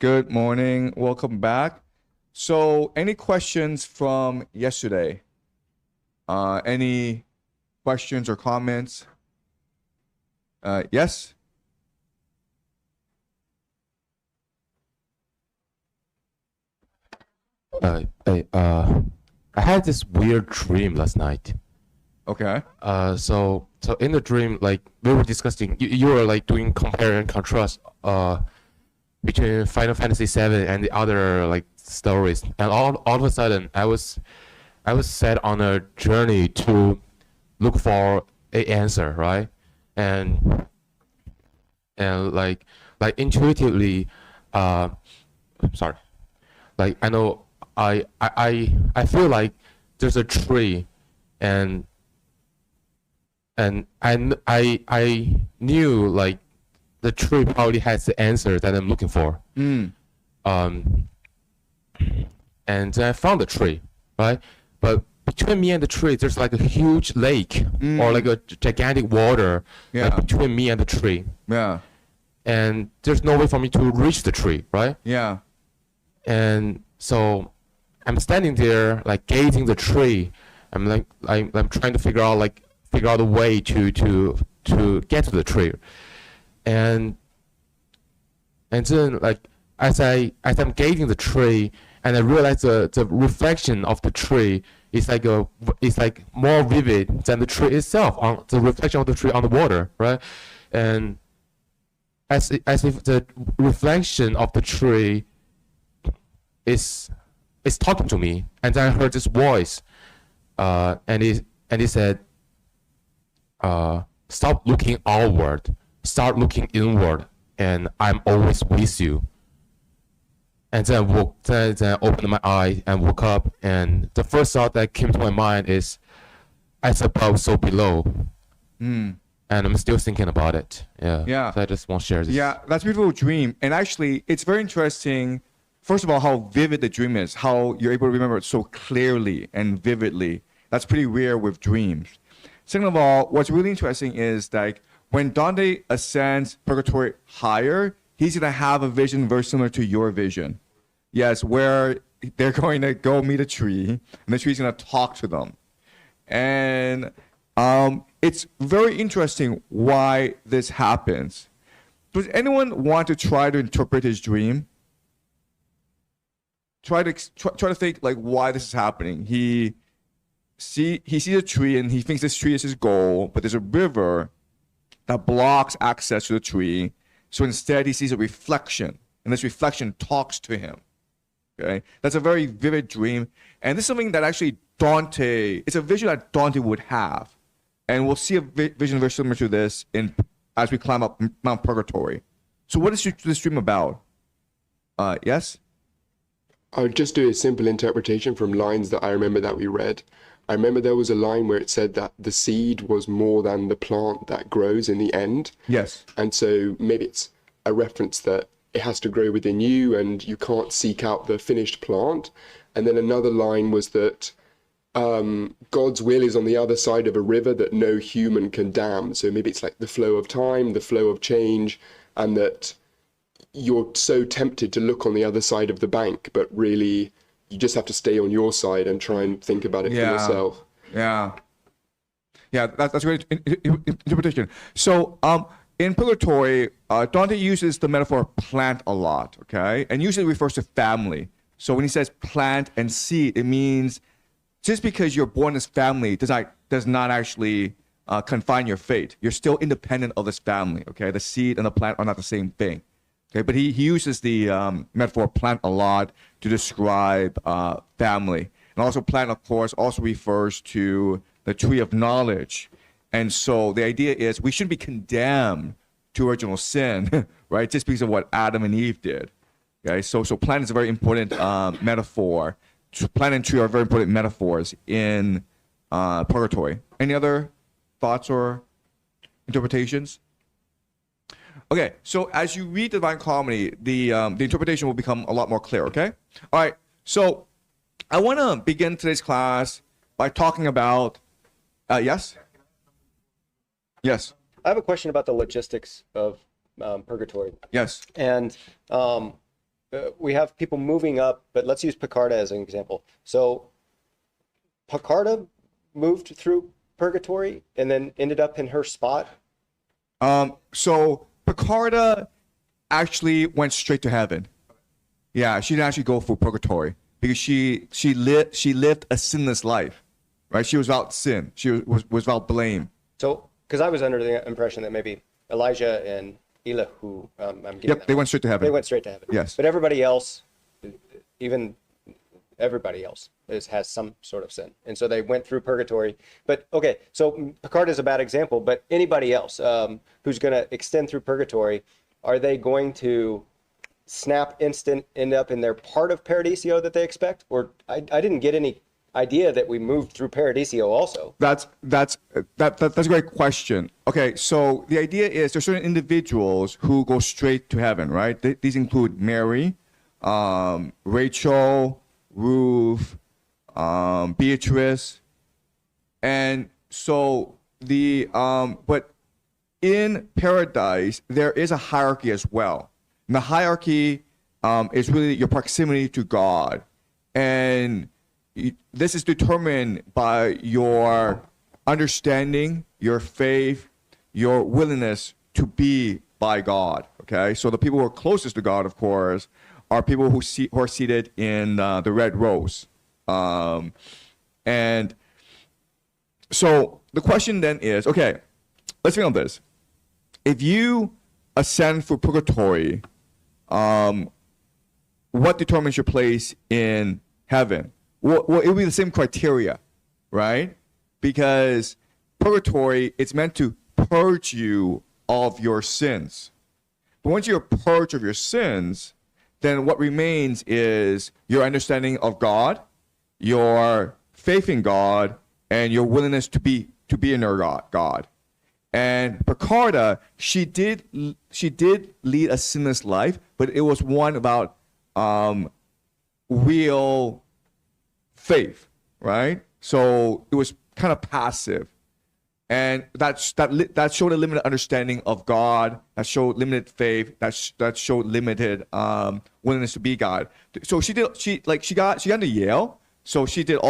Good morning. Welcome back. So, any questions from yesterday? Any questions or comments? Yes? I had this weird dream last night. Okay. So in the dream, like we were discussing, you were like doing compare and contrast, between Final Fantasy VII and the other like stories, and all of a sudden, I was set on a journey to look for a answer, right? And like intuitively, sorry, like I know I feel like there's a tree, and I knew like the tree probably has the answer that I'm looking for. Um, and I found the tree, right? But between me and the tree, there's like a huge lake or like a gigantic water, like between me and the tree. Yeah. And there's no way for me to reach the tree, right? Yeah. And so I'm standing there, like gazing the tree. I'm like, I'm trying to figure out a way to get to the tree. And then like as I'm gazing the tree, and I realize the reflection of the tree is like more vivid than the tree itself, on the reflection of the tree on the water, right? And as if the reflection of the tree is talking to me, and then I heard this voice, and he said, "Stop looking outward, start looking inward, and I'm always with you." And then I opened my eye and woke up, and the first thought that came to my mind is, "As above, so below." And I'm still thinking about it. Yeah. So I just want to share this. Yeah, that's a beautiful dream. And actually, it's very interesting, first of all, how vivid the dream is, how you're able to remember it so clearly and vividly. That's pretty rare with dreams. Second of all, what's really interesting is like when Dante ascends Purgatory higher, he's going to have a vision very similar to your vision. Yes, where they're going to go meet a tree, and the tree's going to talk to them. And it's very interesting why this happens. Does anyone want to try to interpret his dream? Try to think like why this is happening. He sees a tree and he thinks this tree is his goal, but there's a river that blocks access to the tree. So instead, he sees a reflection, and this reflection talks to him. Okay, that's a very vivid dream, and this is something that actually it's a vision that Dante would have, and we'll see a vision very similar to this as we climb up Mount Purgatory. So, what is this dream about? Yes. I would just do a simple interpretation from lines that I remember that we read. I remember there was a line where it said that the seed was more than the plant that grows in the end. Yes. And so maybe it's a reference that it has to grow within you and you can't seek out the finished plant. And then another line was that God's will is on the other side of a river that no human can dam. So maybe it's like the flow of time, the flow of change, and that you're so tempted to look on the other side of the bank, but really you just have to stay on your side and try and think about it for yourself. Yeah, that's a great interpretation. So, in Purgatory, Dante uses the metaphor plant a lot, okay? And usually refers to family. So when he says plant and seed, it means just because you're born in this family does not actually confine your fate. You're still independent of this family, okay? The seed and the plant are not the same thing. Okay, but he uses the metaphor plant a lot to describe family. And also plant, of course, also refers to the tree of knowledge. And so the idea is we shouldn't be condemned to original sin, right? Just because of what Adam and Eve did. Okay, so plant is a very important metaphor. Plant and tree are very important metaphors in Purgatory. Any other thoughts or interpretations? Okay, so as you read Divine Comedy, the interpretation will become a lot more clear, okay? All right, so I want to begin today's class by talking about, yes? Yes. I have a question about the logistics of Purgatory. Yes. And we have people moving up, but let's use Picarda as an example. So Picarda moved through Purgatory and then ended up in her spot. So Picarda actually went straight to heaven. Yeah, she didn't actually go through purgatory because she lived a sinless life, right? She was without sin. She was without blame. So, because I was under the impression that maybe Elijah and Elihu, I'm getting Yep, that they wrong. went straight to heaven. They went straight to heaven. Yes. But everybody else, even everybody else, has some sort of sin, and so they went through purgatory. But okay, so Picard is a bad example. But anybody else who's going to extend through purgatory, are they going to snap instant end up in their part of Paradiso that they expect? Or I didn't get any idea that we moved through Paradiso also. That's a great question. Okay, so the idea is there's certain individuals who go straight to heaven, right? These include Mary, Rachel, Ruth, Beatrice, and so but in paradise there is a hierarchy as well. And the hierarchy is really your proximity to God, and this is determined by your understanding, your faith, your willingness to be by God. Okay, so the people who are closest to God, of course, are people who are seated in the red rows. And so the question then is, okay, let's think on this. If you ascend through purgatory, what determines your place in heaven? Well, it will be the same criteria, right? Because purgatory, it's meant to purge you of your sins. But once you're purged of your sins, then what remains is your understanding of God, your faith in God, and your willingness to be in your God. And Picarda, she did lead a sinless life, but it was one about real faith, right? So it was kind of passive, and that showed a limited understanding of God. That showed limited faith. That showed limited willingness to be God. So she got into Yale. So she did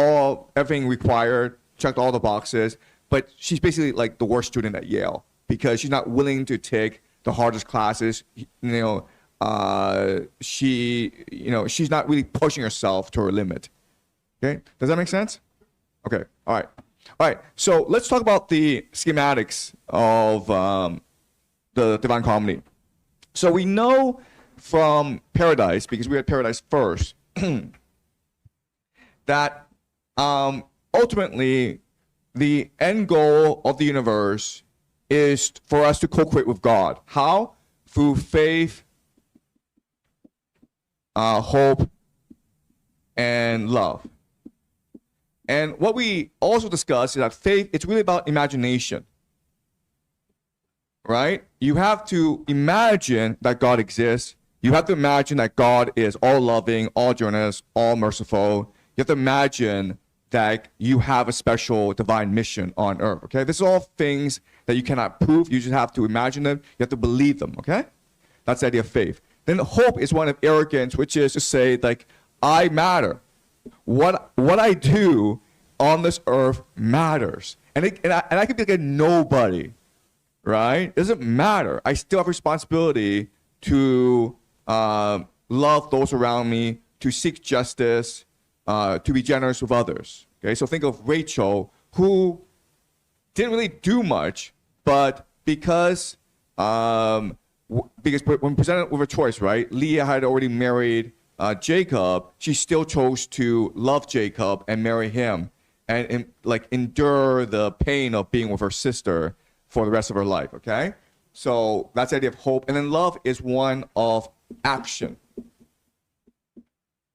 everything required, checked all the boxes, but she's basically like the worst student at Yale because she's not willing to take the hardest classes. She's not really pushing herself to her limit. Okay, does that make sense? Okay, all right. So let's talk about the schematics of the Divine Comedy. So we know from Paradise, because we had Paradise first, that ultimately the end goal of the universe is for us to co-create with God. How? Through faith, hope, and love. And what we also discussed is that faith, it's really about imagination, right? You have to imagine that God exists. You have to imagine that God is all loving, all generous, all merciful. You have to imagine that you have a special divine mission on earth, okay? This is all things that you cannot prove. You just have to imagine them. You have to believe them, okay? That's the idea of faith. Then hope is one of arrogance, which is to say, like, I matter. What I do on this earth matters. And I could be like a nobody, right? It doesn't matter. I still have responsibility to love those around me, to seek justice, to be generous with others. Okay, so think of Rachel, who didn't really do much, but because when presented with a choice, right? Leah had already married Jacob. She still chose to love Jacob and marry him, and like endure the pain of being with her sister for the rest of her life. Okay, so that's the idea of hope, and then love is one of action.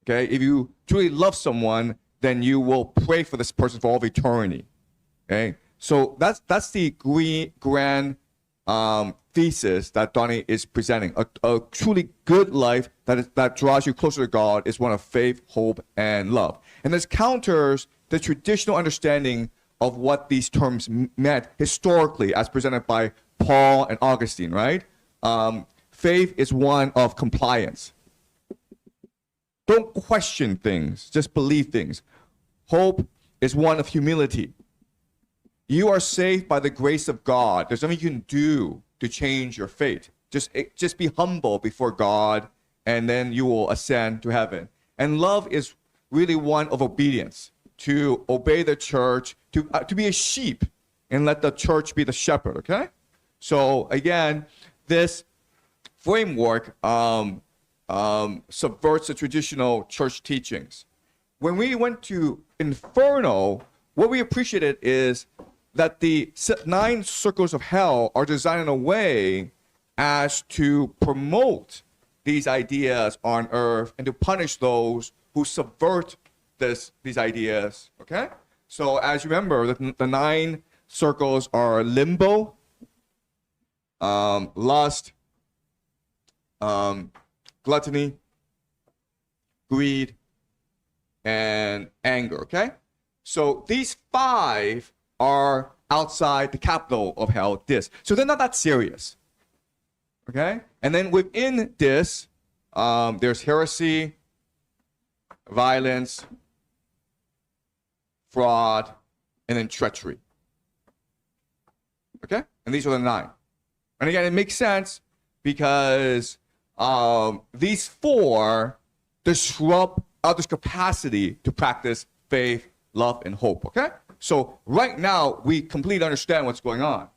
Okay, if you truly love someone, then you will pray for this person for all of eternity. Okay, so that's the grand thesis that Dante is presenting. A truly good life that draws you closer to God is one of faith, hope, and love. And this counters the traditional understanding of what these terms meant historically as presented by Paul and Augustine, right? Faith is one of compliance. don't question things, just believe things. Hope is one of humility. You are saved by the grace of God. There's nothing you can do to change your fate. Just be humble before God, and then you will ascend to heaven. And love is really one of obedience, to obey the church, to be a sheep, and let the church be the shepherd, okay? So again, this framework subverts the traditional church teachings. When we went to Inferno, what we appreciated is that the 9 circles of hell are designed in a way as to promote these ideas on earth and to punish those who subvert these ideas, okay? So as you remember, the 9 circles are limbo, lust, gluttony, greed, and anger, okay? So these 5 are outside the capital of hell, this. So they're not that serious, okay? And then within this, there's heresy, violence, fraud, and then treachery, okay? And these are the 9. And again, it makes sense because these 4 disrupt others' capacity to practice faith, love, and hope, okay? So right now, we completely understand what's going on.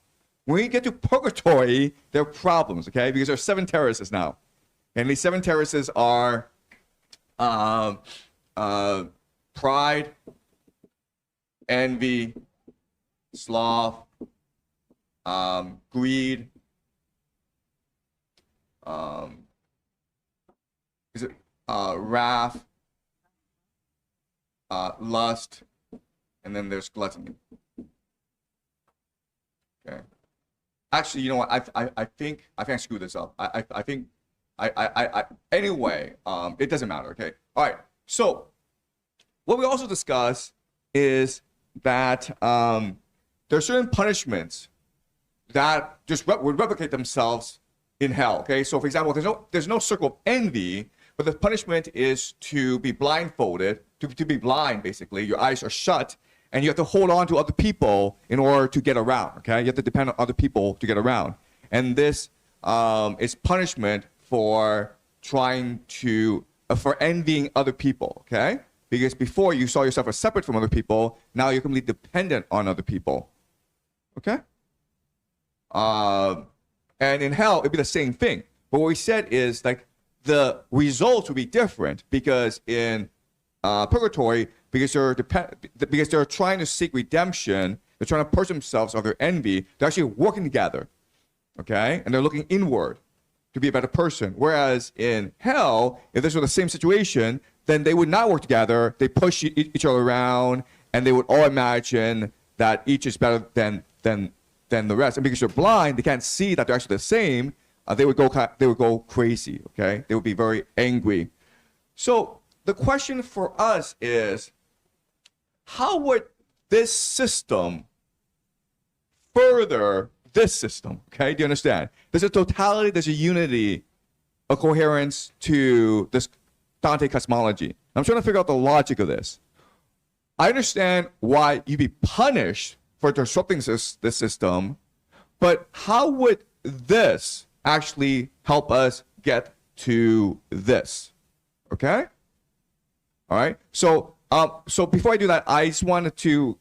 When we get to purgatory, there are problems, okay? Because there are 7 terraces now. And these 7 terraces are pride, envy, sloth, greed, wrath, lust, and then there's gluttony. Okay. Actually, you know what? I think I screwed this up. I think anyway, it doesn't matter. Okay. All right. So what we also discuss is that there are certain punishments that just would replicate themselves in hell. Okay. So for example, there's no circle of envy, but the punishment is to be blindfolded, to be blind, basically. Your eyes are shut, and you have to hold on to other people in order to get around, okay? You have to depend on other people to get around. And this is punishment for trying to, for envying other people, okay? Because before you saw yourself as separate from other people, now you're completely dependent on other people, okay? And in hell, it'd be the same thing. But what we said is, like, the results will be different because in purgatory, because they're trying to seek redemption, they're trying to purge themselves of their envy, they're actually working together, okay? And they're looking inward to be a better person. Whereas in hell, if this were the same situation, then they would not work together. They push each other around, and they would all imagine that each is better than the rest. And because they're blind, they can't see that they're actually the same. They would go crazy, okay? They would be very angry. So the question for us is, how would this system further this system, okay? Do you understand? There's a totality, there's a unity, a coherence to this Dante cosmology. I'm trying to figure out the logic of this. I understand why you'd be punished for disrupting this system, but how would this actually help us get to this, okay? All right. So, so before I do that, I just wanted to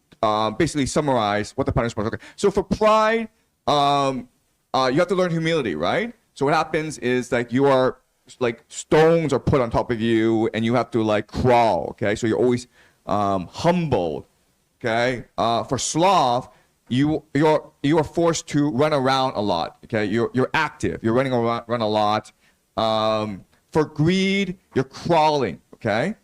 basically summarize what the punishment was. Okay. So for pride, you have to learn humility, right? So what happens is, like, you are, like, stones are put on top of you, and you have to, like, crawl. Okay. So you're always humbled. Okay. For sloth, you are forced to run around a lot. Okay, you're active. You're running around, run a lot. For greed, you're crawling. Okay,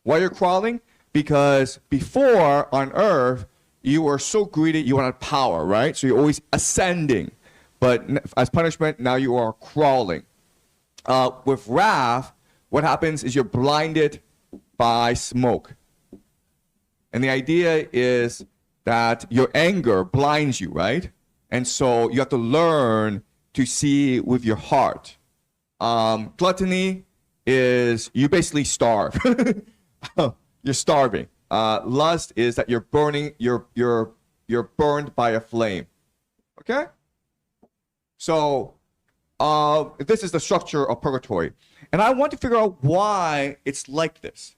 why you're crawling? Because before on Earth, you were so greedy, you wanted power, right? So you're always ascending, but as punishment, now you are crawling. With wrath, what happens is you're blinded by smoke, and the idea is that your anger blinds you, right? And so you have to learn to see with your heart. Gluttony, is you basically starve. You're starving. Lust is that you're burning. You're burned by a flame. Okay. So this is the structure of purgatory, and I want to figure out why it's like this.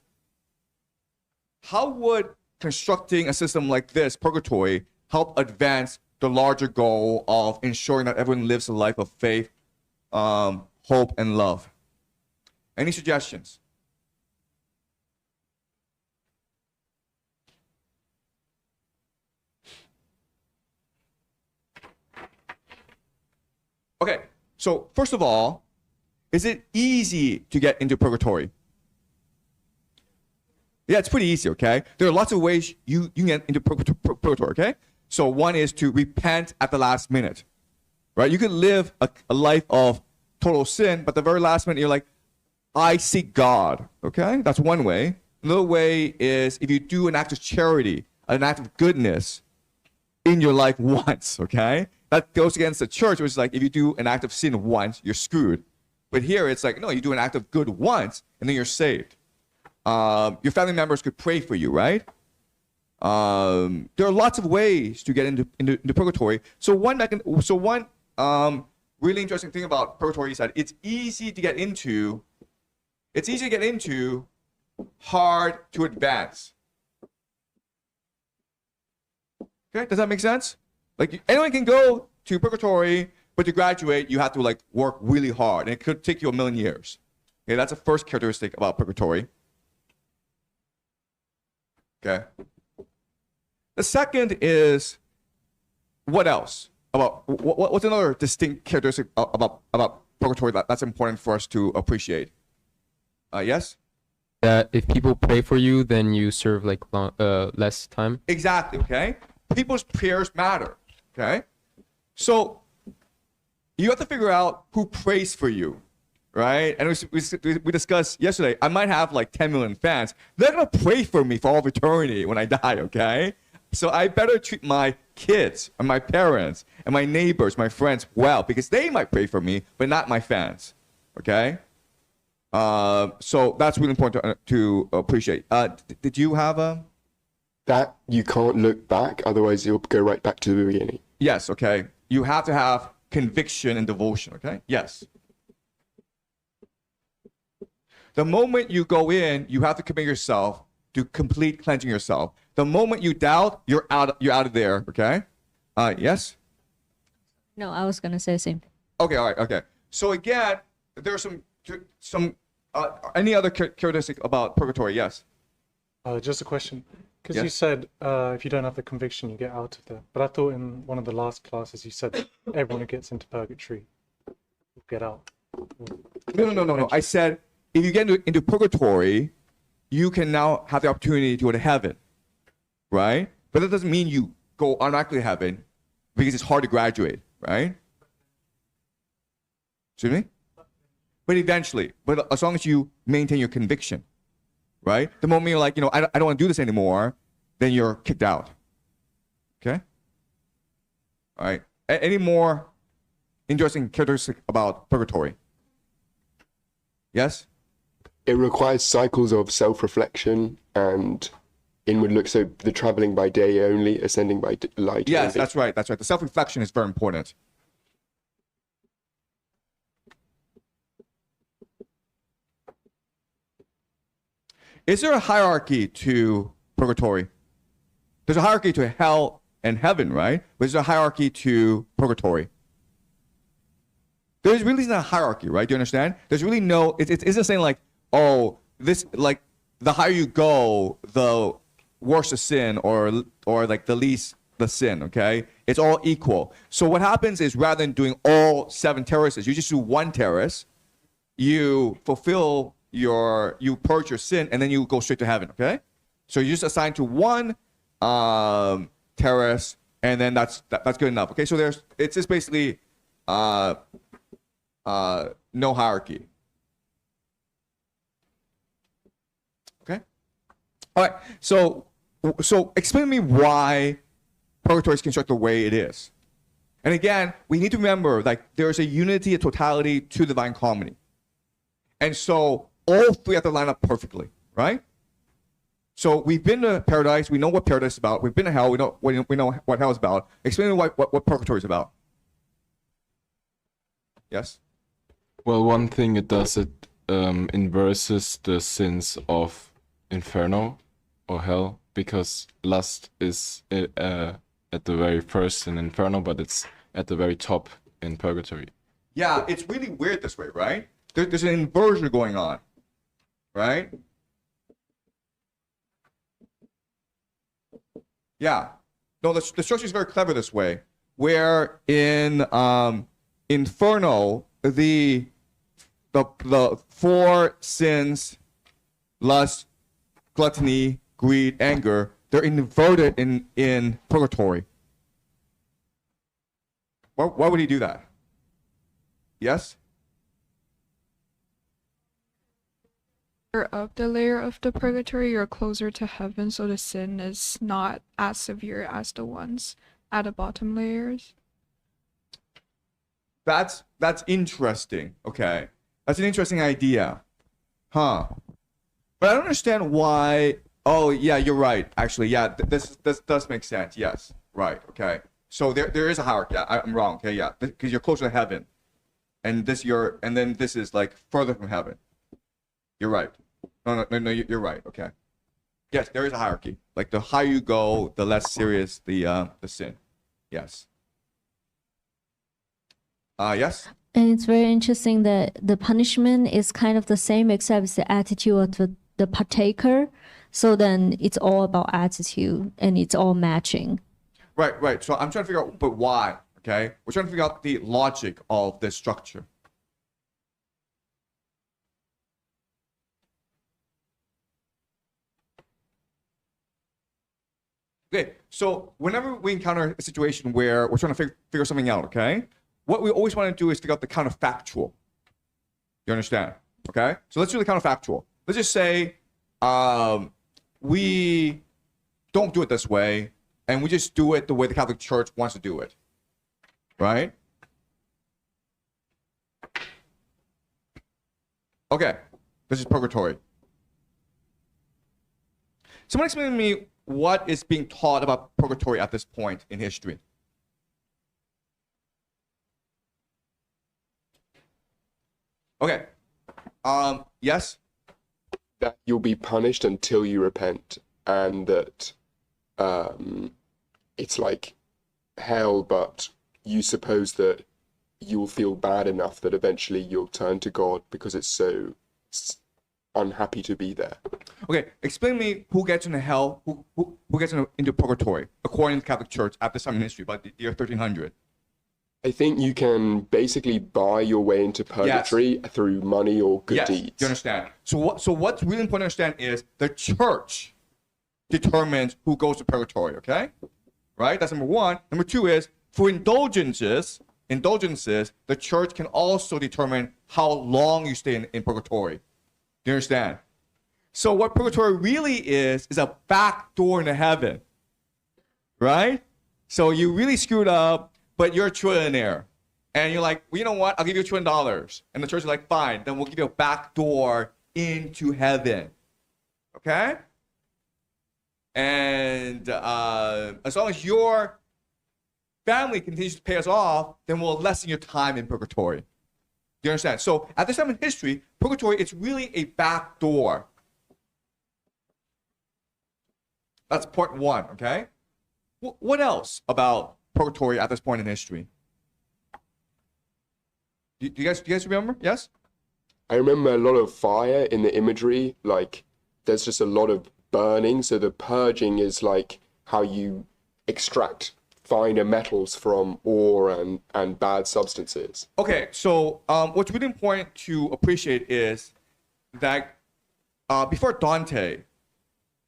How would constructing a system like this, purgatory, help advance the larger goal of ensuring that everyone lives a life of faith, hope, and love? Any suggestions? Okay, so first of all, is it easy to get into purgatory? Yeah, it's pretty easy, okay? There are lots of ways you can get into purgatory, okay? So one is to repent at the last minute, right? You could live a life of total sin, but the very last minute you're like, I seek God, okay? That's one way. Another way is if you do an act of charity, an act of goodness in your life once, okay? That goes against the church, which is like if you do an act of sin once, you're screwed. But here it's like, no, you do an act of good once, and then you're saved. Your family members could pray for you, right? There are lots of ways to get into purgatory. So one really interesting thing about purgatory is that it's easy to get into. It's easy to get into, hard to advance. Okay, does that make sense? Like anyone can go to purgatory, but to graduate, you have to like work really hard, and it could take you 1,000,000 years. Okay, that's the first characteristic about purgatory. Okay. The second is, what else? What's another distinct characteristic about purgatory that's important for us to appreciate? Yes? That if people pray for you, then you serve like less time. Exactly, okay? People's prayers matter, okay? So you have to figure out who prays for you, right? And we discussed yesterday, I might have like 10 million fans. They're going to pray for me for all of eternity when I die, okay? So I better treat my kids and my parents and my neighbors, my friends well, because they might pray for me, but not my fans, okay? So that's really important to appreciate. Did you have a... That you can't look back, otherwise you'll go right back to the beginning. Yes, okay. You have to have conviction and devotion, okay? Yes. The moment you go in, you have to commit yourself to complete cleansing yourself. The moment you doubt, you're out of there, okay? Yes? No, I was gonna say the same thing. Okay, all right, okay. So again, there's some any other characteristic about purgatory? Yes. Just a question. Because Yes. you said if you don't have the conviction, you get out of there. But I thought in one of the last classes you said that everyone who gets into purgatory will get out. No. I said if you get into purgatory, you can now have the opportunity to go to heaven, right? But that doesn't mean you go automatically to heaven because it's hard to graduate, right? Excuse me? But eventually, but as long as you maintain your conviction, right? The moment you're like, I don't want to do this anymore, then you're kicked out. Okay? All right. Any more interesting characteristics about purgatory? Yes? It requires cycles of self-reflection and inward look. So the traveling by day only, ascending by light. Yes, only. that's right. That's right. The self-reflection is very important. Is there a hierarchy to purgatory? There's a hierarchy to hell and heaven, right? But there's a hierarchy to purgatory. There's really not a hierarchy, right? Do you understand? There's really no, it isn't saying like, oh, this, like, the higher you go, the worse the sin, or like the least the sin, okay? It's all equal. So what happens is rather than doing all 7 terraces, you just do 1 terrace, you fulfill you purge your sin, and then you go straight to heaven, okay? So you just assign to 1 terrace, and then that's good enough, okay? So it's just basically no hierarchy. Okay? All right, so explain to me why purgatory is constructed the way it is. And again, we need to remember, like, there's a unity, a totality to divine comedy. And so all three have to line up perfectly, right? So we've been to paradise. We know what paradise is about. We've been to hell. We know what hell is about. Explain what purgatory is about. Yes? Well, one thing it does, it inverses the sins of inferno or hell, because lust is at the very first in inferno, but it's at the very top in purgatory. Yeah, it's really weird this way, right? There's an inversion going on, right? Yeah. No, the structure is very clever this way, where in Inferno, the four sins, lust, gluttony, greed, anger, they're inverted in Purgatory. Why would he do that? Yes? Up the layer of the purgatory, you're closer to heaven, so the sin is not as severe as the ones at the bottom layers. That's interesting. Okay. That's an interesting idea. Huh. But I don't understand why. Oh, yeah, you're right. Actually, yeah, this does make sense. Yes. Right. Okay. So there is a hierarchy. I'm wrong. Okay, yeah. Because you're closer to heaven. And then this is like further from heaven. You're right. No, you're right. Okay. Yes, there is a hierarchy. Like the higher you go, the less serious the sin. Yes. Yes. And it's very interesting that the punishment is kind of the same, except it's the attitude of the partaker. So then it's all about attitude, and it's all matching. Right. So I'm trying to figure out, but why? Okay. We're trying to figure out the logic of this structure. Okay, so whenever we encounter a situation where we're trying to figure something out, okay, what we always want to do is figure out the counterfactual. You understand? Okay, so let's do the counterfactual. Let's just say we don't do it this way, and we just do it the way the Catholic Church wants to do it, right? Okay, this is purgatory. Someone explain to me what is being taught about purgatory at this point in history. Okay. Yes? That you'll be punished until you repent, and that it's like hell, but you suppose that you'll feel bad enough that eventually you'll turn to God because it's so unhappy to be there. Okay, explain to me who gets into hell, who gets into purgatory, according to the Catholic Church at this time in history, by the year 1300. I think you can basically buy your way into purgatory through money or good deeds. You understand? So what's really important to understand is the church determines who goes to purgatory, okay? Right? That's number one. Number two is, for indulgences, the church can also determine how long you stay in purgatory. Do you understand? So what purgatory really is a back door into heaven, right? So you really screwed up, but you're a trillionaire. And you're like, well, you know what? I'll give you $1 trillion. And the church is like, fine, then we'll give you a back door into heaven. Okay? And as long as your family continues to pay us off, then we'll lessen your time in purgatory. Do you understand? So at this time in history, purgatory, it's really a back door. That's point one, okay? What else about purgatory at this point in history? Do you guys remember? Yes? I remember a lot of fire in the imagery. Like, there's just a lot of burning. So the purging is like how you extract finer metals from ore and bad substances. Okay, so what's really important to appreciate is that before Dante,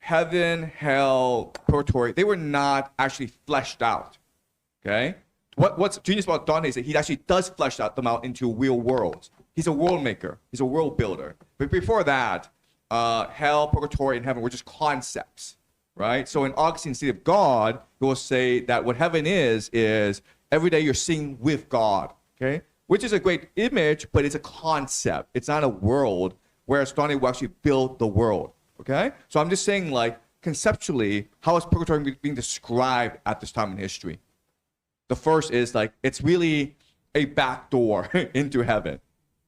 heaven, hell, purgatory, they were not actually fleshed out. Okay? What's genius about Dante is that he actually does flesh them out into real worlds. He's a world maker. He's a world builder. But before that, hell, purgatory, and heaven were just concepts, right? So in Augustine's City of God, he will say that what heaven is every day you're singing with God, okay? Which is a great image, but it's a concept. It's not a world. whereas Dante will actually build the world. Okay, so I'm just saying, like, conceptually, how is purgatory being described at this time in history? The first is like it's really a back door into heaven.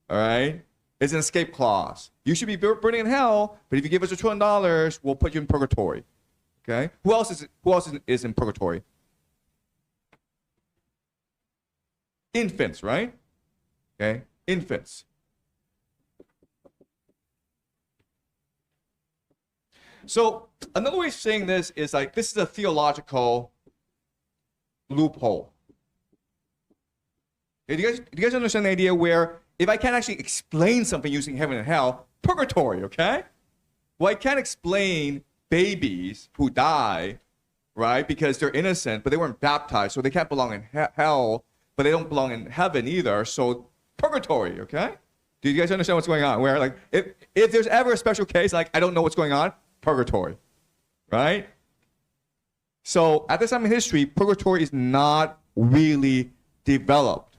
All right, it's an escape clause. You should be burning in hell, but if you give us $1 trillion, we'll put you in purgatory. Okay, who else is in purgatory? Infants, right? Okay, infants. So another way of saying this is like this is a theological loophole. Okay, do you guys understand the idea where if I can't actually explain something using heaven and hell, purgatory, okay? Well, I can't explain babies who die, right, because they're innocent, but they weren't baptized, so they can't belong in hell, but they don't belong in heaven either, so purgatory, okay? Do you guys understand what's going on? Where, like, if there's ever a special case, like, I don't know what's going on, purgatory, right? So at this time in history, purgatory is not really developed,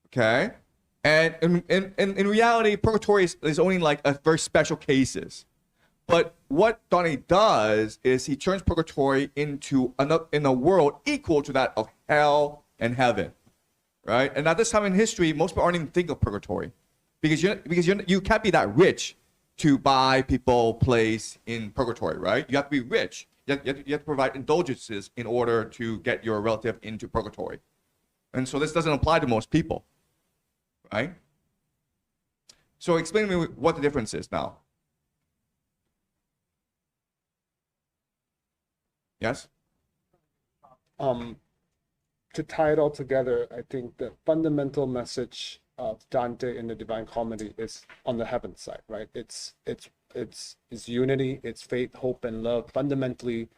okay? And in reality, purgatory is only like a very special cases. But what Dante does is he turns purgatory into in a world equal to that of hell and heaven, right? And at this time in history, most people aren't even thinking of purgatory because you can't be that rich to buy people place in purgatory, right? You have to be rich. You have to provide indulgences in order to get your relative into purgatory. And so this doesn't apply to most people, right? So explain to me what the difference is now. Yes? To tie it all together, I think the fundamental message of Dante in the Divine Comedy is on the heaven side, right? It's unity, it's faith, hope, and love. Fundamentally,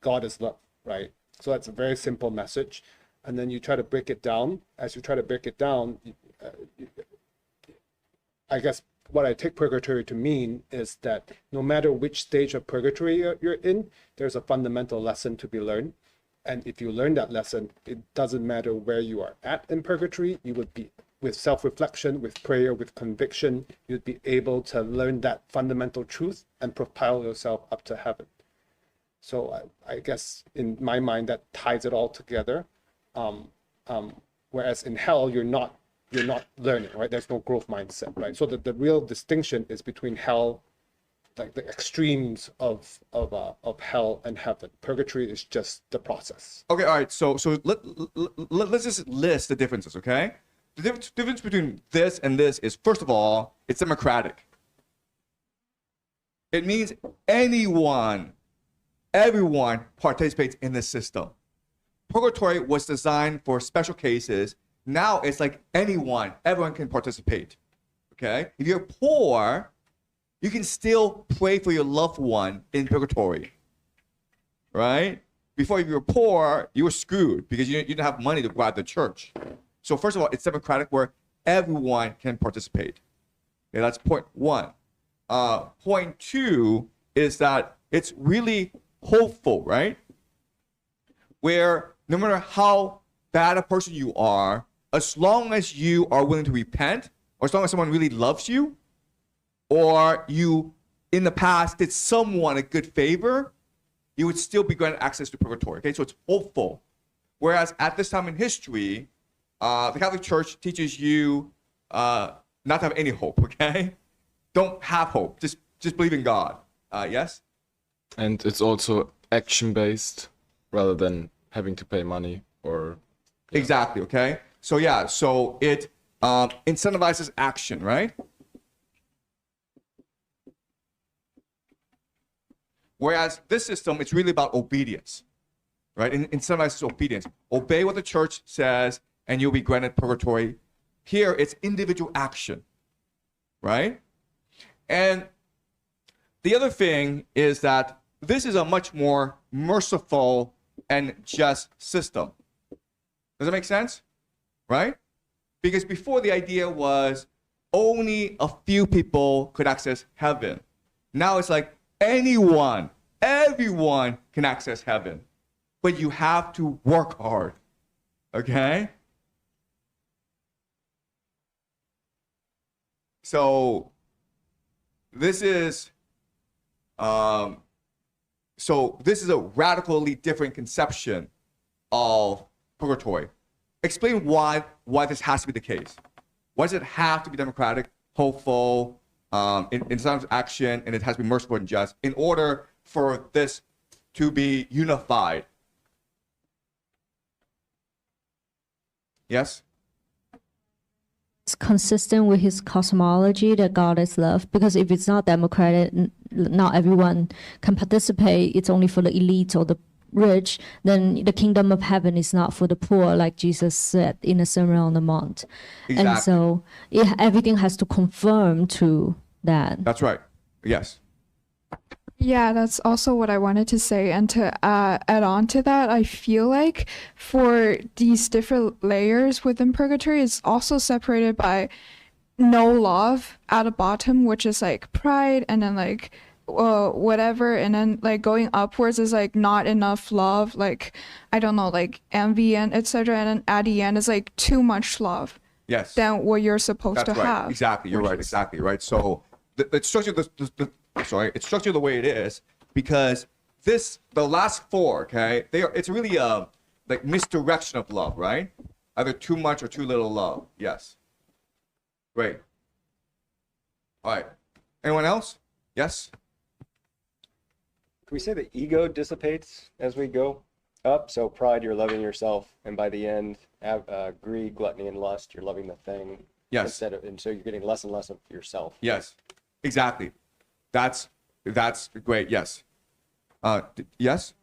God is love, right? So that's a very simple message. And then you try to break it down. As you try to break it down, I guess what I take purgatory to mean is that no matter which stage of purgatory you're in, there's a fundamental lesson to be learned. And if you learn that lesson, it doesn't matter where you are at in purgatory, you would be, with self-reflection, with prayer, with conviction, you'd be able to learn that fundamental truth and propel yourself up to heaven. So I guess in my mind, that ties it all together. Whereas in hell, you're not learning, right? There's no growth mindset, right? So the real distinction is between hell, like the extremes of hell and heaven. Purgatory is just the process. Okay, all right. So let's just list the differences, okay? The difference between this and this is, first of all, it's democratic. It means everyone participates in this system. Purgatory was designed for special cases. Now it's like everyone can participate, okay? If you're poor, you can still pray for your loved one in purgatory, right? Before, if you were poor, you were screwed because you didn't have money to go out to church. So first of all, it's democratic where everyone can participate. Okay, that's point one. Point two is that it's really hopeful, right? Where no matter how bad a person you are, as long as you are willing to repent, or as long as someone really loves you, or you in the past did someone a good favor, you would still be granted access to purgatory. Okay, so it's hopeful. Whereas at this time in history, the Catholic Church teaches you not to have any hope. Okay, don't have hope. Just believe in God. Yes. And it's also action-based rather than having to pay money or... Yeah. Exactly, okay? So yeah, so it incentivizes action, right? Whereas this system, it's really about obedience, right? It incentivizes obedience. Obey what the church says and you'll be granted purgatory. Here, it's individual action, right? And the other thing is that this is a much more merciful and just system. Does that make sense? Right? Because before the idea was only a few people could access heaven. Now it's like everyone can access heaven. But you have to work hard. Okay? So this is this is a radically different conception of purgatory. Explain why this has to be the case. Why does it have to be democratic, hopeful, in terms of action, and it has to be merciful and just in order for this to be unified? Yes? It's consistent with his cosmology that God is love. Because if it's not democratic, not everyone can participate. It's only for the elite or the rich. Then the kingdom of heaven is not for the poor, like Jesus said in the Sermon on the Mount. Exactly. And so everything has to conform to that. That's right. Yes. Yeah, that's also what I wanted to say. And to add on to that, I feel like for these different layers within purgatory, it's also separated by no love at the bottom, which is like pride, and then like whatever, and then like going upwards is like not enough love, like I don't know, like envy and etc. And then at the end is like too much love. Yes. Than what you're supposed That's to right. have. Exactly. You're right. Exactly right. So it's structured it's structured the way it is because the last four, okay, it's really like misdirection of love, right? Either too much or too little love. Yes. Great. All right. Anyone else? Yes. Can we say the ego dissipates as we go up? So pride, you're loving yourself, and by the end, greed, gluttony, and lust, you're loving the thing. Yes. And so you're getting less and less of yourself. Yes. Exactly. That's great. Yes. Yes.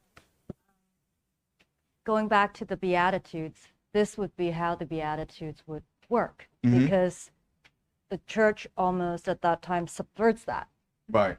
Going back to the Beatitudes, this would be how the Beatitudes would work, Mhm. because the church almost at that time subverts that. Right.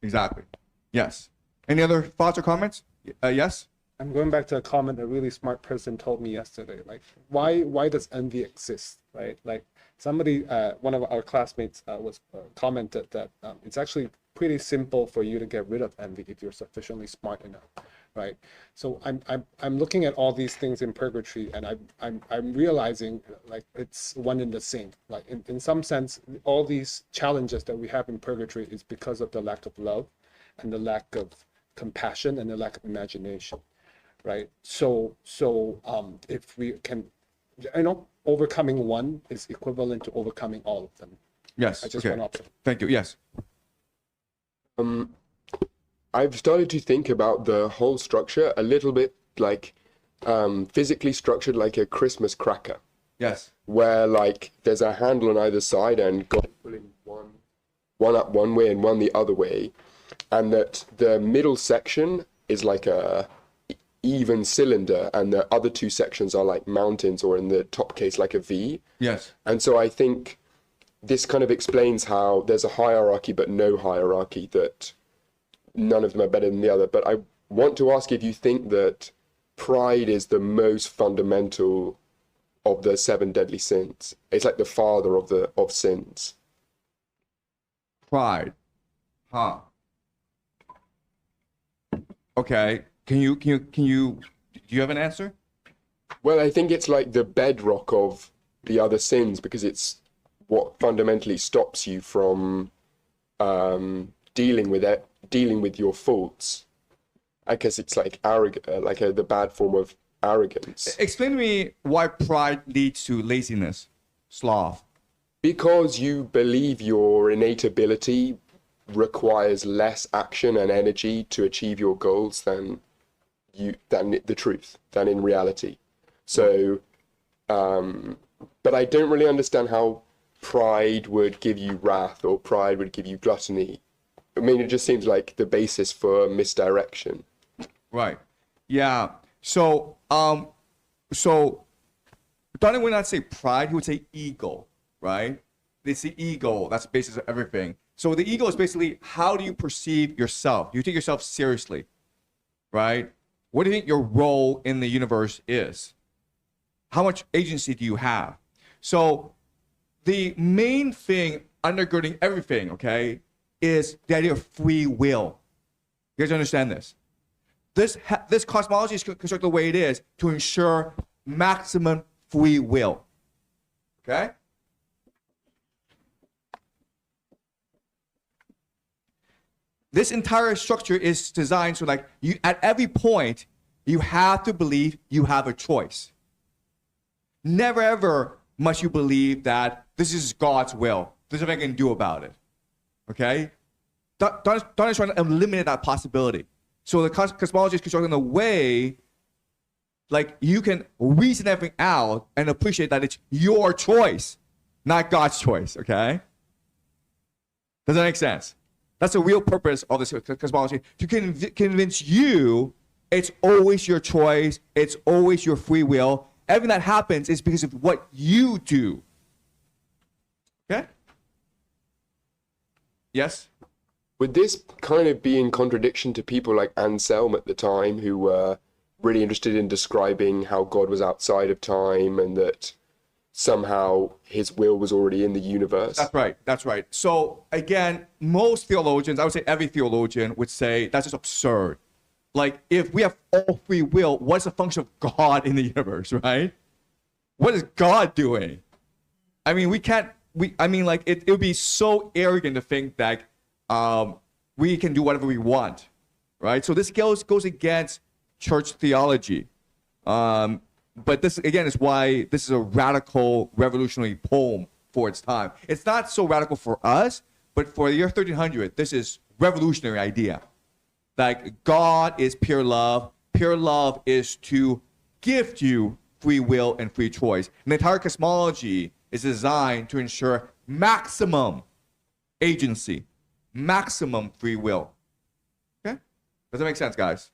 Exactly. Yes. Any other thoughts or comments? Yes. I'm going back to a comment a really smart person told me yesterday. Like, why does envy exist, right? Like, somebody, one of our classmates was commented that it's actually pretty simple for you to get rid of envy if you're sufficiently smart enough, right? So I'm looking at all these things in purgatory, and I'm realizing like it's one and the same. Like in some sense, all these challenges that we have in purgatory is because of the lack of love, and the lack of compassion, and the lack of imagination. Right. So if we can, overcoming one is equivalent to overcoming all of them. Yes. I just Okay. want to Thank you. Yes. I've started to think about the whole structure a little bit like physically structured like a Christmas cracker, Yes. where like there's a handle on either side and God pulling one up one way and one the other way, and that the middle section is like a even cylinder, and the other two sections are like mountains, or in the top case like a V. Yes. And so I think this kind of explains how there's a hierarchy but no hierarchy, that none of them are better than the other. But I want to ask if you think that pride is the most fundamental of the 7 deadly sins. It's like the father of sins. Pride. Huh. Okay. Do you have an answer? Well, I think it's like the bedrock of the other sins, because it's what fundamentally stops you from dealing with your faults. I guess it's like arrogant, like the bad form of arrogance. Explain to me why pride leads to laziness, sloth. Because you believe your innate ability requires less action and energy to achieve your goals than the truth, than in reality. So, but I don't really understand how pride would give you wrath, or pride would give you gluttony. I mean, it just seems like the basis for misdirection. Right. Yeah. So Dante would not say pride, he would say ego, right? It's the ego, that's the basis of everything. So the ego is basically, how do you perceive yourself? You take yourself seriously, right? What do you think your role in the universe is? How much agency do you have? So the main thing undergirding everything, okay, is the idea of free will. You guys understand this? This cosmology is constructed the way it is to ensure maximum free will. Okay? This entire structure is designed so like you at every point you have to believe you have a choice. Never ever must you believe that this is God's will. There's nothing I can do about it. Okay? Dante is trying to eliminate that possibility. So the cosmology is constructed in a way like you can reason everything out and appreciate that it's your choice, not God's choice. Okay? Does that make sense? That's the real purpose of this cosmology, to convince you it's always your choice, it's always your free will. Everything that happens is because of what you do. Okay? Yes? Would this kind of be in contradiction to people like Anselm at the time, who were really interested in describing how God was outside of time and that somehow his will was already in the universe? That's right. That's right. So again, most theologians, I would say every theologian, would say that's just absurd. Like, if we have all free will, what's the function of God in the universe, right? What is God doing? I mean, it would be so arrogant to think that we can do whatever we want, right? So this goes against church theology. But this, again, is why this is a radical, revolutionary poem for its time. It's not so radical for us, but for the year 1300, this is revolutionary idea. Like, God is pure love. Pure love is to gift you free will and free choice. And the entire cosmology is designed to ensure maximum agency, maximum free will. Okay? Does that make sense, guys?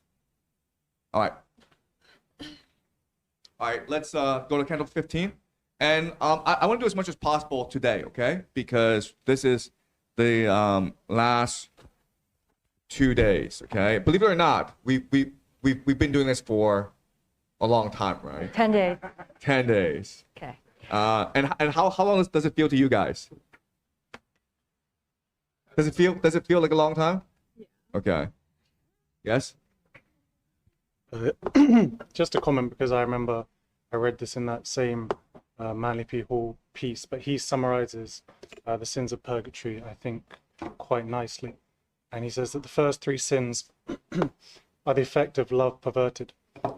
All right. All right, let's go to Cantos 15. And I want to do as much as possible today, okay? Because this is the last 2 days, okay? Believe it or not, we've been doing this for a long time, right? 10 days. 10 days. Okay. And how long does it feel to you guys? Does it feel like a long time? Yeah. Okay. Yes? Just a comment, because I remember I read this in that same Manly P. Hall piece, but he summarizes the sins of purgatory, I think, quite nicely. And he says that the first three sins are the effect of love perverted.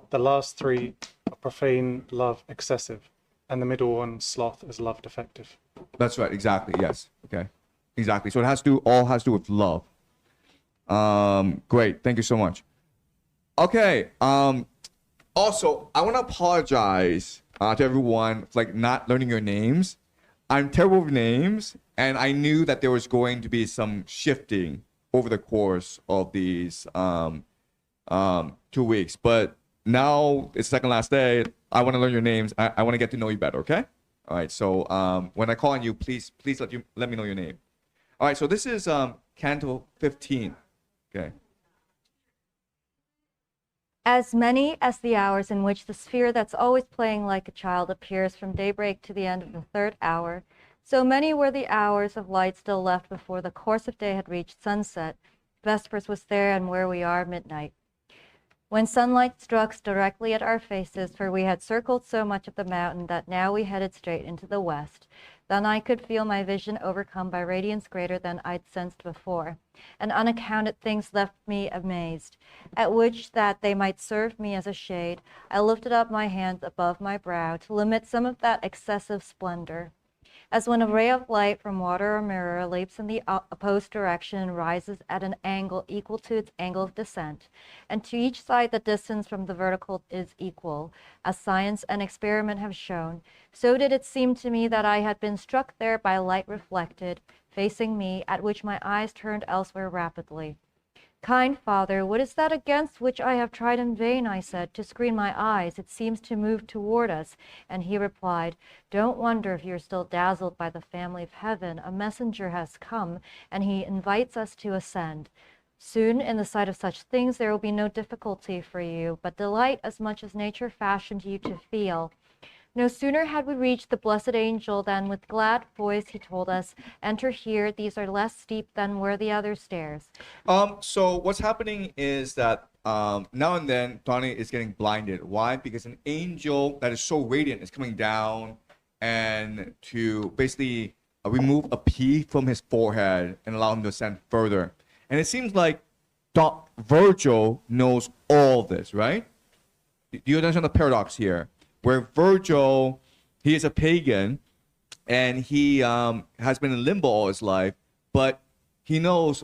The last three are profane love excessive. And the middle one, sloth, is love defective. That's right, exactly, yes. Okay. Exactly. So it all has to do with love. Great, thank you so much. Okay. Also, I want to apologize to everyone for not learning your names. I'm terrible with names, and I knew that there was going to be some shifting over the course of these 2 weeks. But now it's the second last day. I want to learn your names. I want to get to know you better. Okay. All right. So when I call on you, please let me know your name. All right. So this is Canto 15. Okay. As many as the hours in which the sphere that's always playing like a child appears from daybreak to the end of the third hour, so many were the hours of light still left before the course of day had reached sunset. Vespers was there, and where we are, midnight. When sunlight struck directly at our faces, for we had circled so much of the mountain that now we headed straight into the west, then I could feel my vision overcome by radiance greater than I'd sensed before, and unaccounted things left me amazed, at which that they might serve me as a shade, I lifted up my hands above my brow to limit some of that excessive splendor. As when a ray of light from water or mirror leaps in the opposed direction and rises at an angle equal to its angle of descent, and to each side the distance from the vertical is equal, as science and experiment have shown, so did it seem to me that I had been struck there by light reflected, facing me, at which my eyes turned elsewhere rapidly. Kind Father, what is that against which I have tried in vain, I said, to screen my eyes? It seems to move toward us. And he replied, don't wonder if you're still dazzled by the family of heaven. A messenger has come, and he invites us to ascend. Soon, in the sight of such things, there will be no difficulty for you, but delight as much as nature fashioned you to feel. No sooner had we reached the blessed angel than with glad voice he told us, enter here, these are less steep than were the other stairs. So what's happening is that now and then Dante is getting blinded. Why? Because an angel that is so radiant is coming down and to basically remove a P from his forehead and allow him to ascend further. And it seems like Virgil knows all this, right? Do you understand the paradox here? Where Virgil, he is a pagan, and he has been in limbo all his life, but he knows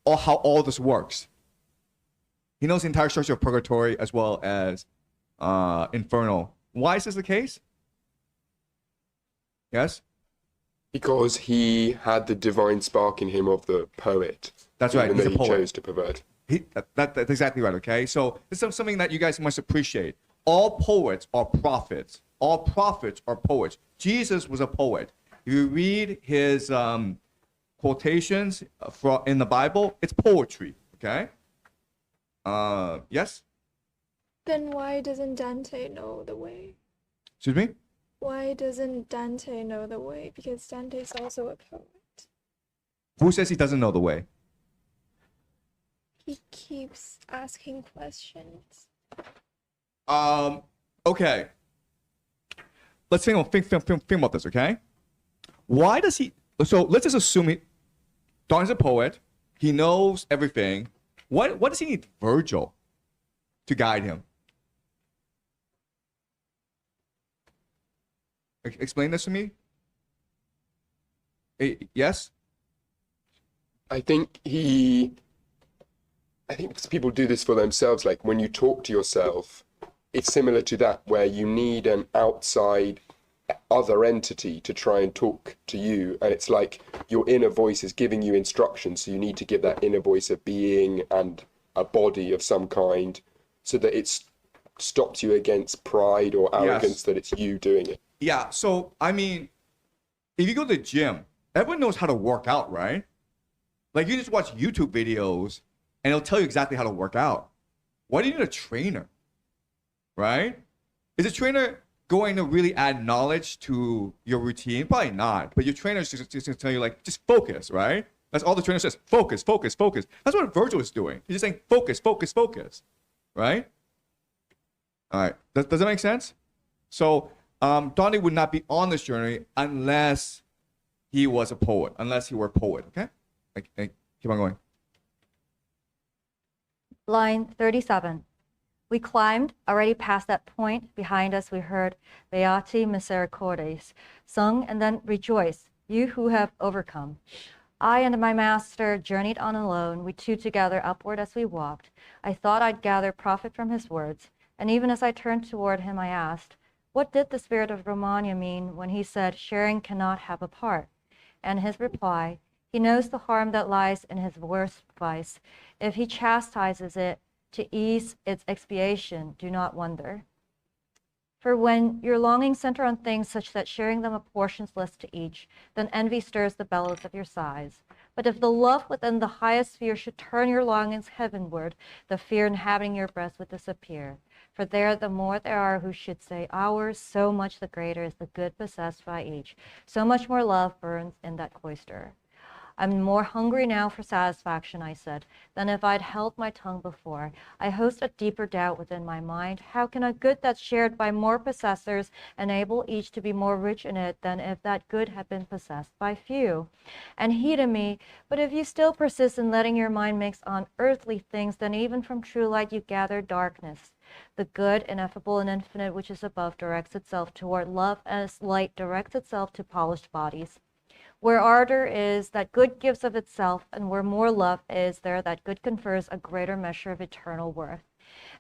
how all this works. He knows the entire structure of Purgatory as well as Inferno. Why is this the case? Yes? Because he had the divine spark in him of the poet. That's right. Even He's though a he poet. chose to pervert. That's exactly right, okay? So this is something that you guys must appreciate. All poets are prophets. All prophets are poets. Jesus was a poet. If you read his quotations in the Bible, it's poetry, okay? Yes? Then why doesn't Dante know the way? Excuse me? Why doesn't Dante know the way? Because Dante's also a poet. Who says he doesn't know the way? He keeps asking questions. Okay. Let's think about this, okay? Why does he... So let's just assume Dante's a poet. He knows everything. What does he need Virgil to guide him? Explain this to me. Yes? I think because people do this for themselves, like when you talk to yourself, it's similar to that, where you need an outside other entity to try and talk to you, and it's like your inner voice is giving you instructions, so you need to give that inner voice a being and a body of some kind, so that it stops you against pride or arrogance. Yes. That it's you doing it. Yeah, so I mean, if you go to the gym, everyone knows how to work out, right? Like you just watch YouTube videos and it'll tell you exactly how to work out. Why do you need a trainer? Right? Is a trainer going to really add knowledge to your routine? Probably not. But your trainer is just going to tell you, like, just focus, right? That's all the trainer says. Focus, focus, focus. That's what Virgil is doing. He's just saying focus, focus, focus. Right? All right. Does that make sense? So Dante would not be on this journey unless he was a poet, unless he were a poet, okay? Like, keep on going. Line 37. We climbed, already past that point. Behind us we heard Beati Misericordes, sung and then rejoice, you who have overcome. I and my master journeyed on alone, we two together upward as we walked. I thought I'd gather profit from his words, and even as I turned toward him I asked, what did the spirit of Romagna mean when he said sharing cannot have a part? And his reply, he knows the harm that lies in his worst vice. If he chastises it to ease its expiation, do not wonder. For when your longings center on things such that sharing them apportions less to each, then envy stirs the bellows of your sighs. But if the love within the highest sphere should turn your longings heavenward, the fear inhabiting your breast would disappear. For there the more there are who should say ours, so much the greater is the good possessed by each. So much more love burns in that cloister. I'm more hungry now for satisfaction, I said, than if I'd held my tongue before. I host a deeper doubt within my mind. How can a good that's shared by more possessors enable each to be more rich in it than if that good had been possessed by few? And he to me, but if you still persist in letting your mind mix on earthly things, then even from true light you gather darkness. The good, ineffable, and infinite which is above directs itself toward love as light directs itself to polished bodies. Where ardor is, that good gives of itself, and where more love is, there that good confers a greater measure of eternal worth.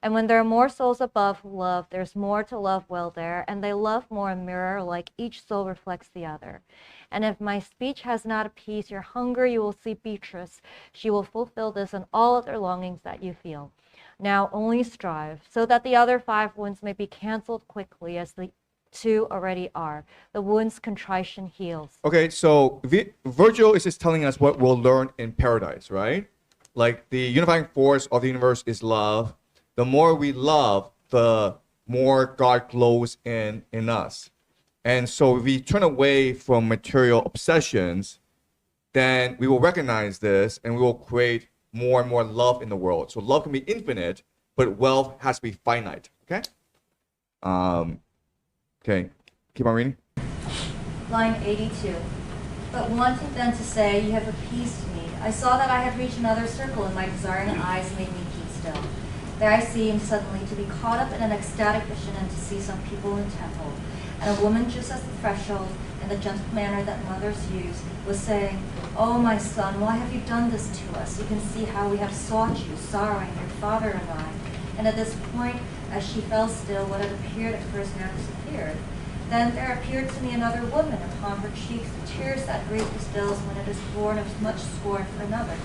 And when there are more souls above who love, there's more to love well there, and they love more in mirror, like each soul reflects the other. And if my speech has not appeased your hunger, you will see Beatrice. She will fulfill this and all other longings that you feel. Now only strive, so that the other 5 wounds may be canceled quickly, as the 2 already are. The wound's contrition heals. Okay, so Virgil is just telling us what we'll learn in paradise, right? Like the unifying force of the universe is love. The more we love, the more God glows in us. And so if we turn away from material obsessions, then we will recognize this and we will create more and more love in the world. So love can be infinite, but wealth has to be finite, okay? Okay, keep on reading. Line 82. But wanting then to say, you have appeased me, I saw that I had reached another circle, and my desiring eyes made me keep still. There I seemed suddenly to be caught up in an ecstatic vision and to see some people in the temple. And a woman just at the threshold, in the gentle manner that mothers use, was saying, "Oh, my son, why have you done this to us? You can see how we have sought you, sorrowing, your father and I." And at this point, as she fell still, what had appeared at first now disappeared. Then there appeared to me another woman, upon her cheeks the tears that grief distills when it is born of much scorn for another.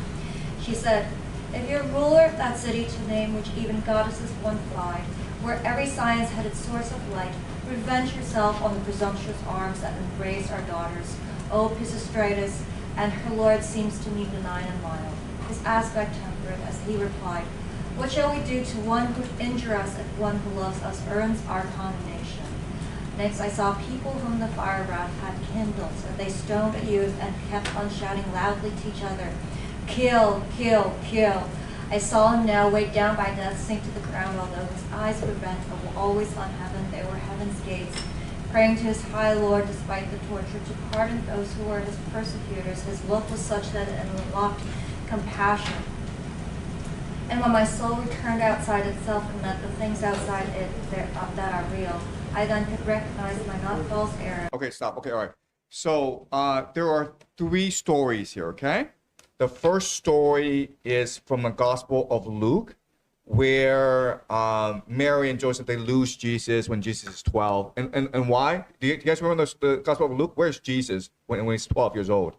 She said, "If you're ruler of that city to name which even goddesses once lied, where every science had its source of light, revenge yourself on the presumptuous arms that embrace our daughters, O Pisistratus." And her lord seems to me benign and mild, his aspect temperate, as he replied, "What shall we do to one who would injure us if one who loves us earns our condemnation?" Next I saw people whom the fire wrath had kindled, and they stoned a youth and kept on shouting loudly to each other, "Kill, kill, kill." I saw him now, weighed down by death, sink to the ground, although his eyes were bent, but were always on heaven. They were heaven's gates, praying to his high Lord, despite the torture, to pardon those who were his persecutors. His look was such that it unlocked compassion. And when my soul returned outside itself and met the things outside it that are real, I then could recognize my not false error. Okay, stop. Okay, all right. So there are 3 stories here, okay? The first story is from the Gospel of Luke, where Mary and Joseph, they lose Jesus when Jesus is 12. And why? Do you guys remember the Gospel of Luke? Where's Jesus when he's 12 years old?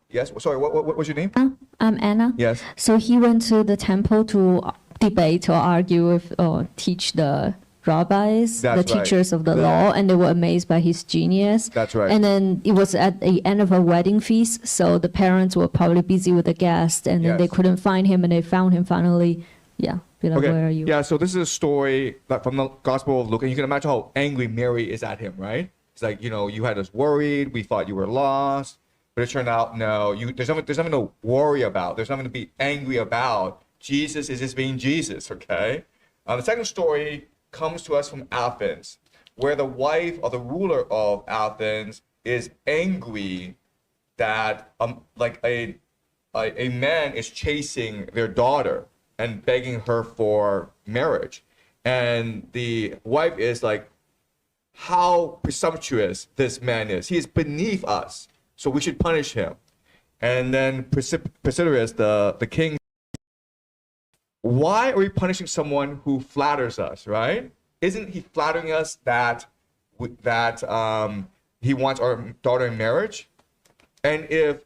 Yes, sorry, what was your name? I'm Anna. Yes. So he went to the temple to debate or argue with or teach the rabbis, That's the right. teachers of the law, and they were amazed by his genius. That's right. And then it was at the end of a wedding feast, so the parents were probably busy with the guest, and then they Yes. couldn't find him, and they found him finally. Yeah, be like, Okay. where are you? Yeah, so this is a story that from the Gospel of Luke, and you can imagine how angry Mary is at him, right? It's like, you had us worried, we thought you were lost, but it turned out, no, there's nothing to worry about. There's nothing to be angry about. Jesus is just being Jesus, okay? The second story comes to us from Athens, where the wife of the ruler of Athens is angry that like a man is chasing their daughter and begging her for marriage. And the wife is like, how presumptuous this man is. He is beneath us, so we should punish him. And then Pisistratus, the king, why are we punishing someone who flatters us, right? Isn't he flattering us that he wants our daughter in marriage? And if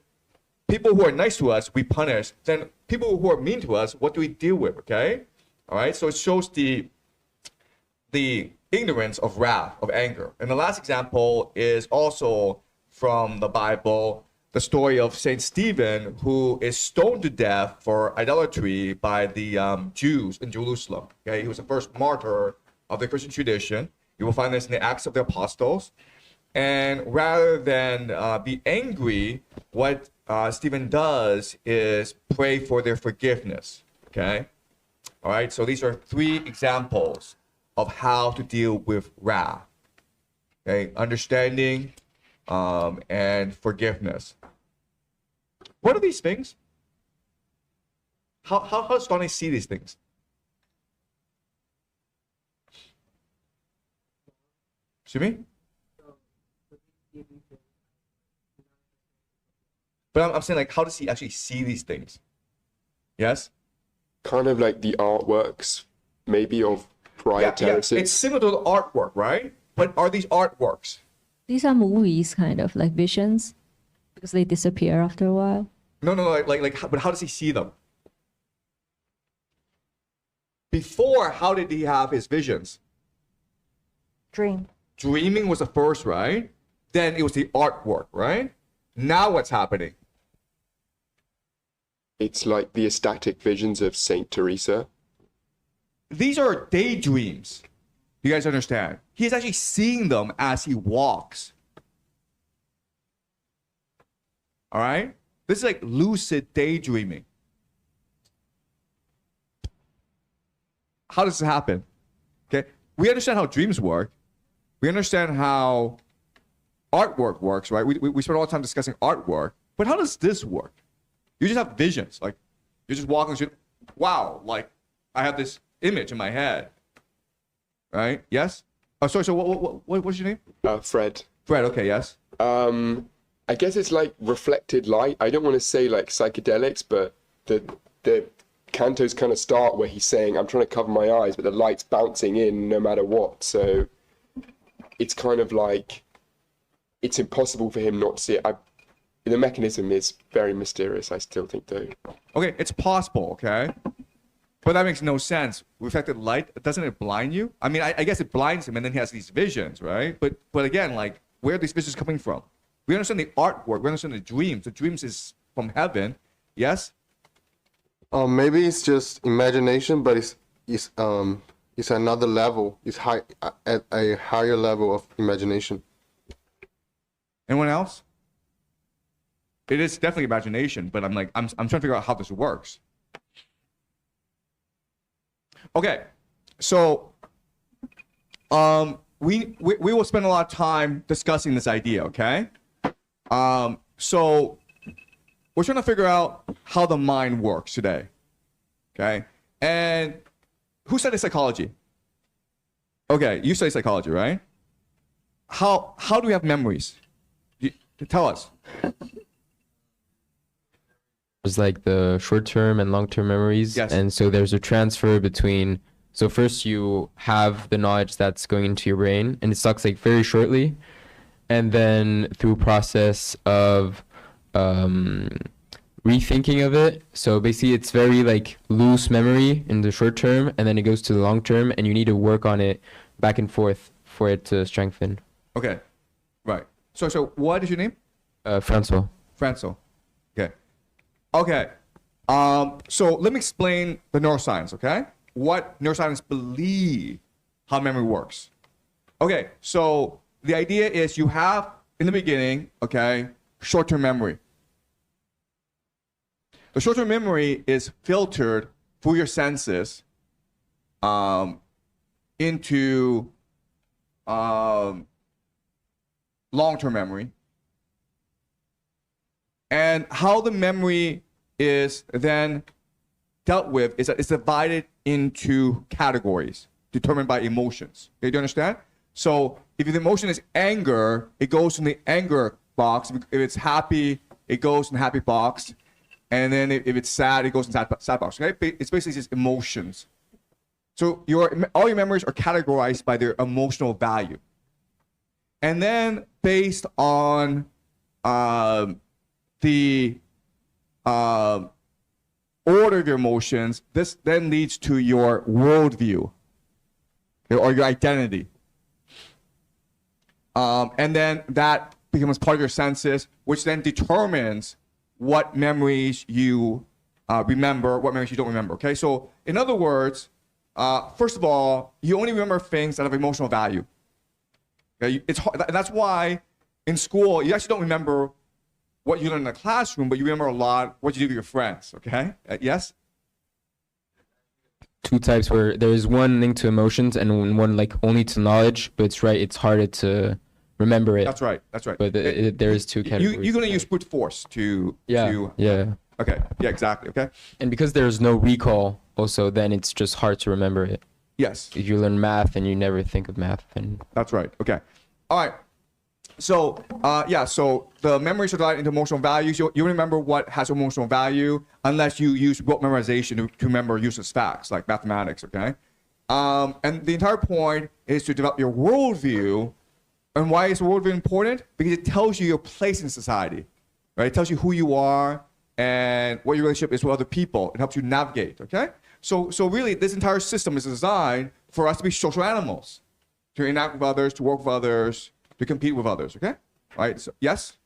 people who are nice to us, we punish, then people who are mean to us, what do we deal with, okay? All right, so it shows the ignorance of wrath, of anger. And the last example is also from the Bible, the story of Saint Stephen, who is stoned to death for idolatry by the Jews in Jerusalem. Okay, he was the first martyr of the Christian tradition. You will find this in the Acts of the Apostles. And rather than be angry, what Stephen does is pray for their forgiveness. Okay, all right. So these are 3 examples of how to deal with wrath. Okay, understanding and forgiveness. What are these things? How does Dante see these things? Excuse me? But I'm saying, like, how does he actually see these things? Yes? Kind of like the artworks, maybe, of prior terraces. It's similar to the artwork, right? But are these artworks? These are movies, kind of like visions, because they disappear after a while. No, but how does he see them? Before, how did he have his visions? Dream. Dreaming was the first, right? Then it was the artwork, right? Now what's happening? It's like the ecstatic visions of Saint Teresa. These are daydreams. You guys understand? He's actually seeing them as he walks. All right? This is like lucid daydreaming. How does this happen? Okay? We understand how dreams work. We understand how artwork works, right? We spend all the time discussing artwork. But how does this work? You just have visions. Like you're just walking through. Wow, like I have this image in my head. Right? Yes. Oh, sorry. So what's your name? Fred. Fred. Okay. Yes. I guess it's like reflected light. I don't want to say like psychedelics, but the cantos kind of start where he's saying, I'm trying to cover my eyes, but the light's bouncing in no matter what. So it's kind of like, it's impossible for him not to see it. The mechanism is very mysterious, I still think, though. Okay, it's possible, okay? But that makes no sense. Reflected light, doesn't it blind you? I mean, I guess it blinds him and then he has these visions, right? But again, like, where are these visions coming from? We understand the artwork, we understand the dreams. The dreams is from heaven, yes? Maybe it's just imagination, but it's another level. It's at a higher level of imagination. Anyone else? It is definitely imagination, but I'm trying to figure out how this works. Okay, so we will spend a lot of time discussing this idea. Okay, so we're trying to figure out how the mind works today. Okay, and who studied psychology? Okay, you study psychology, right? How do we have memories? Tell us. There's like the short-term and long-term memories. Yes. And so there's a transfer between, so first you have the knowledge that's going into your brain and it sucks like very shortly. And then through process of rethinking of it. So basically it's very like loose memory in the short term and then it goes to the long term and you need to work on it back and forth for it to strengthen. Okay, right. So what is your name? Francois. Francois. Okay. Okay. So let me explain the neuroscience, okay? What neuroscience believe how memory works. Okay, so the idea is you have, in the beginning, okay, short-term memory. The short-term memory is filtered through your senses into long-term memory. And how the memory is then dealt with is that it's divided into categories determined by emotions. Okay, do you understand? So if the emotion is anger, it goes in the anger box. If it's happy, it goes in the happy box. And then if it's sad, it goes in sad box. Okay? It's basically just emotions. So all your memories are categorized by their emotional value. And then based on the order of your emotions, this then leads to your worldview or your identity. And then that becomes part of your senses, which then determines what memories you remember, what memories you don't remember. Okay, so in other words, first of all, you only remember things that have emotional value. Okay, it's hard, that's why in school you actually don't remember what you learn in the classroom, but you remember a lot what you do with your friends. Okay, yes. Two types where there is one linked to emotions and one like only to knowledge, but it's right, it's harder to remember it. That's right. That's right. But there is two categories. You're going to use brute force to. Yeah. Okay. Yeah. Exactly. Okay. And because there's no recall, also, then it's just hard to remember it. Yes. If you learn math and you never think of math, then. That's right. Okay. All right. So so the memories are divided into emotional values. You remember what has emotional value unless you use rote memorization to remember useless facts like mathematics. Okay. And the entire point is to develop your worldview. And why is worldview important? Because it tells you your place in society, right? It tells you who you are and what your relationship is with other people. It helps you navigate, okay? So really, this entire system is designed for us to be social animals, to interact with others, to work with others, to compete with others, okay? All right, so, yes?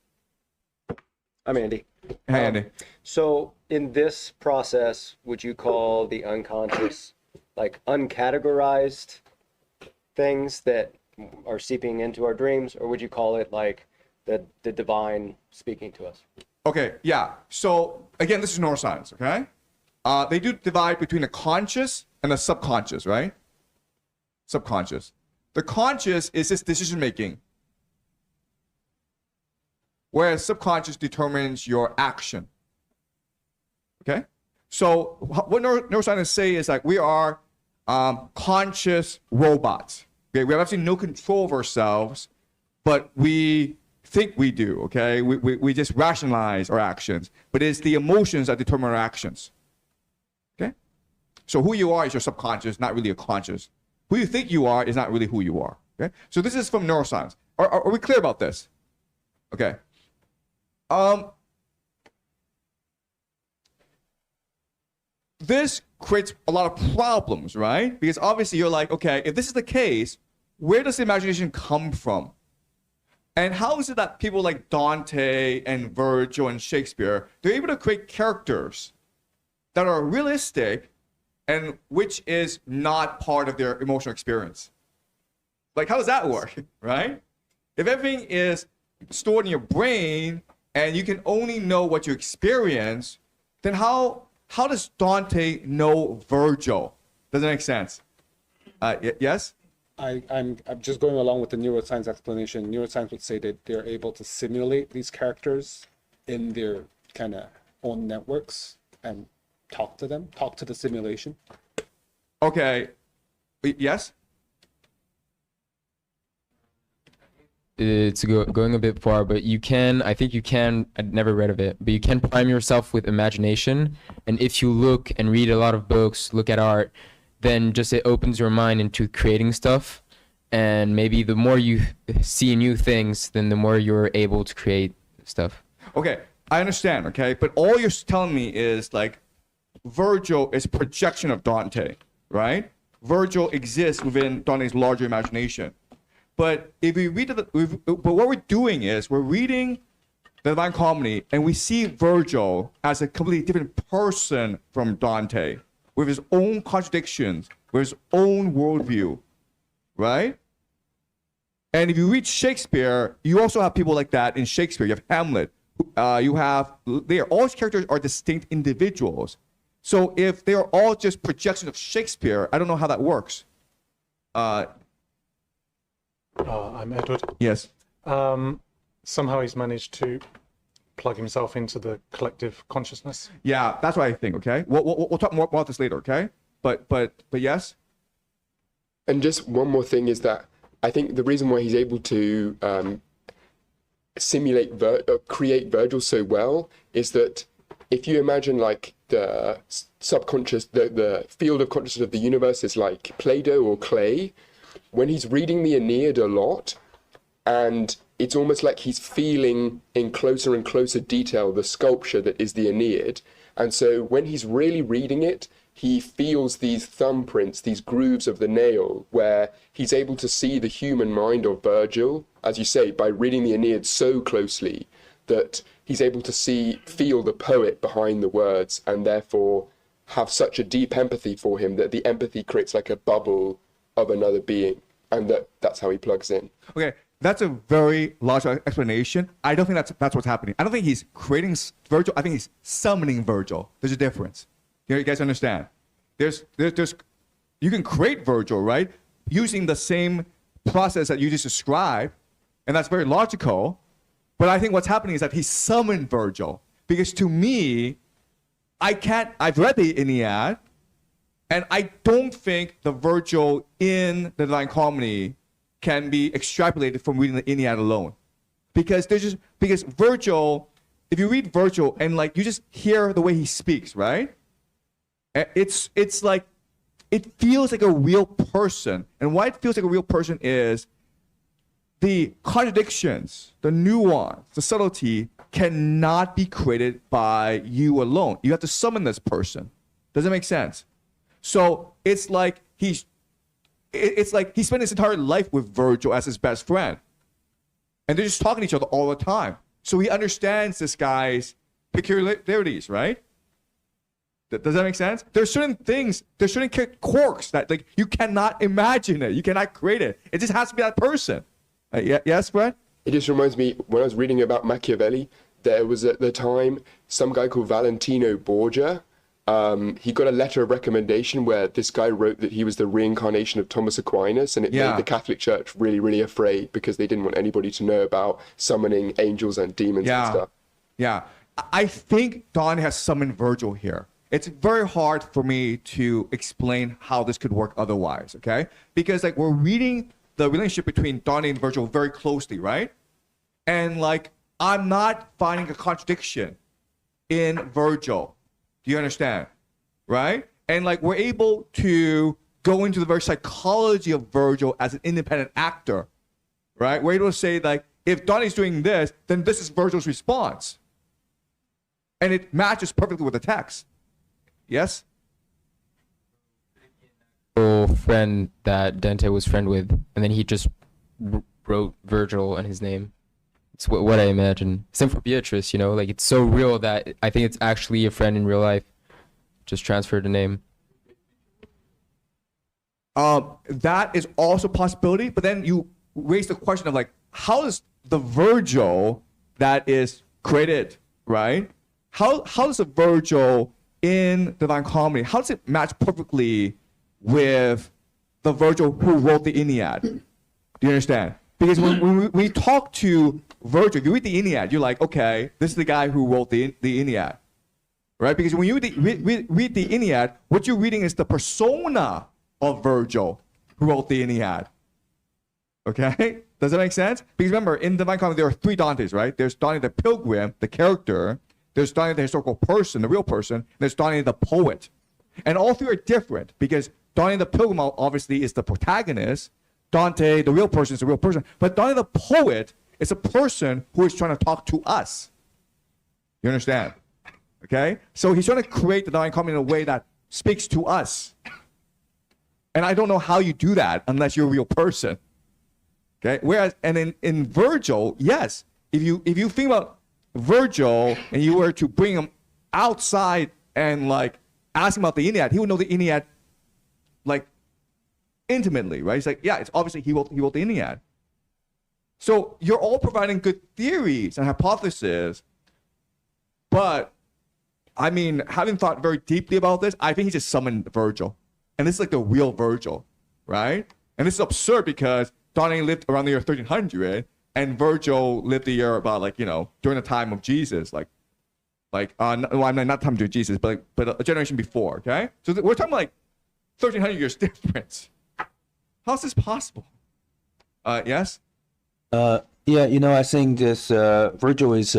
I'm Andy. Hey, Andy. So in this process, would you call the unconscious like uncategorized things that are seeping into our dreams, or would you call it like the divine speaking to us? Okay, yeah. So again, this is neuroscience, okay? They do divide between the conscious and the subconscious, right? Subconscious. The conscious is this decision making, whereas subconscious determines your action. Okay? So what neuroscientists say is like we are conscious robots. Okay? We have absolutely no control of ourselves, but we think we do, okay? We just rationalize our actions, but it's the emotions that determine our actions. Okay? So who you are is your subconscious, not really your conscious. Who you think you are is not really who you are. Okay? So this is from neuroscience. Are we clear about this? Okay. This creates a lot of problems, right? Because obviously you're like, okay, if this is the case, where does the imagination come from? And how is it that people like Dante and Virgil and Shakespeare, they're able to create characters that are realistic and which is not part of their emotional experience? Like, how does that work, right? If everything is stored in your brain and you can only know what you experience, then how does Dante know Virgil? Does that make sense? Yes? I'm just going along with the neuroscience explanation. Neuroscience would say that they're able to simulate these characters in their kind of own networks and talk to the simulation. Okay. Yes? It's going a bit far, but I think you can, I'd never read of it, but you can prime yourself with imagination. And if you look and read a lot of books, look at art, then just it opens your mind into creating stuff. And maybe the more you see new things, then the more you're able to create stuff. Okay, I understand, okay? But all you're telling me is like Virgil is a projection of Dante, right? Virgil exists within Dante's larger imagination. But if we read but what we're doing is we're reading the Divine Comedy and we see Virgil as a completely different person from Dante, with his own contradictions, with his own worldview, right? And if you read Shakespeare, you also have people like that in Shakespeare. You have Hamlet. All his characters are distinct individuals. So if they are all just projections of Shakespeare, I don't know how that works. I'm Edward. Yes. Somehow he's managed to plug himself into the collective consciousness. Yeah, that's what I think. Okay, we'll talk more about this later. Okay, but yes. And just one more thing is that I think the reason why he's able to create Virgil so well is that if you imagine like the subconscious, the field of consciousness of the universe is like Play-Doh or clay. When he's reading the Aeneid a lot, and it's almost like he's feeling in closer and closer detail the sculpture that is the Aeneid. And so when he's really reading it, he feels these thumbprints, these grooves of the nail, where he's able to see the human mind of Virgil, as you say, by reading the Aeneid so closely that he's able to feel the poet behind the words, and therefore have such a deep empathy for him that the empathy creates like a bubble of another being, and that's how he plugs in. Okay, that's a very logical explanation. I don't think that's what's happening. I don't think he's creating Virgil. I think he's summoning Virgil. There's a difference. You guys understand? There's you can create Virgil, right? Using the same process that you just described, and that's very logical. But I think what's happening is that he summoned Virgil, because to me, I've read the Aeneid, and I don't think the Virgil in the Divine Comedy can be extrapolated from reading the Aeneid alone. Because Virgil, if you read Virgil and like you just hear the way he speaks, right? It's like it feels like a real person. And why it feels like a real person is the contradictions, the nuance, the subtlety cannot be created by you alone. You have to summon this person. Does that make sense? So it's like he spent his entire life with Virgil as his best friend. And they're just talking to each other all the time. So he understands this guy's peculiarities, right? Does that make sense? There's certain things, there's certain quirks that like you cannot imagine it. You cannot create it. It just has to be that person. Yes, Brad? It just reminds me, when I was reading about Machiavelli, there was at the time some guy called Valentino Borgia. He got a letter of recommendation where this guy wrote that he was the reincarnation of Thomas Aquinas, and it made the Catholic Church really, really afraid because they didn't want anybody to know about summoning angels and demons and stuff. Yeah. I think Dante has summoned Virgil here. It's very hard for me to explain how this could work otherwise, okay? Because like we're reading the relationship between Dante and Virgil very closely, right? And like I'm not finding a contradiction in Virgil. Do you understand? Right? And like we're able to go into the very psychology of Virgil as an independent actor, right? We're able to say like, if Dante's doing this, then this is Virgil's response. And it matches perfectly with the text. Yes? Friend that Dante was friend with, and then he just wrote Virgil and his name. It's what I imagine. Same for Beatrice, you know, like it's so real that I think it's actually a friend in real life. Just transferred the name. That is also a possibility, but then you raise the question of like, how does the Virgil that is created, right? How does the Virgil in Divine Comedy, how does it match perfectly with the Virgil who wrote the Iliad? Do you understand? Because when we talk to Virgil, if you read the Iliad, you're like, okay, this is the guy who wrote the Iliad, right? Because when you read the Iliad, what you're reading is the persona of Virgil who wrote the Iliad. Okay? Does that make sense? Because remember, in Divine Comedy, there are three Dantes, right? There's Dante the pilgrim, the character. There's Dante the historical person, the real person. And there's Dante the poet. And all three are different because Dante the pilgrim obviously is the protagonist. Dante, the real person, is the real person. But Dante the poet is a person who is trying to talk to us. You understand? Okay? So he's trying to create the Divine Comedy in a way that speaks to us. And I don't know how you do that unless you're a real person. Okay? Whereas, and in Virgil, yes, if you think about Virgil and you were to bring him outside and like ask him about the Iliad, he would know the Iliad like intimately, right? He's like, yeah, it's obviously he wrote the Iliad. So you're all providing good theories and hypotheses, but I mean, having thought very deeply about this, I think he just summoned Virgil. And this is like the real Virgil, right? And this is absurd because Dante lived around the year 1300 and Virgil lived the year about like, you know, during the time of Jesus, well, I'm not time to Jesus, but a generation before, okay? So we're talking like 1300 years difference. How's this possible? Yes? Yeah, you know, I think this Virgil is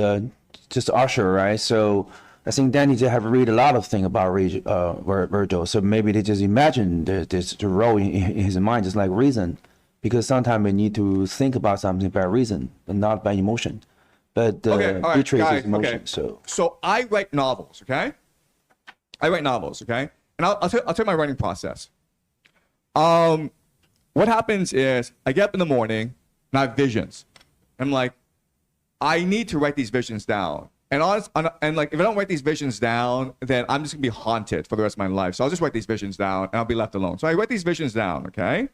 just Usher, right? So I think Danny just have read a lot of things about Virgil. So maybe they just imagine this role in his mind, just like reason. Because sometimes we need to think about something by reason and not by emotion. But Beatrice is emotion. Okay. So I write novels, okay? And I'll tell you my writing process. What happens is I get up in the morning and I have visions. I'm like, I need to write these visions down. And like if I don't write these visions down, then I'm just gonna be haunted for the rest of my life. So I'll just write these visions down and I'll be left alone. So I write these visions down, okay?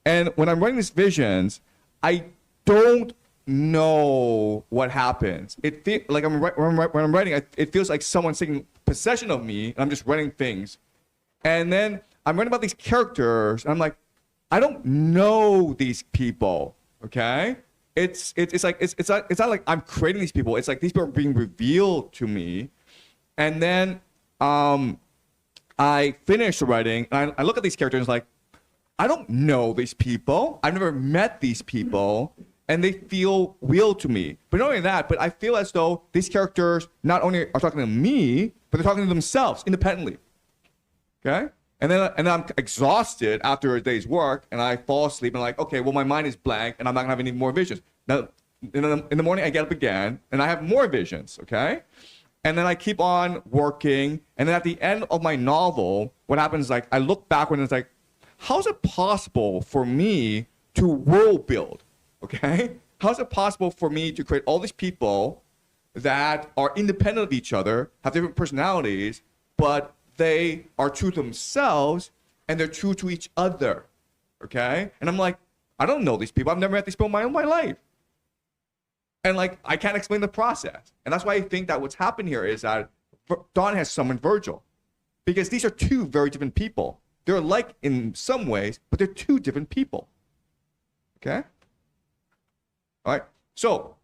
And when I'm writing these visions, I don't know what happens. It feels like when I'm writing, it feels like someone's taking possession of me, and I'm just writing things. And then I'm writing about these characters, and I'm like, I don't know these people. Okay, it's not like I'm creating these people. It's like these people are being revealed to me, and then I finish writing, and I look at these characters, and it's like, I don't know these people. I've never met these people, and they feel real to me. But not only that, but I feel as though these characters not only are talking to me, but they're talking to themselves independently. Okay? And then I'm exhausted after a day's work, and I fall asleep, and I'm like, okay, well, my mind is blank, and I'm not gonna have any more visions. Now, in the morning, I get up again, and I have more visions. Okay? And then I keep on working, and then at the end of my novel, what happens is like I look backward, and it's like, how is it possible for me to world build? Okay? How is it possible for me to create all these people that are independent of each other, have different personalities, but they are true to themselves and they're true to each other? Okay? And I'm like, I don't know these people. I've never met these people in my life. And like, I can't explain the process. And that's why I think that what's happened here is that Don has summoned Virgil. Because these are two very different people. They're alike in some ways, but they're two different people. Okay? All right. So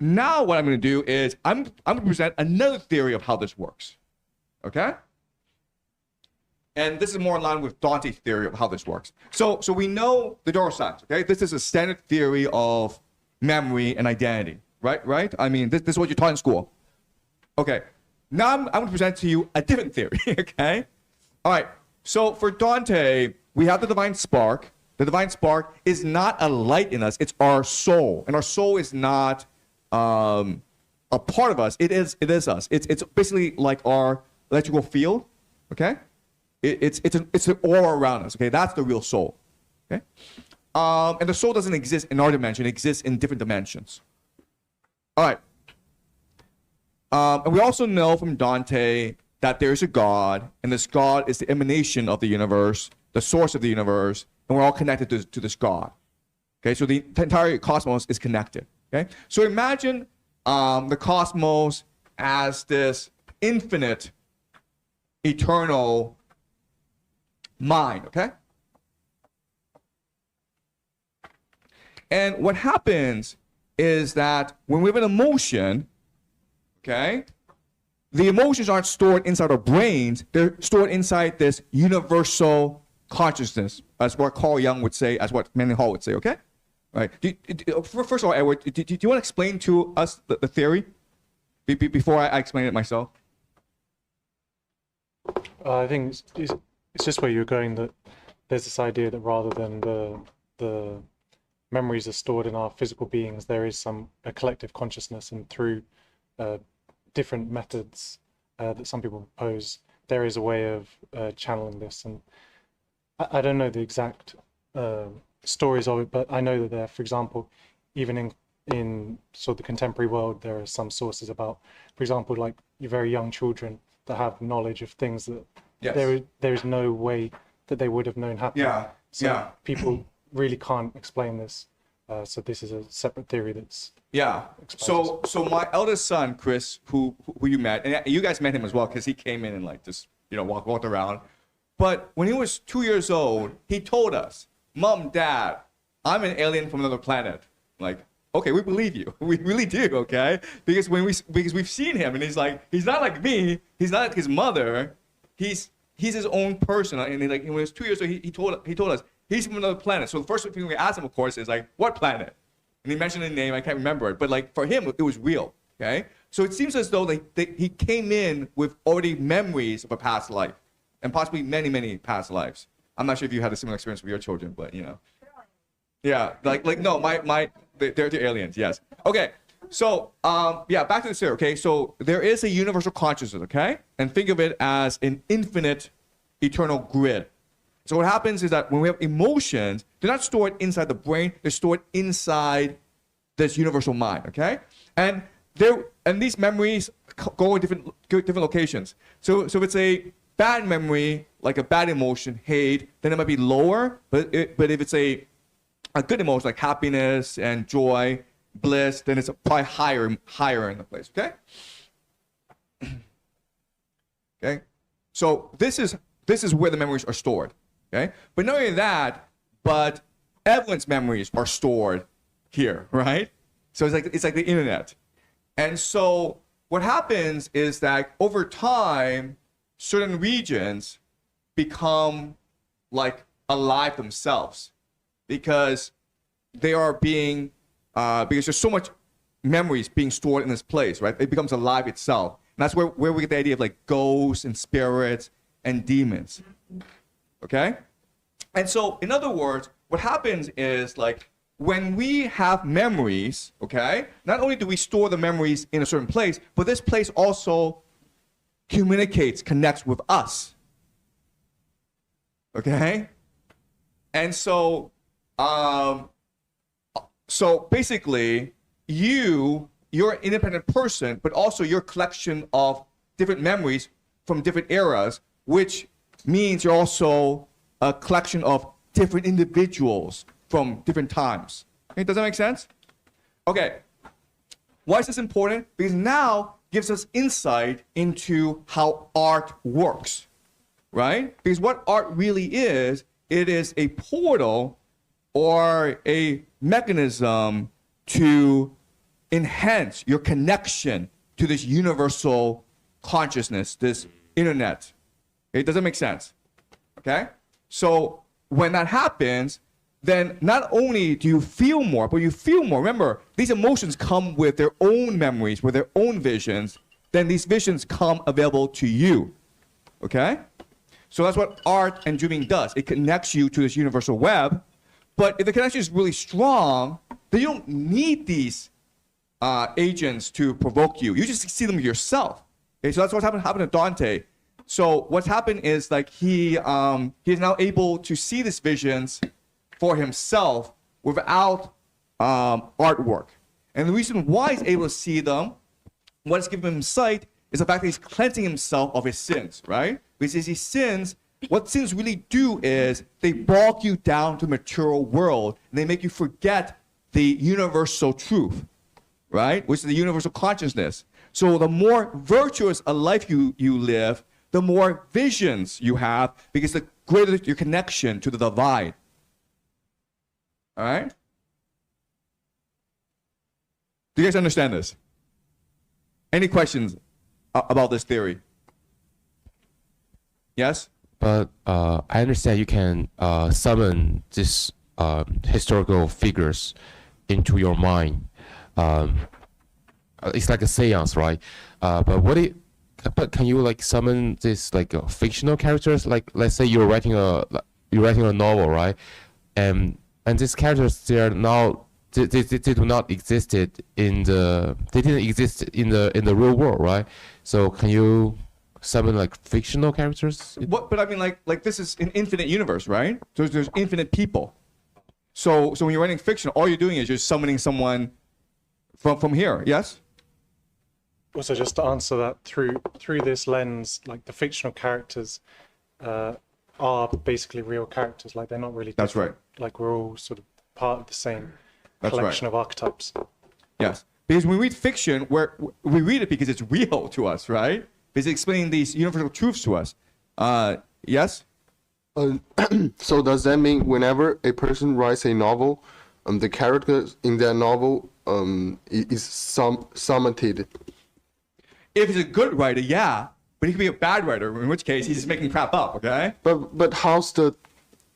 now what I'm going to do is I'm going to present another theory of how this works. Okay? And this is more in line with Dante's theory of how this works. So we know the neuroscience, okay? This is a standard theory of memory and identity, right? I mean, this is what you're taught in school. Okay, now I'm going to present to you a different theory, okay? All right, so for Dante, we have the divine spark. The divine spark is not a light in us, it's our soul. And our soul is not a part of us, it is us. It's basically like our electrical field, okay? It's an aura around us, okay? That's the real soul, okay? And the soul doesn't exist in our dimension, it exists in different dimensions. All right. And we also know from Dante that there's a God, and this God is the emanation of the universe, the source of the universe, and we're all connected to this God. Okay, so the entire cosmos is connected. Okay, so imagine the cosmos as this infinite, eternal mind. Okay, and what happens is that when we have an emotion, okay, the emotions aren't stored inside our brains, they're stored inside this universal consciousness, as what Carl Jung would say, as what Mendenhall would say, okay? Right. First of all, Edward, do you want to explain to us the theory before I explain it myself? I think it's just where you're going, that there's this idea that rather than the memories are stored in our physical beings, there is a collective consciousness, and through different methods that some people propose, there is a way of channeling this. And I don't know the exact stories of it, but I know that there, for example, even in sort of the contemporary world, there are some sources about, for example, like your very young children that have knowledge of things that there is no way that they would have known happened. So people really can't explain this. So this is a separate theory that's So my eldest son, Chris, who you met, and you guys met him as well, because he came in and like just walked around. But when he was 2 years old, he told us, "Mom, Dad, I'm an alien from another planet." Like, okay, we believe you, we really do, okay? Because we've seen him, and he's not like me, he's not like his mother, he's his own person. And like when he was 2 years old, he told us he's from another planet. So the first thing we asked him, of course, is like, what planet? And he mentioned a name, I can't remember it, but like for him, it was real, okay? So it seems as though he came in with already memories of a past life, and possibly many, many past lives. I'm not sure if you had a similar experience with your children, but yeah, no, they're aliens, yes. Okay, so back to the theory, okay? So there is a universal consciousness, okay? And think of it as an infinite, eternal grid. So what happens is that when we have emotions, they're not stored inside the brain, they're stored inside this universal mind, okay? And these memories go in different locations. So if it's a bad memory, like a bad emotion, hate, then it might be lower, but if it's a good emotion like happiness and joy, bliss, then it's probably higher in the place, okay? Okay? So this is where the memories are stored. Okay, but not only that, but Evelyn's memories are stored here, right? So it's like the internet. And so what happens is that over time, certain regions become like alive themselves because they are being because there's so much memories being stored in this place, right? It becomes alive itself. And that's where we get the idea of like ghosts and spirits and demons. Okay? And so, in other words, what happens is like when we have memories, okay, not only do we store the memories in a certain place, but this place also connects with us. Okay? And so, basically, you're an independent person, but also your collection of different memories from different eras, which means you're also a collection of different individuals from different times. Okay, does that make sense? Okay. Why is this important? Because now gives us insight into how art works, right? Because what art really is, it is a portal or a mechanism to enhance your connection to this universal consciousness, this internet. Okay, does that make sense? Okay? So when that happens, then not only do you feel more, but you feel more. Remember, these emotions come with their own memories, with their own visions. Then these visions come available to you. Okay? So that's what art and dreaming does. It connects you to this universal web. But if the connection is really strong, then you don't need these agents to provoke you. You just see them yourself. Okay, so that's what's happened to Dante. So what's happened is like he is now able to see these visions for himself without artwork. And the reason why he's able to see them, what's giving him sight, is the fact that he's cleansing himself of his sins, right? Because his sins, what sins really do is they bog you down to the material world and they make you forget the universal truth, right? Which is the universal consciousness. So the more virtuous a life you live, the more visions you have, because the greater your connection to the divine. All right? Do you guys understand this? Any questions about this theory? Yes? But I understand you can summon these historical figures into your mind. It's like a seance, right? But can you like summon this like fictional characters? Like let's say you're writing a novel, right? And these characters they are now they do not existed in the they didn't exist in the real world, right? So can you summon like fictional characters? But I mean like this is an infinite universe, right? So there's infinite people. So when you're writing fiction, all you're doing is you're summoning someone from here. Yes? Also, just to answer that, through this lens, like the fictional characters are basically real characters. Like they're not really That's different. right. Like we're all sort of part of the same That's collection right. of archetypes. Yes. Because when we read fiction, we read it because it's real to us, right? Because it's explaining these universal truths to us. Yes? So does that mean whenever a person writes a novel, the characters in that novel is summoned? If he's a good writer, yeah. But he could be a bad writer, in which case he's just making crap up, okay? But how's the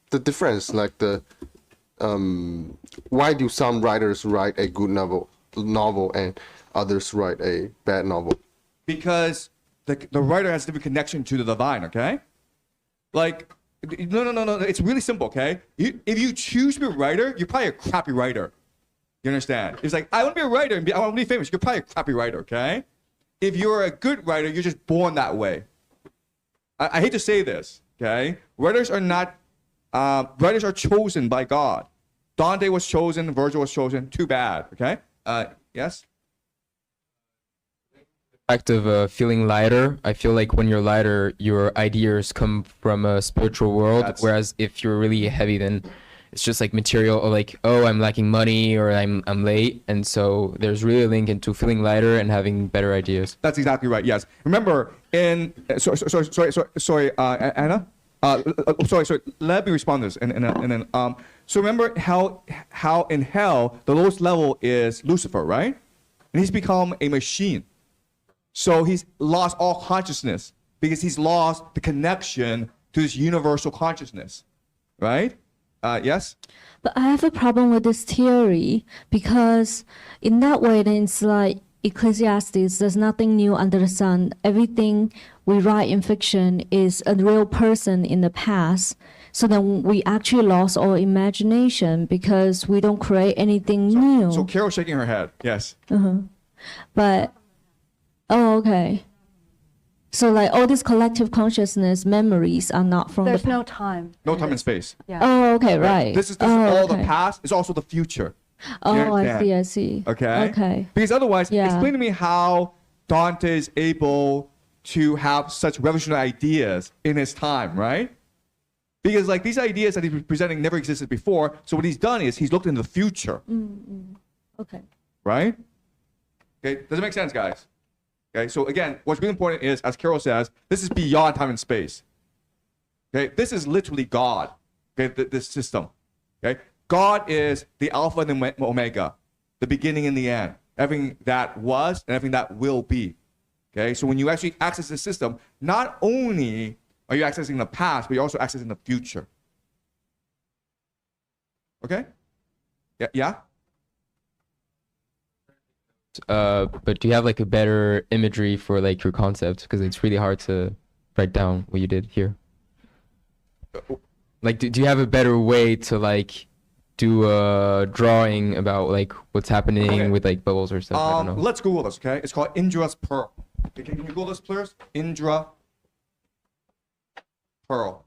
difference? Like why do some writers write a good novel and others write a bad novel? Because the writer has a different connection to the divine, okay? Like, no. It's really simple, okay? If you choose to be a writer, you're probably a crappy writer. You understand? It's like, I want to be a writer and I want to be famous. You're probably a crappy writer, okay? If you're a good writer, you're just born that way. I hate to say this, okay? Writers are chosen by God. Dante was chosen, Virgil was chosen. Too bad, okay? Yes? Fact of feeling lighter. I feel like when you're lighter, your ideas come from a spiritual world. Whereas if you're really heavy, then it's just like material, or like, oh, I'm lacking money, or I'm late, and so there's really a link into feeling lighter and having better ideas. That's exactly right. Yes. Remember, sorry, Anna. Sorry. Let me respond to this, and then so remember how in hell the lowest level is Lucifer, right? And he's become a machine. So he's lost all consciousness because he's lost the connection to this universal consciousness, right? Yes? But I have a problem with this theory because in that way, then it's like Ecclesiastes, there's nothing new under the sun. Everything we write in fiction is a real person in the past. So then we actually lost our imagination because we don't create anything new. So Carol's shaking her head. Yes. But, oh, okay. So like all this collective consciousness memories are not from There's the no time. No time and space. Yeah. Oh, okay, right. This is all okay. the past. It's also the future. Oh, You I understand? see. Okay. Okay. Because otherwise, Yeah. explain to me how Dante is able to have such revolutionary ideas in his time, right? Because like these ideas that he's presenting never existed before. So what he's done is he's looked into the future, Okay. right? Okay. Does it make sense, guys? Okay. So again, what's really important is, as Carol says, this is beyond time and space. Okay. This is literally God. Okay. This system. Okay. God is the Alpha and the Omega, the beginning and the end. everything that was, and everything that will be. Okay, so when you actually access the system, not only are you accessing the past, but you're also accessing the future. Okay? Yeah? But do you have like a better imagery for like your concept? Because it's really hard to write down what you did here. Like, do you have a better way to like do a drawing about like what's happening with like bubbles or stuff? I don't know. Let's Google this, okay? It's called Indra's Pearl. Okay, can you Google this, please? Indra Pearl.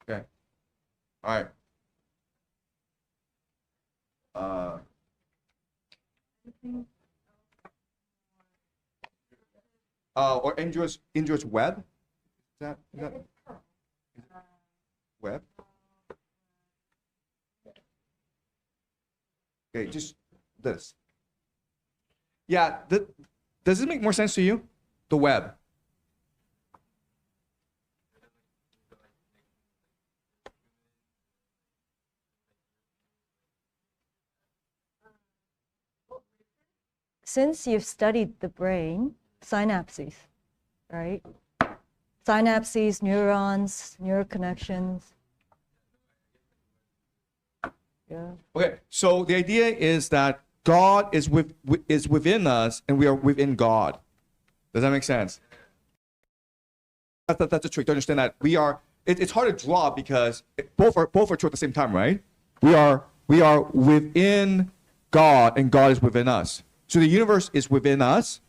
Okay. All right. Or Indra's web. Is that web? Okay, just this. Yeah, does this make more sense to you? The web. Since you've studied the brain, synapses, right? Synapses, neurons, neural connections. Yeah. Okay, so the idea is that God is within us, and we are within God. Does that make sense? That's a trick to understand that we are. It's hard to draw because both are true at the same time, right? We are within God, and God is within us. So the universe is within us,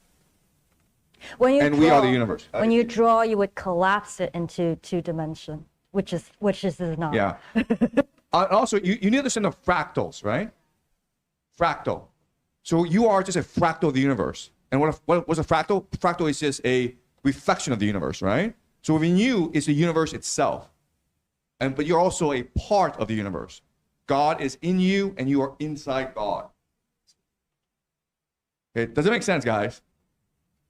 and we are the universe. When you draw, you would collapse it into 2 dimensions, which is not. Yeah. Also, you need to understand the fractals, right? Fractal. So you are just a fractal of the universe. And what's a fractal? Fractal is just a reflection of the universe, right? So within you is the universe itself. But you're also a part of the universe. God is in you, and you are inside God. Okay, does it make sense, guys?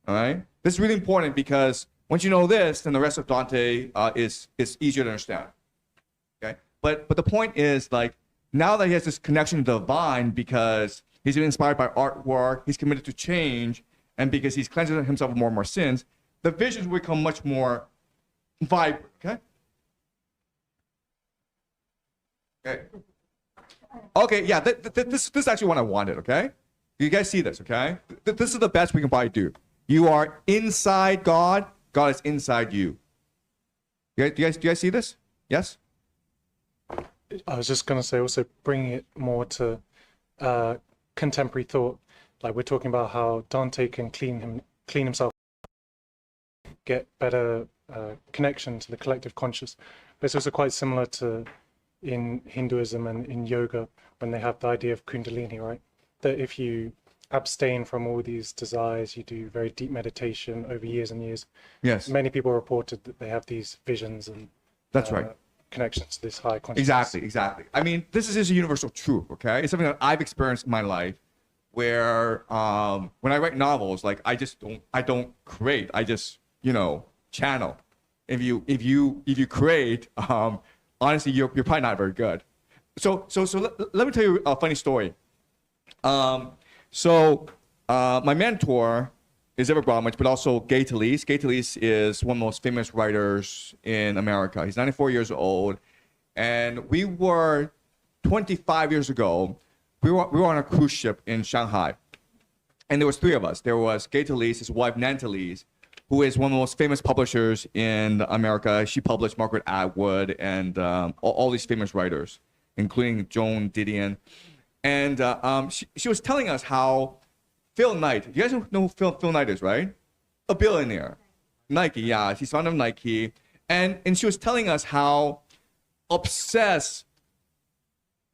All right? This is really important because once you know this, then the rest of Dante is easier to understand. Okay? But the point is, like, now that he has this connection to the divine because he's been inspired by artwork, he's committed to change, and because he's cleansing himself of more and more sins, the visions will become much more vibrant, okay? Okay, yeah, this is actually what I wanted, okay? You guys see this, okay? This is the best we can probably do. You are inside God, God is inside you. Do you guys see this? Yes? I was just going to say, also bringing it more to contemporary thought. Like we're talking about how Dante can clean himself, get better connection to the collective conscious. But it's also quite similar to in Hinduism and in yoga when they have the idea of Kundalini, right? That if you abstain from all these desires, you do very deep meditation over years and years. Yes. Many people reported that they have these visions and that's right. Connections to this high consciousness. Exactly. I mean, this is a universal truth, okay? It's something that I've experienced in my life where when I write novels, like I don't create, I just, channel. If you create, honestly, you're probably not very good. So let me tell you a funny story. My mentor is Ever Bromwich, but also Gay Talese. Gay Talese is one of the most famous writers in America. He's 94 years old. And we were 25 years ago, we were on a cruise ship in Shanghai. And there was 3 of us. There was Gay Talese, his wife Nan Talese, who is one of the most famous publishers in America. She published Margaret Atwood and all these famous writers, including Joan Didion. And she was telling us how Phil Knight, you guys know who Phil Knight is, right? A billionaire. Nike, yeah, he's fond of Nike. And she was telling us how obsessed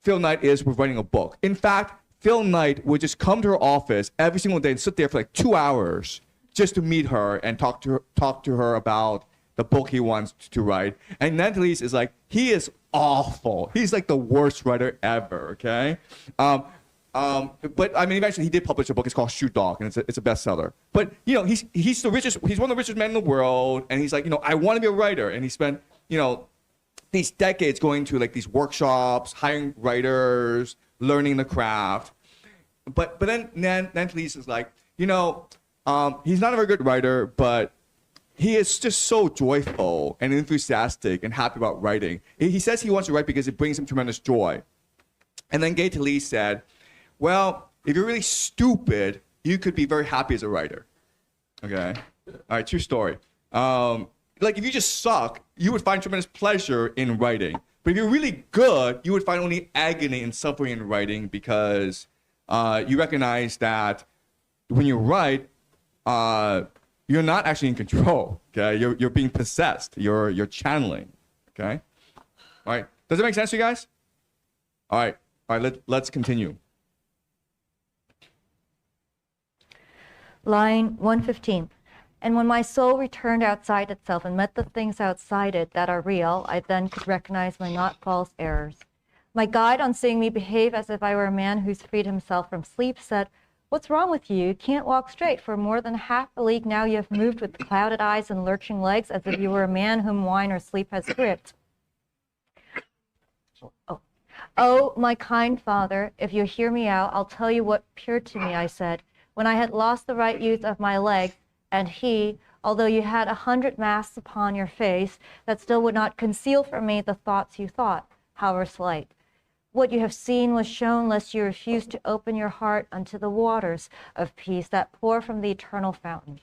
Phil Knight is with writing a book. In fact, Phil Knight would just come to her office every single day and sit there for like 2 hours just to meet her and talk to her about the book he wants to write. And Nan Talese is like, he is awful. He's like the worst writer ever, okay? But I mean, eventually he did publish a book. It's called Shoot Dog, and it's a bestseller. But he's the richest. He's one of the richest men in the world, and he's like, I want to be a writer. And he spent, these decades going to like these workshops, hiring writers, learning the craft. But then Dante is like, you know, he's not a very good writer, but he is just so joyful and enthusiastic and happy about writing. He says he wants to write because it brings him tremendous joy. And then Gaetalese said, well, if you're really stupid, you could be very happy as a writer. Okay? All right, true story. Like, if you just suck, you would find tremendous pleasure in writing. But if you're really good, you would find only agony and suffering in writing because you recognize that when you write, you're not actually in control. Okay? You're being possessed. You're channeling. Okay? All right. Does it make sense to you guys? All right. All right, let's continue. Line 115. And when my soul returned outside itself and met the things outside it that are real, I then could recognize my not false errors. My guide, on seeing me behave as if I were a man who's freed himself from sleep, said, "What's wrong with you? You can't walk straight. For more than half a league now you have moved with clouded eyes and lurching legs as if you were a man whom wine or sleep has gripped." Oh, my kind father, if you hear me out, I'll tell you what appeared to me, I said, when I had lost the right use of my legs, and he, although you had 100 masks upon your face, that still would not conceal from me the thoughts you thought, however slight. What you have seen was shown lest you refuse to open your heart unto the waters of peace that pour from the eternal fountain.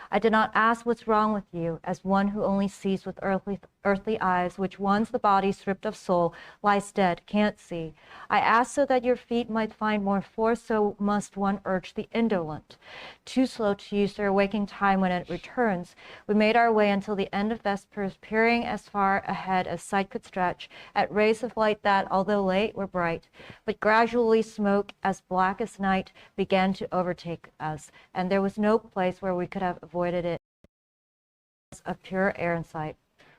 I did not ask what's wrong with you, as one who only sees with earthly eyes, which once the body stripped of soul lies dead, can't see. I asked so that your feet might find more force, so must one urge the indolent. Too slow to use their waking time when it returns, we made our way until the end of vespers, peering as far ahead as sight could stretch, at rays of light that, although late, were bright. But gradually smoke as black as night began to overtake us, and there was no place where we could have avoided it of pure air in sight.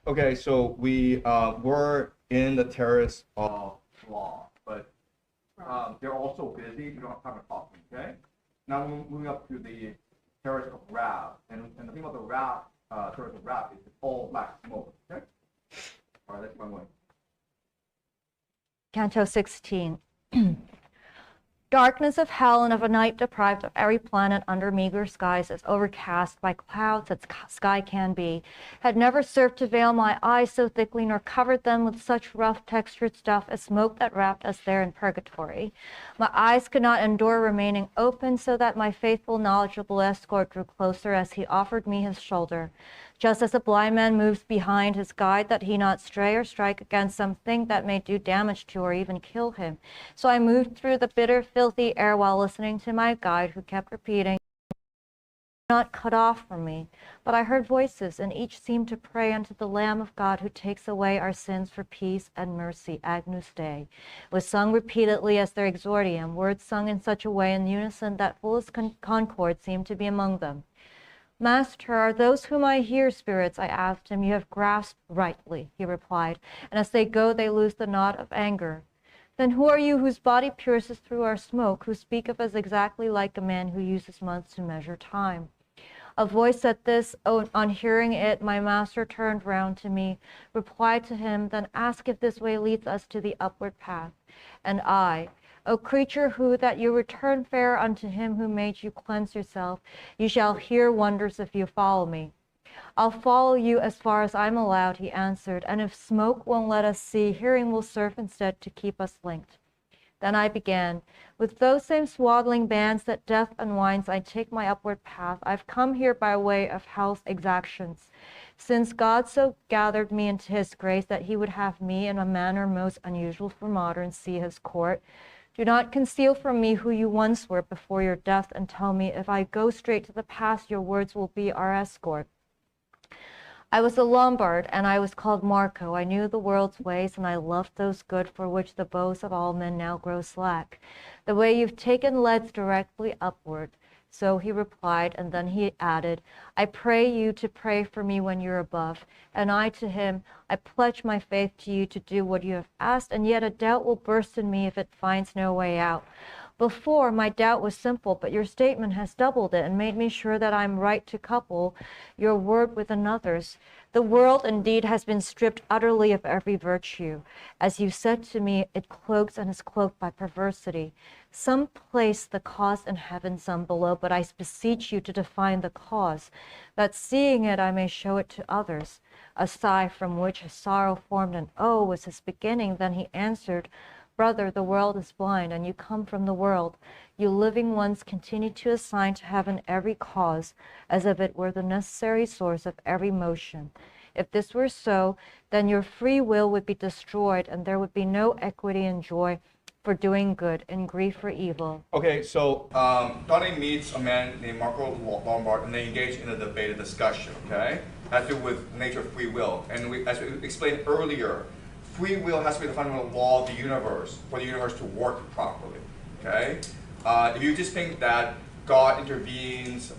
Okay, so we were in the terrace of law, but they're also busy. We don't have time to talk. Okay. Now we're moving up to the terrace of wrath, and the thing about the wrath, terrace of wrath is it's all black smoke. Okay. All right, let's keep on going. Canto 16. Darkness of hell and of a night deprived of every planet under meager skies as overcast by clouds as sky can be, had never served to veil my eyes so thickly nor covered them with such rough textured stuff as smoke that wrapped us there in purgatory. My eyes could not endure remaining open, so that my faithful knowledgeable escort drew closer as he offered me his shoulder. Just as a blind man moves behind his guide that he not stray or strike against something that may do damage to or even kill him. So I moved through the bitter, filthy air while listening to my guide, who kept repeating, "Not cut off from me." But I heard voices, and each seemed to pray unto the Lamb of God who takes away our sins for peace and mercy, Agnus Dei. It was sung repeatedly as their exordium, words sung in such a way in unison that fullest concord seemed to be among them. "Master, are those whom I hear spirits?" I asked him. "You have grasped rightly," he replied, "and as they go they lose the knot of anger." "Then who are you whose body pierces through our smoke, who speak of as exactly like a man who uses months to measure time?" A voice said this. On hearing it, my master turned round to me, replied to him, "Then ask if this way leads us to the upward path." And I, "O creature, who that you return fair unto him who made you cleanse yourself, you shall hear wonders if you follow me." "I'll follow you as far as I'm allowed," he answered, "and if smoke won't let us see, hearing will serve instead to keep us linked." Then I began, "With those same swaddling bands that death unwinds, I take my upward path. I've come here by way of hell's exactions. Since God so gathered me into his grace that he would have me, in a manner most unusual for moderns, see his court, do not conceal from me who you once were before your death, and tell me if I go straight to the past, your words will be our escort." I was a Lombard, and I was called Marco. I knew the world's ways, and I loved those good for which the bows of all men now grow slack. "The way you've taken leads directly upward." So he replied, and then he added, "I pray you to pray for me when you're above." And I to him, "I pledge my faith to you to do what you have asked, and yet a doubt will burst in me if it finds no way out. Before, my doubt was simple, but your statement has doubled it and made me sure that I'm right to couple your word with another's. The world indeed has been stripped utterly of every virtue. As you said to me, it cloaks and is cloaked by perversity. Some place the cause in heaven, some below, but I beseech you to define the cause, that seeing it I may show it to others. A sigh from which a sorrow formed an O was his beginning. Then he answered, Brother, the world is blind, and you come from the world. You living ones continue to assign to heaven every cause, as if it were the necessary source of every motion. If this were so, then your free will would be destroyed, and there would be no equity and joy for doing good and grief for evil. Okay, so Dante meets a man named Marco Lombard, and they engage in a debate, a discussion, okay? Has to do with nature of free will. And as we explained earlier, free will has to be the fundamental law of the universe for the universe to work properly, okay? If you just think that God intervenes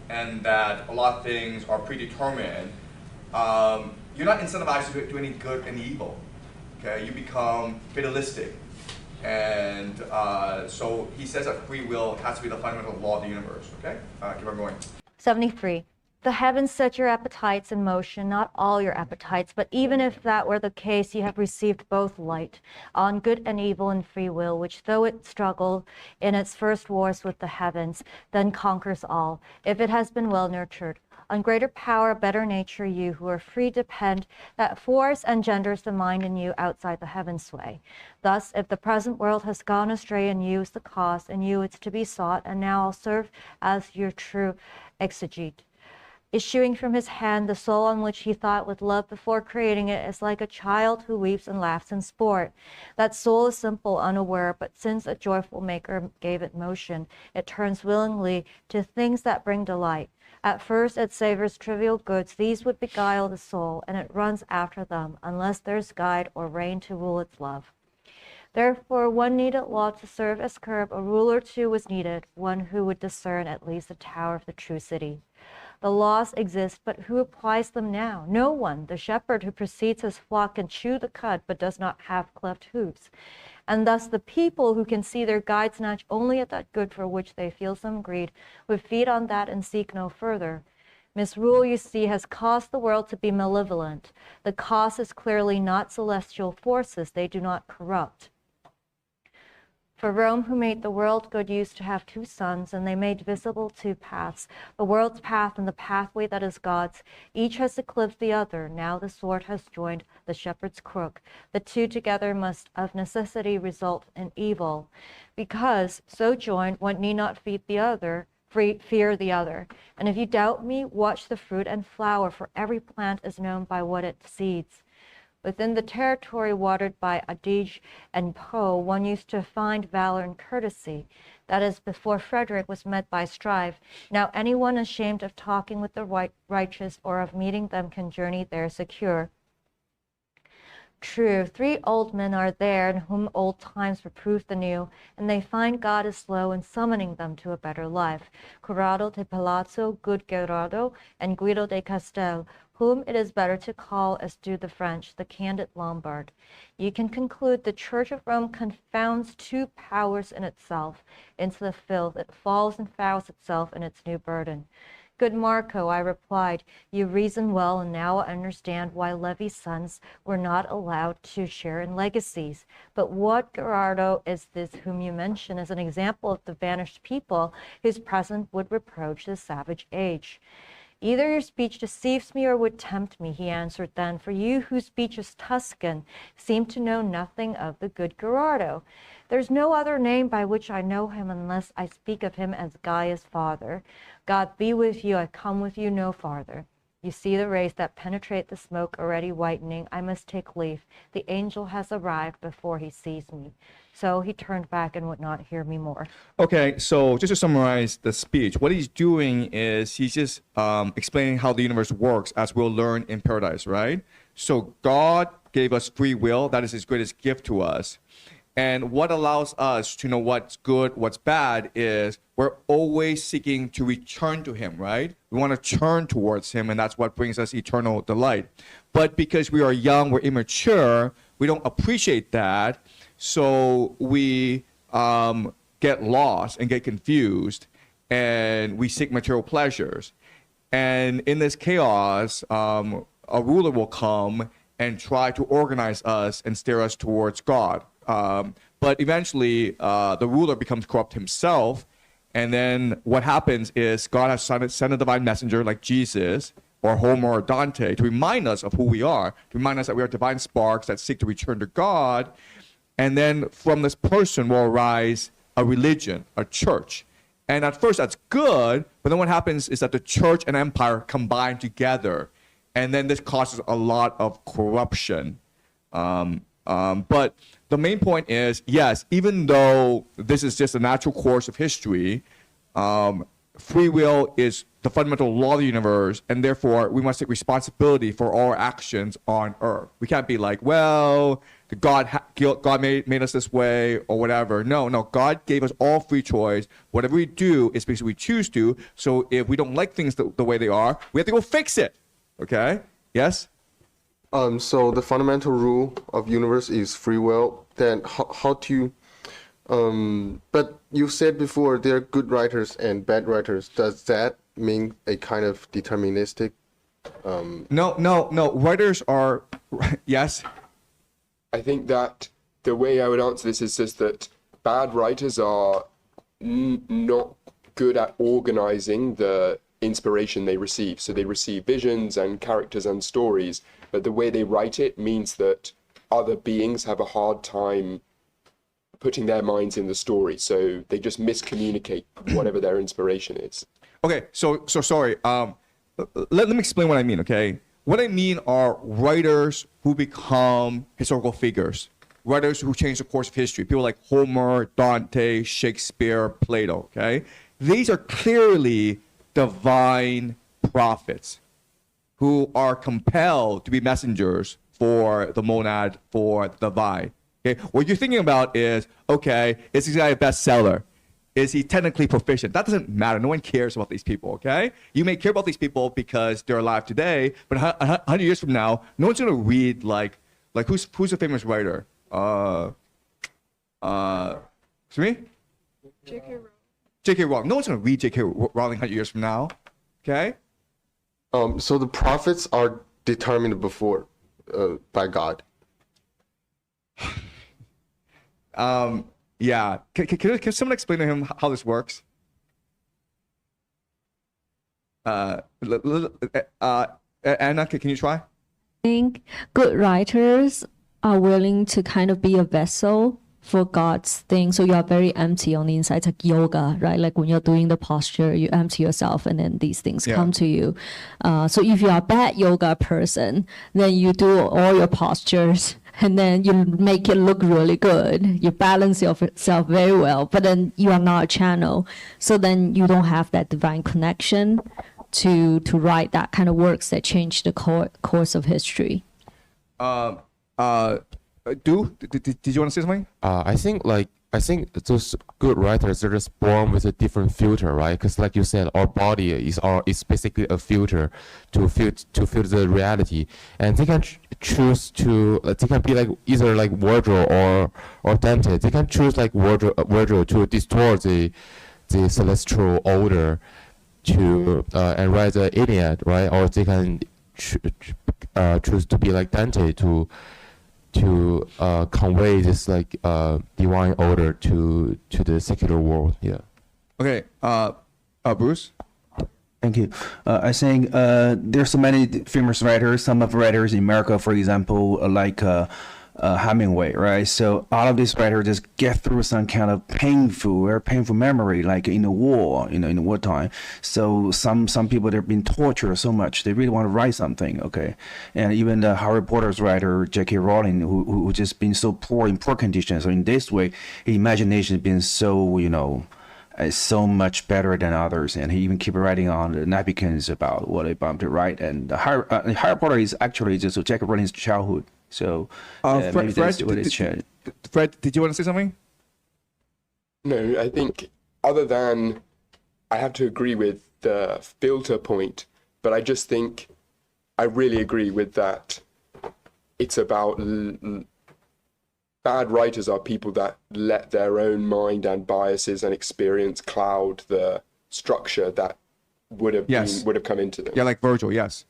and that a lot of things are predetermined, you're not incentivized to do any good and evil, okay? You become fatalistic. And so he says that free will has to be the fundamental law of the universe, okay? Keep on going. 73. The heavens set your appetites in motion, not all your appetites, but even if that were the case, you have received both light on good and evil and free will, which though it struggled in its first wars with the heavens, then conquers all, if it has been well nurtured. On greater power, better nature, you who are free depend, that force engenders the mind in you outside the heaven sway. Thus, if the present world has gone astray and you is the cause, and you it's to be sought, and now I'll serve as your true exegete. Issuing from his hand, the soul on which he thought with love before creating it is like a child who weeps and laughs in sport. That soul is simple, unaware, but since a joyful maker gave it motion, it turns willingly to things that bring delight. At first it savors trivial goods, these would beguile the soul, and it runs after them, unless there's guide or rein to rule its love. Therefore, one needed law to serve as curb, a ruler too was needed, one who would discern at least the tower of the true city. The laws exist, but who applies them now? No one. The shepherd who precedes his flock can chew the cud, but does not have cleft hooves. And thus the people who can see their guide snatch only at that good for which they feel some greed, would feed on that and seek no further. Misrule, you see, has caused the world to be malevolent. The cause is clearly not celestial forces. They do not corrupt. For Rome, who made the world good, used to have two sons, and they made visible two paths, the world's path and the pathway that is God's. Each has eclipsed the other. Now the sword has joined the shepherd's crook. The two together must of necessity result in evil. Because, so joined, one need not fear the other. And if you doubt me, watch the fruit and flower, for every plant is known by what it seeds. Within the territory watered by Adige and Po, one used to find valor and courtesy. That is, before Frederick was met by strife. Now anyone ashamed of talking with the righteous or of meeting them can journey there secure. True, 3 old men are there in whom old times reprove the new, and they find God is slow in summoning them to a better life. Corrado de Palazzo, good Gerardo, and Guido de Castel, whom it is better to call, as do the French, the candid Lombard. You can conclude the Church of Rome confounds two powers in itself. Into the filth it falls and fouls itself in its new burden. Good Marco, I replied, you reason well, and now I understand why Levi's sons were not allowed to share in legacies. But what Gerardo is this whom you mention as an example of the vanished people whose present would reproach the savage age? Either your speech deceives me or would tempt me, he answered then, for you whose speech is Tuscan seem to know nothing of the good Gerardo. There's no other name by which I know him unless I speak of him as Gaia's father. God be with you, I come with you no farther. You see the rays that penetrate the smoke already whitening. I must take leave. The angel has arrived before he sees me. So he turned back and would not hear me more. Okay, so just to summarize the speech, what he's doing is he's just explaining how the universe works, as we'll learn in Paradise, right? So God gave us free will. That is his greatest gift to us. And what allows us to know what's good, what's bad, is we're always seeking to return to him, right? We want to turn towards him, and that's what brings us eternal delight. But because we are young, we're immature, we don't appreciate that. So we get get lost and get confused, and we seek material pleasures. And in this chaos, a ruler will come and try to organize us and steer us towards God. But eventually, the ruler becomes corrupt himself. And then what happens is God has sent a divine messenger like Jesus or Homer or Dante to remind us of who we are, to remind us that we are divine sparks that seek to return to God. And then from this person will arise a religion, a church. And at first that's good, but then what happens is that the church and empire combine together. And then this causes a lot of corruption. But the main point is, yes, even though this is just a natural course of history, free will is the fundamental law of the universe, and therefore we must take responsibility for all our actions on Earth. We can't be like, well, God made us this way or whatever. No, God gave us all free choice. Whatever we do is because we choose to. So if we don't like things the way they are, we have to go fix it. Okay? Yes? So the fundamental rule of universe is free will. Then how do you but you said before there are good writers and bad writers. Does that mean a kind of deterministic No. Writers are yes. I think that the way I would answer this is just that bad writers are not good at organizing the inspiration they receive. So they receive visions and characters and stories, but the way they write it means that other beings have a hard time putting their minds in the story. So they just miscommunicate whatever their inspiration is. Okay, so sorry. Let me explain what I mean, okay? What I mean are writers who become historical figures, writers who change the course of history, people like Homer, Dante, Shakespeare, Plato, okay? These are clearly divine prophets who are compelled to be messengers for the monad, for the divine. Okay? What you're thinking about is, okay, is this guy a bestseller? Is he technically proficient? That doesn't matter. No one cares about these people, okay? You may care about these people because they're alive today, but 100 years from now, no one's going to read, like who's a famous writer? Excuse me? J.K. Rowling. J.K. Rowling. No one's going to read J.K. Rowling 100 years from now, okay? So the prophets are determined before by God. Yeah. Can someone explain to him how this works? Anna, can you try? I think good writers are willing to kind of be a vessel for God's thing. So you are very empty on the inside. It's like yoga, right? Like when you're doing the posture, you empty yourself and then these things come to you. So if you are a bad yoga person, then you do all your postures and then you make it look really good. You balance yourself very well, but then you are not a channel. So then you don't have that divine connection to write that kind of works that change the course of history. Did you want to say something? I think those good writers are just born with a different filter, right? Because like you said, our body is basically a filter to filter the reality, and they can choose to they can be like either like Virgil or Dante. They can choose like Virgil to distort the celestial order to and write the Iliad, right? Or they can choose to be like Dante to convey this like divine order to the secular world. Yeah. Okay. Bruce. Thank you. I think there's so many famous writers. Some of the writers in America, for example, like Hemingway, right? So all of these writers just get through some kind of painful memory, like in the war, in the wartime. So some people they've been tortured so much they really want to write something, okay? And even the Harry Potter's writer J.K. Rowling, who just been so poor in poor conditions. So in this way, his imagination has been so so much better than others, and he even keep writing on the napkins about what they about to write. And Harry Potter is actually just J.K. Rowling's childhood. So maybe that's what it's changed. Fred, did you want to say something? No, I think other than I have to agree with the filter point, but I just think I really agree with that. It's about bad writers are people that let their own mind and biases and experience cloud the structure that would have come into them. Yeah, like Virgil, yes.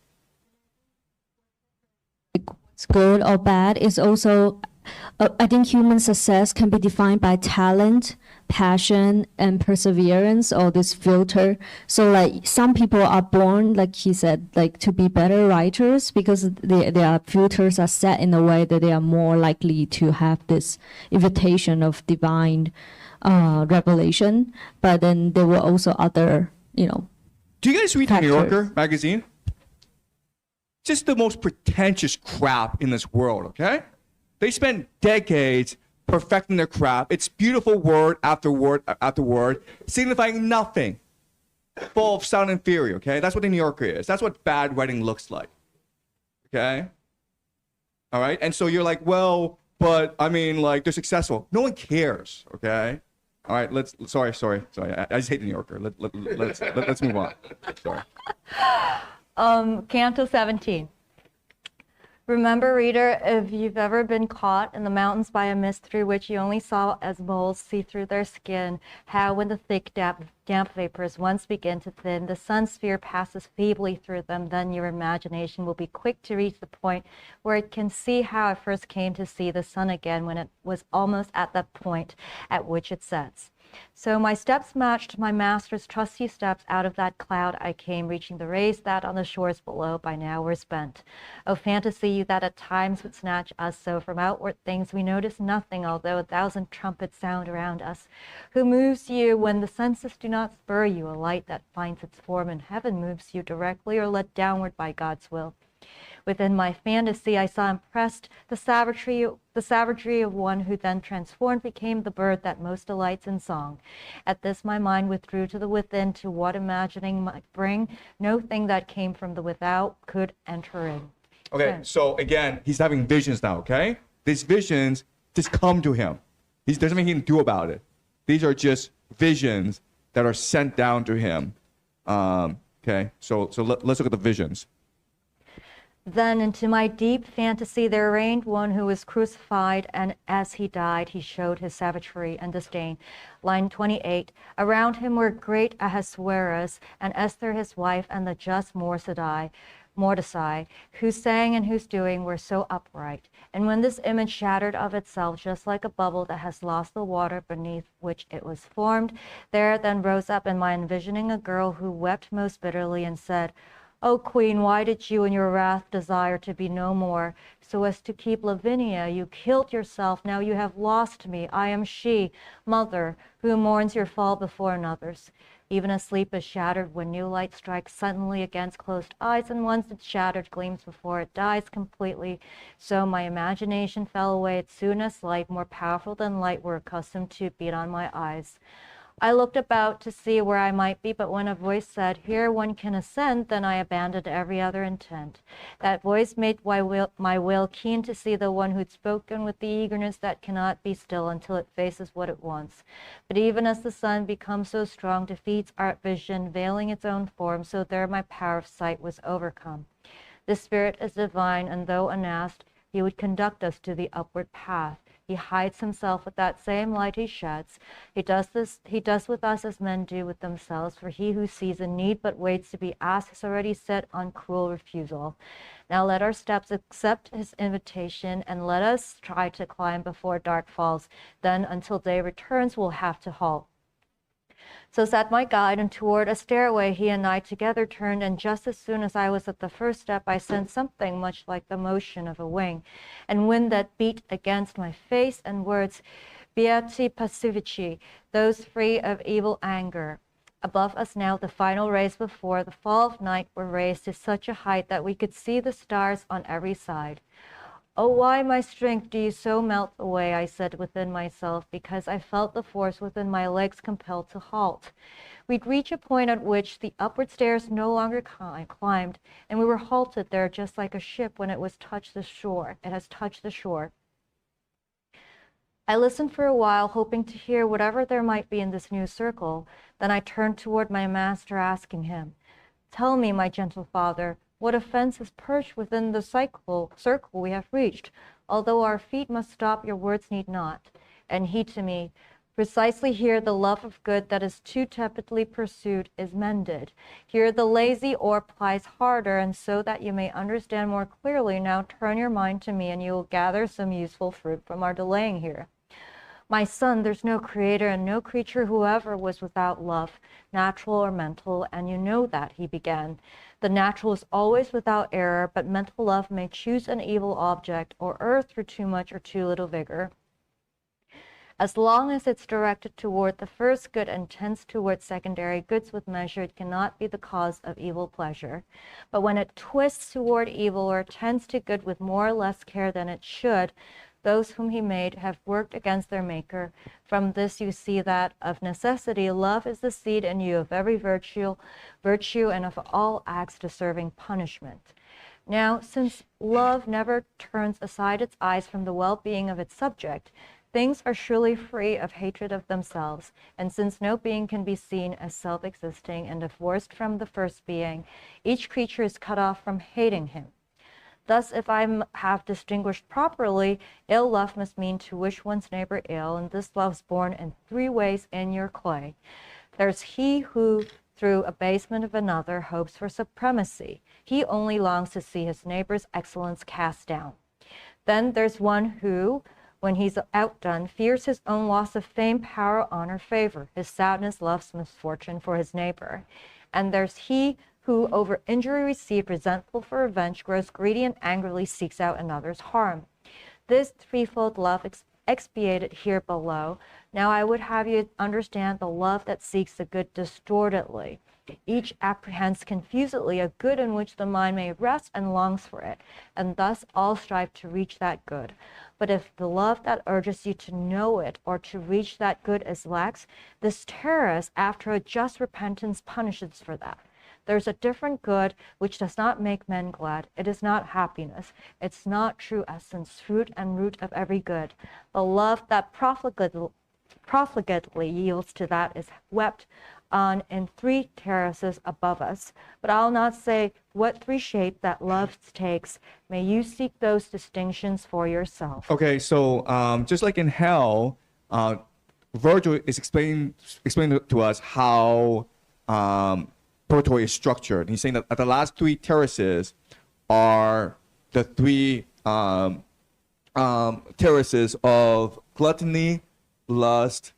It's good or bad is also, I think human success can be defined by talent, passion, and perseverance, or this filter. So like some people are born, like he said, like to be better writers because their filters are set in a way that they are more likely to have this invitation of divine revelation. But then there were also other, you know. Do you guys read the New factors. Yorker magazine? Just the most pretentious crap in this world, okay? They spent decades perfecting their crap. It's beautiful word after word after word, signifying nothing. Full of sound and fury, okay? That's what the New Yorker is. That's what bad writing looks like, okay? All right? And so you're like, well, but I mean, like, they're successful. No one cares, okay? All right, sorry. I just hate the New Yorker. Let's move on. Sorry. Canto 17. Remember, reader, if you've ever been caught in the mountains by a mist through which you only saw as moles see through their skin, how when the thick damp vapors once begin to thin, the sun sphere passes feebly through them, then your imagination will be quick to reach the point where it can see how it first came to see the sun again when it was almost at that point at which it sets. So my steps matched my master's trusty steps. Out of that cloud I came, reaching the rays that on the shores below by now were spent. O fantasy, you that at times would snatch us so from outward things we notice nothing, although 1,000 trumpets sound around us. Who moves you when the senses do not spur you? A light that finds its form in heaven moves you directly or led downward by God's will. Within my fantasy, I saw impressed the savagery of one who then transformed became the bird that most delights in song. At this my mind withdrew to the within, to what imagining might bring. No thing that came from the without could enter in. Okay, so again, he's having visions now, okay? These visions just come to him. There's nothing he can do about it. These are just visions that are sent down to him. Okay, so let's look at the visions. Then into my deep fantasy there reigned one who was crucified, and as he died he showed his savagery and disdain. Line 28, around him were great Ahasuerus, and Esther his wife, and the just Mordecai, whose saying and whose doing were so upright. And when this image shattered of itself, just like a bubble that has lost the water beneath which it was formed, there then rose up in my envisioning a girl who wept most bitterly and said, O Queen, why did you in your wrath desire to be no more, so as to keep Lavinia? You killed yourself, now you have lost me. I am she, mother, who mourns your fall before another's. Even as sleep is shattered when new light strikes suddenly against closed eyes, and once it's shattered gleams before it dies completely. So my imagination fell away as soon as light, more powerful than light, were accustomed to beat on my eyes. I looked about to see where I might be, but when a voice said, here one can ascend, then I abandoned every other intent. That voice made my will keen to see the one who'd spoken with the eagerness that cannot be still until it faces what it wants. But even as the sun becomes so strong, defeats art vision, veiling its own form, so there my power of sight was overcome. The spirit is divine, and though unasked, he would conduct us to the upward path. He hides himself with that same light he sheds. He does with us as men do with themselves, for he who sees a need but waits to be asked is already set on cruel refusal. Now let our steps accept his invitation, and let us try to climb before dark falls. Then until day returns we'll have to halt. So said my guide, and toward a stairway he and I together turned, and just as soon as I was at the first step, I sensed something much like the motion of a wing, and wind that beat against my face, and words, Beati pacifici, those free of evil anger. Above us now the final rays before the fall of night were raised to such a height that we could see the stars on every side. Oh, why, my strength, do you so melt away? I said within myself, because I felt the force within my legs compelled to halt. We'd reach a point at which the upward stairs no longer climbed, and we were halted there just like a ship when it has touched the shore. I listened for a while, hoping to hear whatever there might be in this new circle. Then I turned toward my master, asking him, tell me, my gentle father, what offense is perched within the circle we have reached? Although our feet must stop, your words need not. And he to me, precisely here the love of good that is too tepidly pursued is mended. Here the lazy oar plies harder, and so that you may understand more clearly, now turn your mind to me and you will gather some useful fruit from our delaying here. My son, there's no creator and no creature who ever was without love, natural or mental, and you know that, he began. The natural is always without error, but mental love may choose an evil object or err through too much or too little vigor. As long as it's directed toward the first good and tends toward secondary goods with measure, it cannot be the cause of evil pleasure. But when it twists toward evil or tends to good with more or less care than it should, those whom he made have worked against their maker. From this you see that, of necessity, love is the seed in you of every virtue and of all acts deserving punishment. Now, since love never turns aside its eyes from the well-being of its subject, things are surely free of hatred of themselves, and since no being can be seen as self-existing and divorced from the first being, each creature is cut off from hating him. Thus, if I have distinguished properly, ill love must mean to wish one's neighbor ill, and this love's born in three ways in your clay. There's he who, through abasement of another, hopes for supremacy. He only longs to see his neighbor's excellence cast down. Then there's one who, when he's outdone, fears his own loss of fame, power, honor, favor. His sadness loves misfortune for his neighbor. And there's he who, over injury received, resentful for revenge, grows greedy and angrily seeks out another's harm. This threefold love expiated here below. Now I would have you understand the love that seeks the good distortedly. Each apprehends confusedly a good in which the mind may rest and longs for it, and thus all strive to reach that good. But if the love that urges you to know it or to reach that good is lax, this terrors after a just repentance punishes for that. There's a different good which does not make men glad. It is not happiness. It's not true essence, fruit and root of every good. The love that profligately yields to that is wept on in three terraces above us. But I'll not say what three shape that love takes. May you seek those distinctions for yourself. Okay, so just like in hell, Virgil is explaining to us how Purgatory is structured. He's saying that the last three terraces are the three terraces of gluttony, lust,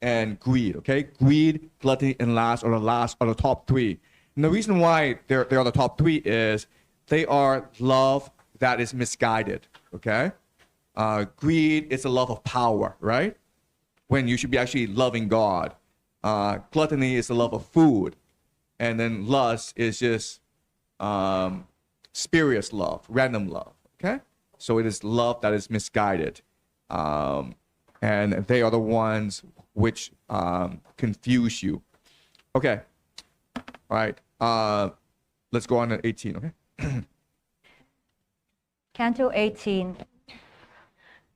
and greed. Okay, greed, gluttony, and lust are the top three. And the reason why they're the top three is they are love that is misguided. Okay, greed is a love of power, right? When you should be actually loving God. Gluttony is the love of food. And then lust is just spurious love, random love, okay? So it is love that is misguided. And they are the ones which confuse you. Okay, all right. Let's go on to 18, okay? Canto 18.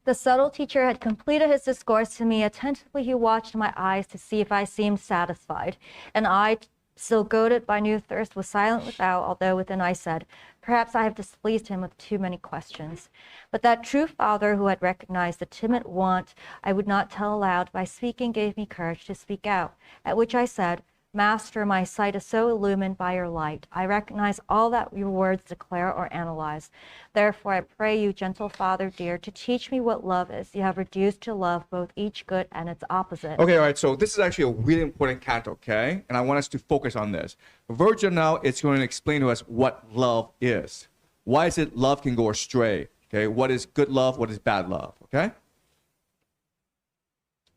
The subtle teacher had completed his discourse to me. Attentively he watched my eyes to see if I seemed satisfied, and I, still goaded by new thirst, was silent without, although within I said, perhaps I have displeased him with too many questions. But that true father who had recognized the timid want I would not tell aloud, by speaking gave me courage to speak out, at which I said, Master, my sight is so illumined by your light. I recognize all that your words declare or analyze. Therefore, I pray you, gentle Father dear, to teach me what love is. You have reduced to love both each good and its opposite. Okay, all right. So this is actually a really important canto, okay? And I want us to focus on this. Virgil now is going to explain to us what love is. Why is it love can go astray? Okay, what is good love? What is bad love? Okay?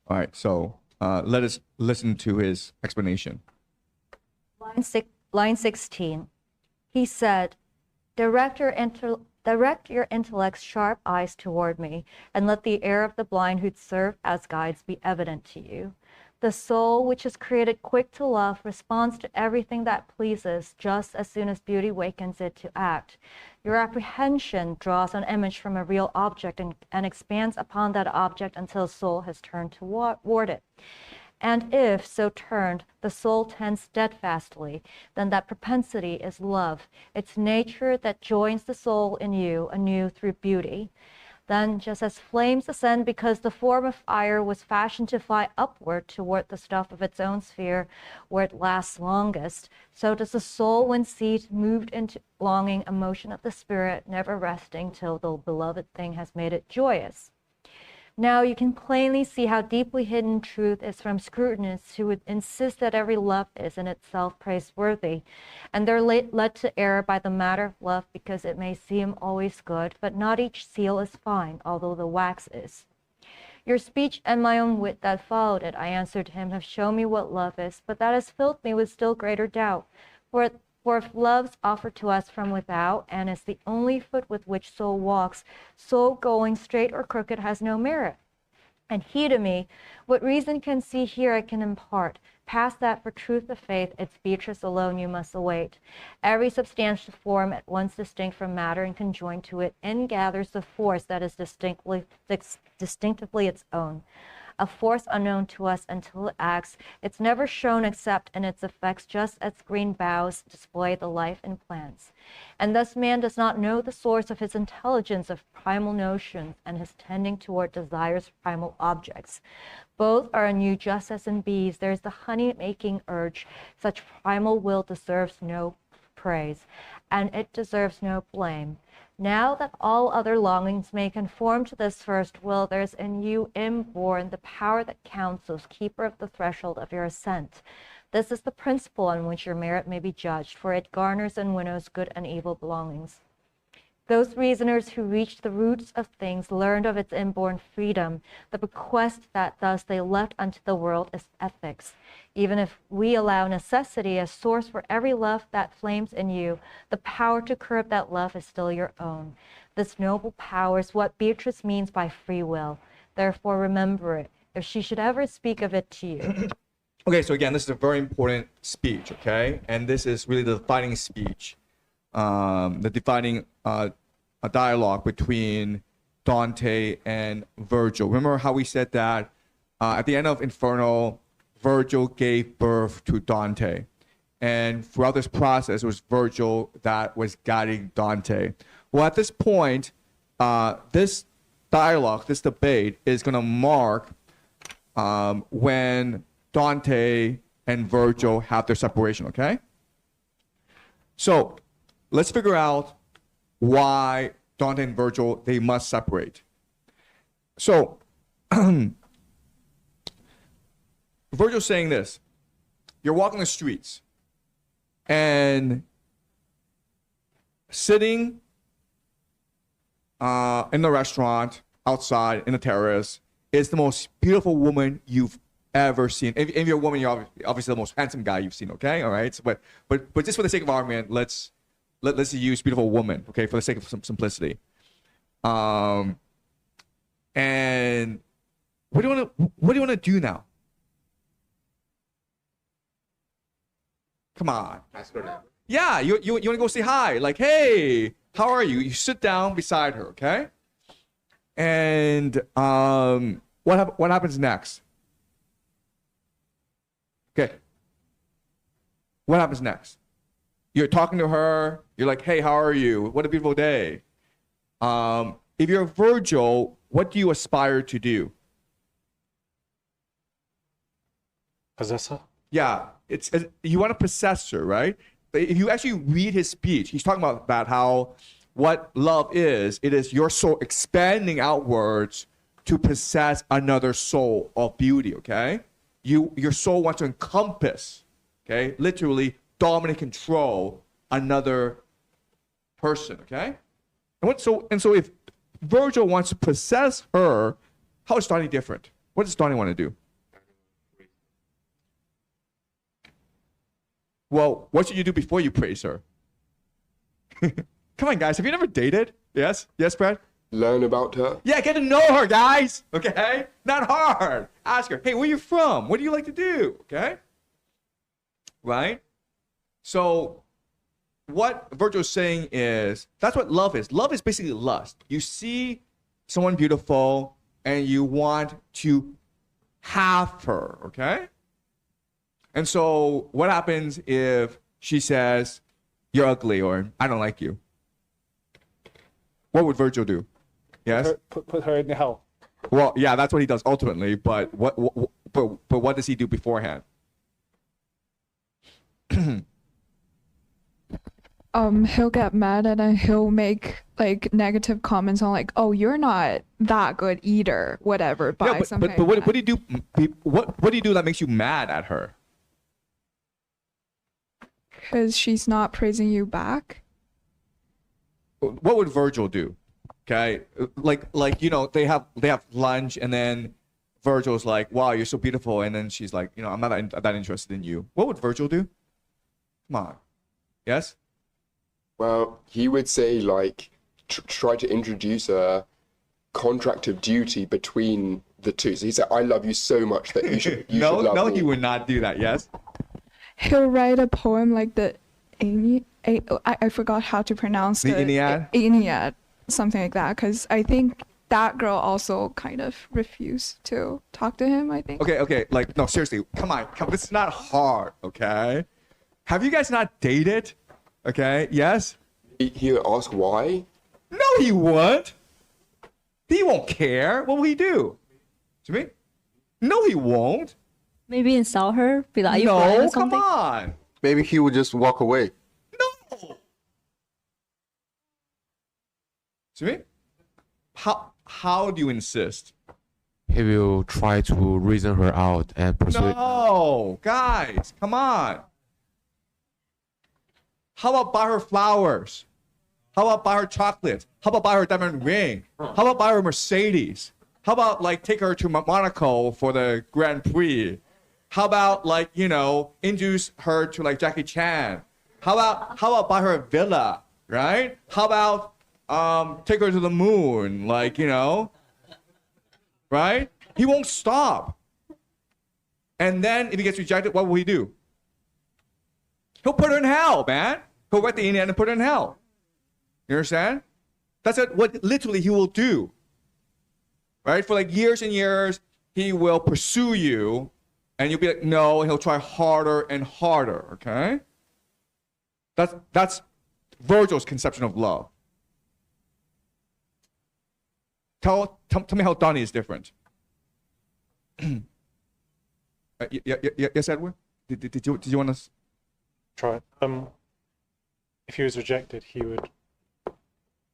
All right, so let us listen to his explanation. Line 16. He said, direct your intellect's sharp eyes toward me, and let the air of the blind who'd serve as guides be evident to you. The soul, which is created quick to love, responds to everything that pleases just as soon as beauty wakens it to act. Your apprehension draws an image from a real object and expands upon that object until the soul has turned toward it. And if, so turned, the soul tends steadfastly, then that propensity is love, its nature that joins the soul in you anew through beauty. Then, just as flames ascend because the form of fire was fashioned to fly upward toward the stuff of its own sphere where it lasts longest, so does the soul when seized, moved into longing, a motion of the spirit, never resting till the beloved thing has made it joyous. Now you can plainly see how deeply hidden truth is from scrutinists who would insist that every love is in itself praiseworthy, and they're led to error by the matter of love because it may seem always good, but not each seal is fine, although the wax is. Your speech and my own wit that followed it, I answered him, have shown me what love is, but that has filled me with still greater doubt. For if love's offered to us from without, and is the only foot with which soul walks, soul going straight or crooked has no merit. And he to me, what reason can see here I can impart. Past that for truth of faith, its Beatrice alone you must await. Every substantial form at once distinct from matter and conjoined to it, ingathers the force that is distinctively its own. A force unknown to us until it acts. It's never shown except in its effects, just as green boughs display the life in plants. And thus man does not know the source of his intelligence of primal notions and his tending toward desires of primal objects. Both are anew just as in bees. There is the honey-making urge. Such primal will deserves no praise, and it deserves no blame. Now that all other longings may conform to this first will, there is in you inborn the power that counsels, keeper of the threshold of your ascent. This is the principle on which your merit may be judged, for it garners and winnows good and evil belongings. Those reasoners who reached the roots of things learned of its inborn freedom. The bequest that thus they left unto the world is ethics. Even if we allow necessity as source for every love that flames in you, the power to curb that love is still your own. This noble power is what Beatrice means by free will. Therefore, remember it, if she should ever speak of it to you. Okay, so again, this is a very important speech, okay? And this is really the defining speech, the defining a dialogue between Dante and Virgil. Remember how we said that at the end of Inferno, Virgil gave birth to Dante. And throughout this process, it was Virgil that was guiding Dante. Well, at this point, this dialogue, this debate is going to mark when Dante and Virgil have their separation, okay? So let's figure out why Dante and Virgil, they must separate. So Virgil's saying this. You're walking the streets and sitting in the restaurant outside in the terrace is the most beautiful woman you've ever seen. If you're a woman, you're obviously the most handsome guy you've seen, okay? All right? So, but just for the sake of argument, let's use beautiful woman, okay, for the sake of some simplicity. And what do you want to do now? Come on. Yeah, you want to go say hi, like, hey, how are you? You sit down beside her, okay? And what happens next? Okay. What happens next? You're talking to her. You're like, hey, how are you? What a beautiful day. If you're Virgil, what do you aspire to do? Possess her? Yeah, it's you want to possess her, right? But if you actually read his speech, he's talking about how what love is. It is your soul expanding outwards to possess another soul of beauty, okay? Your soul wants to encompass, okay? Literally dominate, control another person, okay? So if Virgil wants to possess her, how is Dante different? What does Dante want to do? Well, what should you do before you praise her? Come on, guys. Have you never dated? Yes? Yes, Brad? Learn about her. Yeah, get to know her, guys. Okay? Not hard. Ask her, hey, where are you from? What do you like to do? Okay? Right? So what Virgil's saying is, that's what love is. Love is basically lust. You see someone beautiful and you want to have her, okay? And so what happens if she says, you're ugly or I don't like you? What would Virgil do? Yes. Put her in hell. Well, yeah, that's what he does ultimately. But what does he do beforehand? He'll get mad and then he'll make like negative comments on like, oh, you're not that good either, whatever. Yeah, but what do you do? What do you do that makes you mad at her? Because she's not praising you back. What would Virgil do? Okay, like they have lunch and then Virgil's like, wow, you're so beautiful, and then she's like, I'm not that interested in you. What would Virgil do? Come on. Yes. Well, he would say like try to introduce a contract of duty between the two. So he said, "I love you so much that you should." You should love me. He would not do that. Yes. He'll write a poem like the I forgot how to pronounce the Aeneid. Aeneid, something like that. Because I think that girl also kind of refused to talk to him. I think. Okay. Like, no, seriously, come on. This is not hard. Okay. Have you guys not dated? Okay, yes? He'll ask why? No, he won't. He won't care. What will he do? To me? No, he won't. Maybe insult her, be like, are you blind or No, something? come on. Maybe he would just walk away. No. To me? How do you insist? He will try to reason her out and persuade. No, guys, come on. How about buy her flowers? How about buy her chocolate? How about buy her diamond ring? How about buy her Mercedes? How about like take her to Monaco for the Grand Prix? How about like, introduce her to like Jackie Chan? How about buy her a villa, right? How about take her to the moon, like, right? He won't stop. And then if he gets rejected, what will he do? He'll put her in hell, man. He'll write the Aeneid and put her in hell. You understand? That's what literally he will do. Right? For like years and years, he will pursue you, and you'll be like, no, and he'll try harder and harder, okay? That's Virgil's conception of love. Tell me how Dante is different. Yes, Edward? Did you want to... Try it. If he was rejected, he would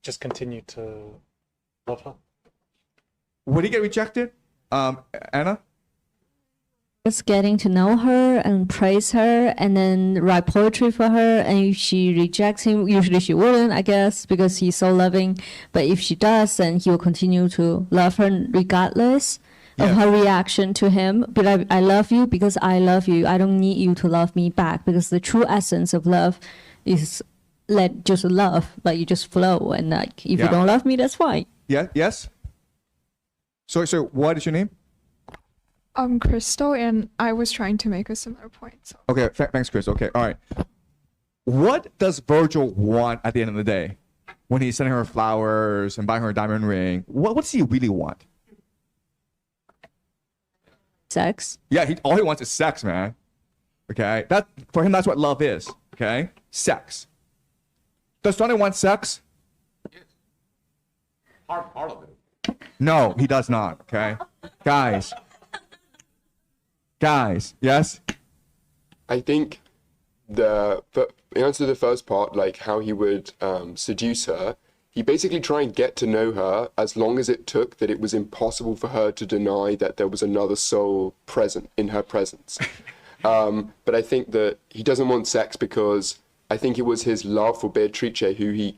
just continue to love her. Would he get rejected, Anna? Just getting to know her and praise her and then write poetry for her. And if she rejects him, usually she wouldn't, I guess, because he's so loving. But if she does, then he will continue to love her regardless of her reaction to him. But I love you because I love you. I don't need you to love me back, because the true essence of love is just love. Like, you just flow, and like if you don't love me, that's fine. Yeah. Yes. So what is your name? Crystal, and I was trying to make a similar point. So. Okay, thanks, Chris. Okay, all right. What does Virgil want at the end of the day when he's sending her flowers and buying her a diamond ring? What does he really want? Sex. Yeah, all he wants is sex, man. Okay, for him, that's what love is. Okay, sex. Does Dante want sex? Yes. Part of it. No, he does not. Okay, guys, yes. I think in answer to the first part, like how he would seduce her, he basically try and get to know her as long as it took that it was impossible for her to deny that there was another soul present in her presence. But I think that he doesn't want sex because I think it was his love for Beatrice, who he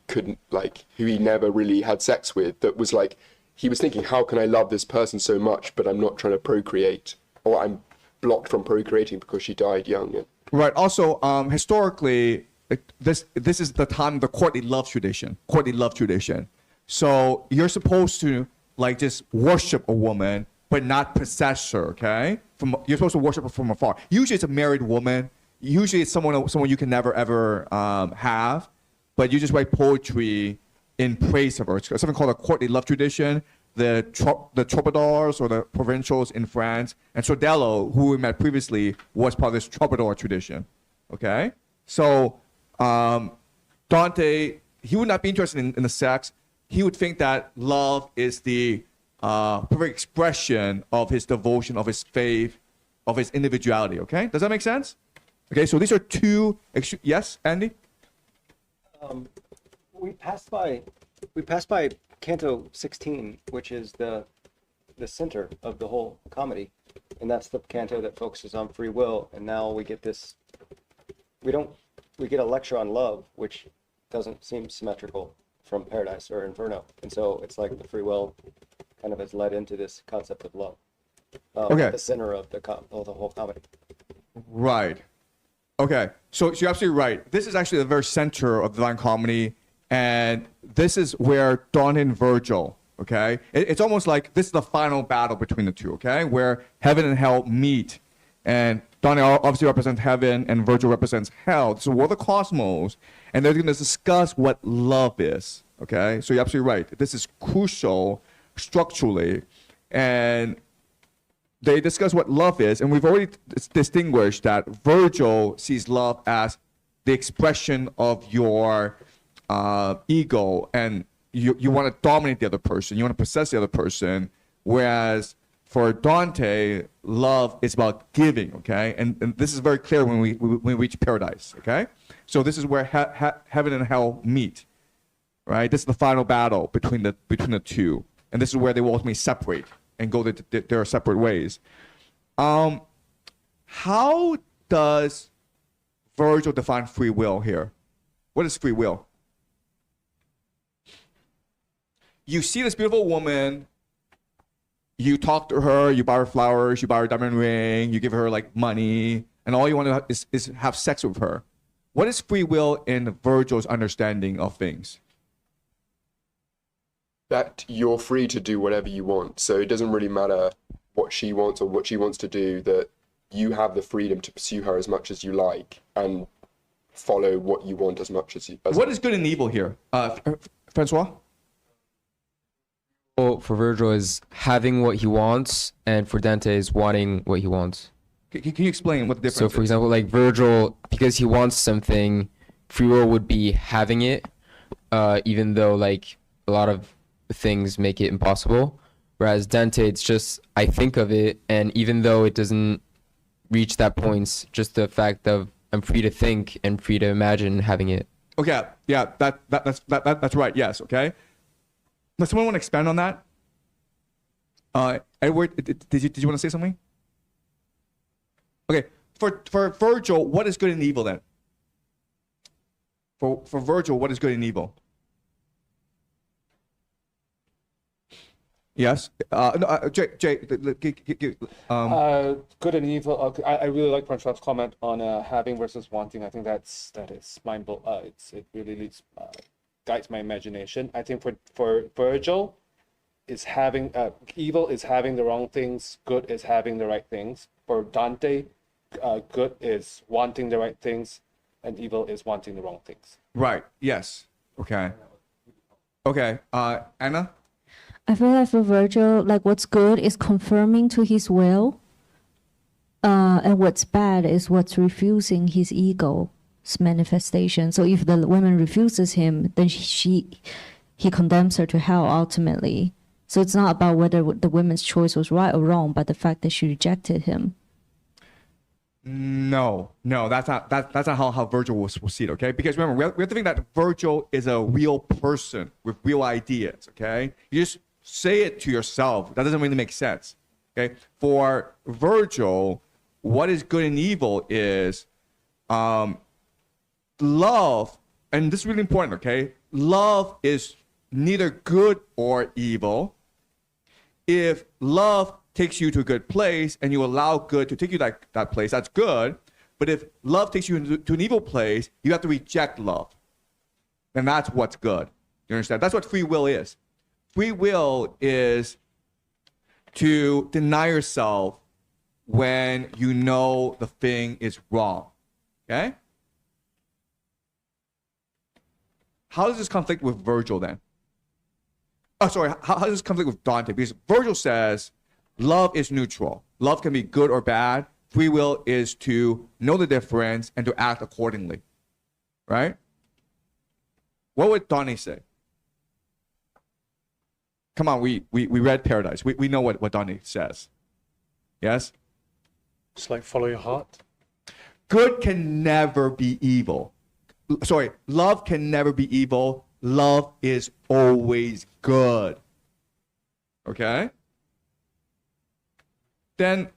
never really had sex with, that was like, he was thinking, how can I love this person so much, but I'm not trying to procreate, or I'm blocked from procreating because she died young. Right. Also, historically, this is the time of the courtly love tradition. So you're supposed to like just worship a woman, but not possess her. Okay. You're supposed to worship her from afar. Usually, it's a married woman. Usually, it's someone you can never ever have. But you just write poetry in praise of her. It's something called a courtly love tradition. The troubadours or the provincials in France, and Sordello, who we met previously, was part of this troubadour tradition. Okay, so Dante, he would not be interested in the sex. he would think that love is the perfect expression of his devotion, of his faith, of his individuality. Okay, does that make sense? Okay, so these are two. Yes, Andy. We passed by Canto 16, which is the center of the whole comedy, and that's the canto that focuses on free will. And now we get this. We get a lecture on love, which doesn't seem symmetrical from Paradise or Inferno, and so it's like the free will kind of has led into this concept of love. Okay. At the center of the whole comedy. Right. Okay. So you're absolutely right. This is actually the very center of the Divine Comedy, and this is where Dante and Virgil. Okay. It's almost like this is the final battle between the two. Okay, where heaven and hell meet, and Dante obviously represents heaven, and Virgil represents hell. So we're the cosmos, and they're going to discuss what love is. Okay. So you're absolutely right. This is crucial structurally, and they discuss what love is, and we've already distinguished that Virgil sees love as the expression of your ego, and you want to dominate the other person, you want to possess the other person, whereas for Dante, love is about giving, okay? And this is very clear when we reach paradise, okay? So this is where heaven and hell meet, right? This is the final battle between the two, and this is where they will ultimately separate and go their separate ways. How does Virgil define free will here? What is free will? You see this beautiful woman, you talk to her, you buy her flowers, you buy her a diamond ring, you give her like money, and all you want to is have sex with her. What is free will in Virgil's understanding of things? That you're free to do whatever you want. So it doesn't really matter what she wants or what she wants to do, that you have the freedom to pursue her as much as you like and follow what you want as much as you. What is good and evil here? Francois? Well, for Virgil is having what he wants, and for Dante is wanting what he wants. Can you explain what the difference So, for example, like Virgil, because he wants something, free will would be having it, even though like a lot of things make it impossible. Whereas Dante, it's just I think of it, and even though it doesn't reach that point, just the fact of I'm free to think and free to imagine having it. Okay, yeah, that's right. Yes, okay. Does someone want to expand on that? Edward, did you want to say something? Okay, for Virgil, what is good and evil then? For Virgil, what is good and evil? Yes. No, Jay. Good and evil. I really like Francois' comment on having versus wanting. I think that is mind blowing. It really guides my imagination. I think for Virgil, is having evil is having the wrong things. Good is having the right things. For Dante, good is wanting the right things, and evil is wanting the wrong things. Right. Yes. Okay. Okay. Anna. I feel like for Virgil, like what's good is conforming to his will, and what's bad is what's refusing his ego's manifestation. So if the woman refuses him, then he condemns her to hell ultimately. So it's not about whether the woman's choice was right or wrong, but the fact that she rejected him. No, that's not how Virgil will see it, okay? Because remember, we have to think that Virgil is a real person with real ideas, okay? You just say it to yourself. That doesn't really make sense, okay? For Virgil, what is good and evil is love, and this is really important, okay? Love is neither good or evil. If love takes you to a good place and you allow good to take you to that place, that's good. But if love takes you to an evil place, you have to reject love. And that's what's good. You understand? That's what free will is. Free will is to deny yourself when you know the thing is wrong. Okay? How does this conflict with Virgil then? Oh, sorry. How does this conflict with Dante? Because Virgil says love is neutral. Love can be good or bad. Free will is to know the difference and to act accordingly. Right? What would Dante say? Come on, we read Paradise. We know what Dante says. Yes? Just like follow your heart. Good can never be evil. Sorry, love can never be evil. Love is always good. Okay? Then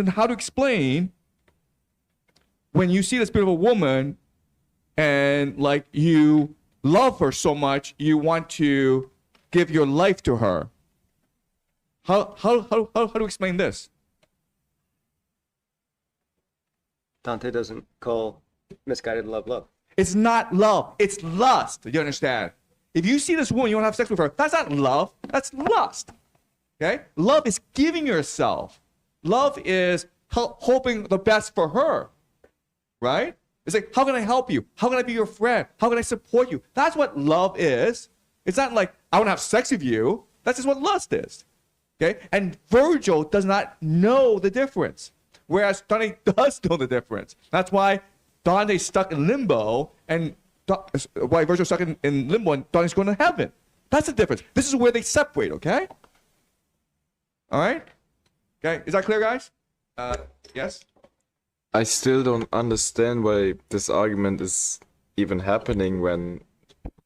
how to explain when you see this beautiful woman and like you love her so much you want to give your life to her? How to explain this? Dante doesn't call misguided love love. It's not love. It's lust. You understand? If you see this woman, you want to have sex with her, that's not love. That's lust. Okay? Love is giving yourself. Love is hoping the best for her. Right? It's like, how can I help you? How can I be your friend? How can I support you? That's what love is. It's not like, I want to have sex with you. That's just what lust is. Okay? And Virgil does not know the difference. Whereas Dante does know the difference. That's why Dante's stuck in limbo, and why Virgil's stuck in limbo, and Dante's going to heaven. That's the difference. This is where they separate, okay? All right? Okay, is that clear, guys? Yes? I still don't understand why this argument is even happening when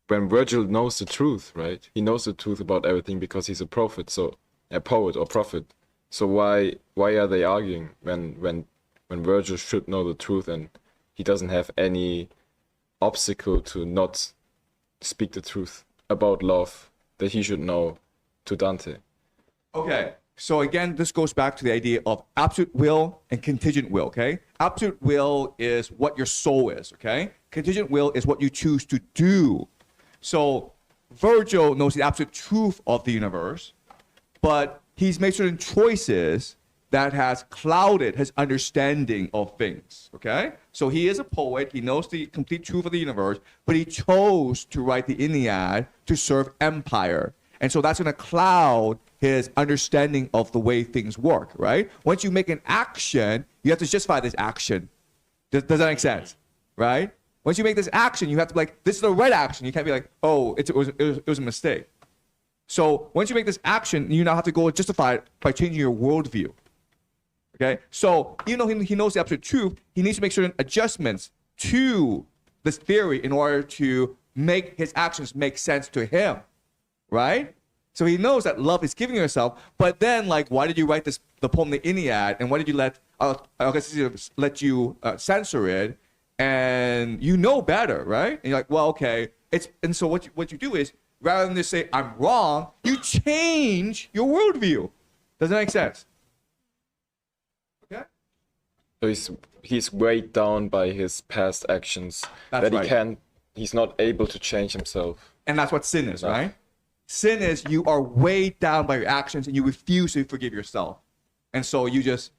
Virgil knows the truth, right? He knows the truth about everything because he's a prophet, so a poet or prophet. So why are they arguing when Virgil should know the truth and he doesn't have any obstacle to not speak the truth about love that he should know to Dante? Okay, so again, this goes back to the idea of absolute will and contingent will, okay? Absolute will is what your soul is, okay? Contingent will is what you choose to do. So Virgil knows the absolute truth of the universe, but he's made certain choices that has clouded his understanding of things, okay? So he is a poet, he knows the complete truth of the universe, but he chose to write the Iliad to serve empire. And so that's gonna cloud his understanding of the way things work, right? Once you make an action, you have to justify this action. Does that make sense, right? Once you make this action, you have to be like, this is the right action. You can't be like, oh, it was a mistake. So once you make this action, you now have to go and justify it by changing your worldview. Okay? So even though he knows the absolute truth, he needs to make certain adjustments to this theory in order to make his actions make sense to him. Right? So he knows that love is giving yourself, but then like, why did you write the poem, the Iliad, and why did you let you censor it? And you know better, right? And you're like, well, okay. And so what you do is, rather than just say, I'm wrong, you change your worldview. Does that make sense? Okay? So he's weighed down by his past actions. That's right. He's not able to change himself. And that's what sin is, right? Sin is you are weighed down by your actions and you refuse to forgive yourself. And so you just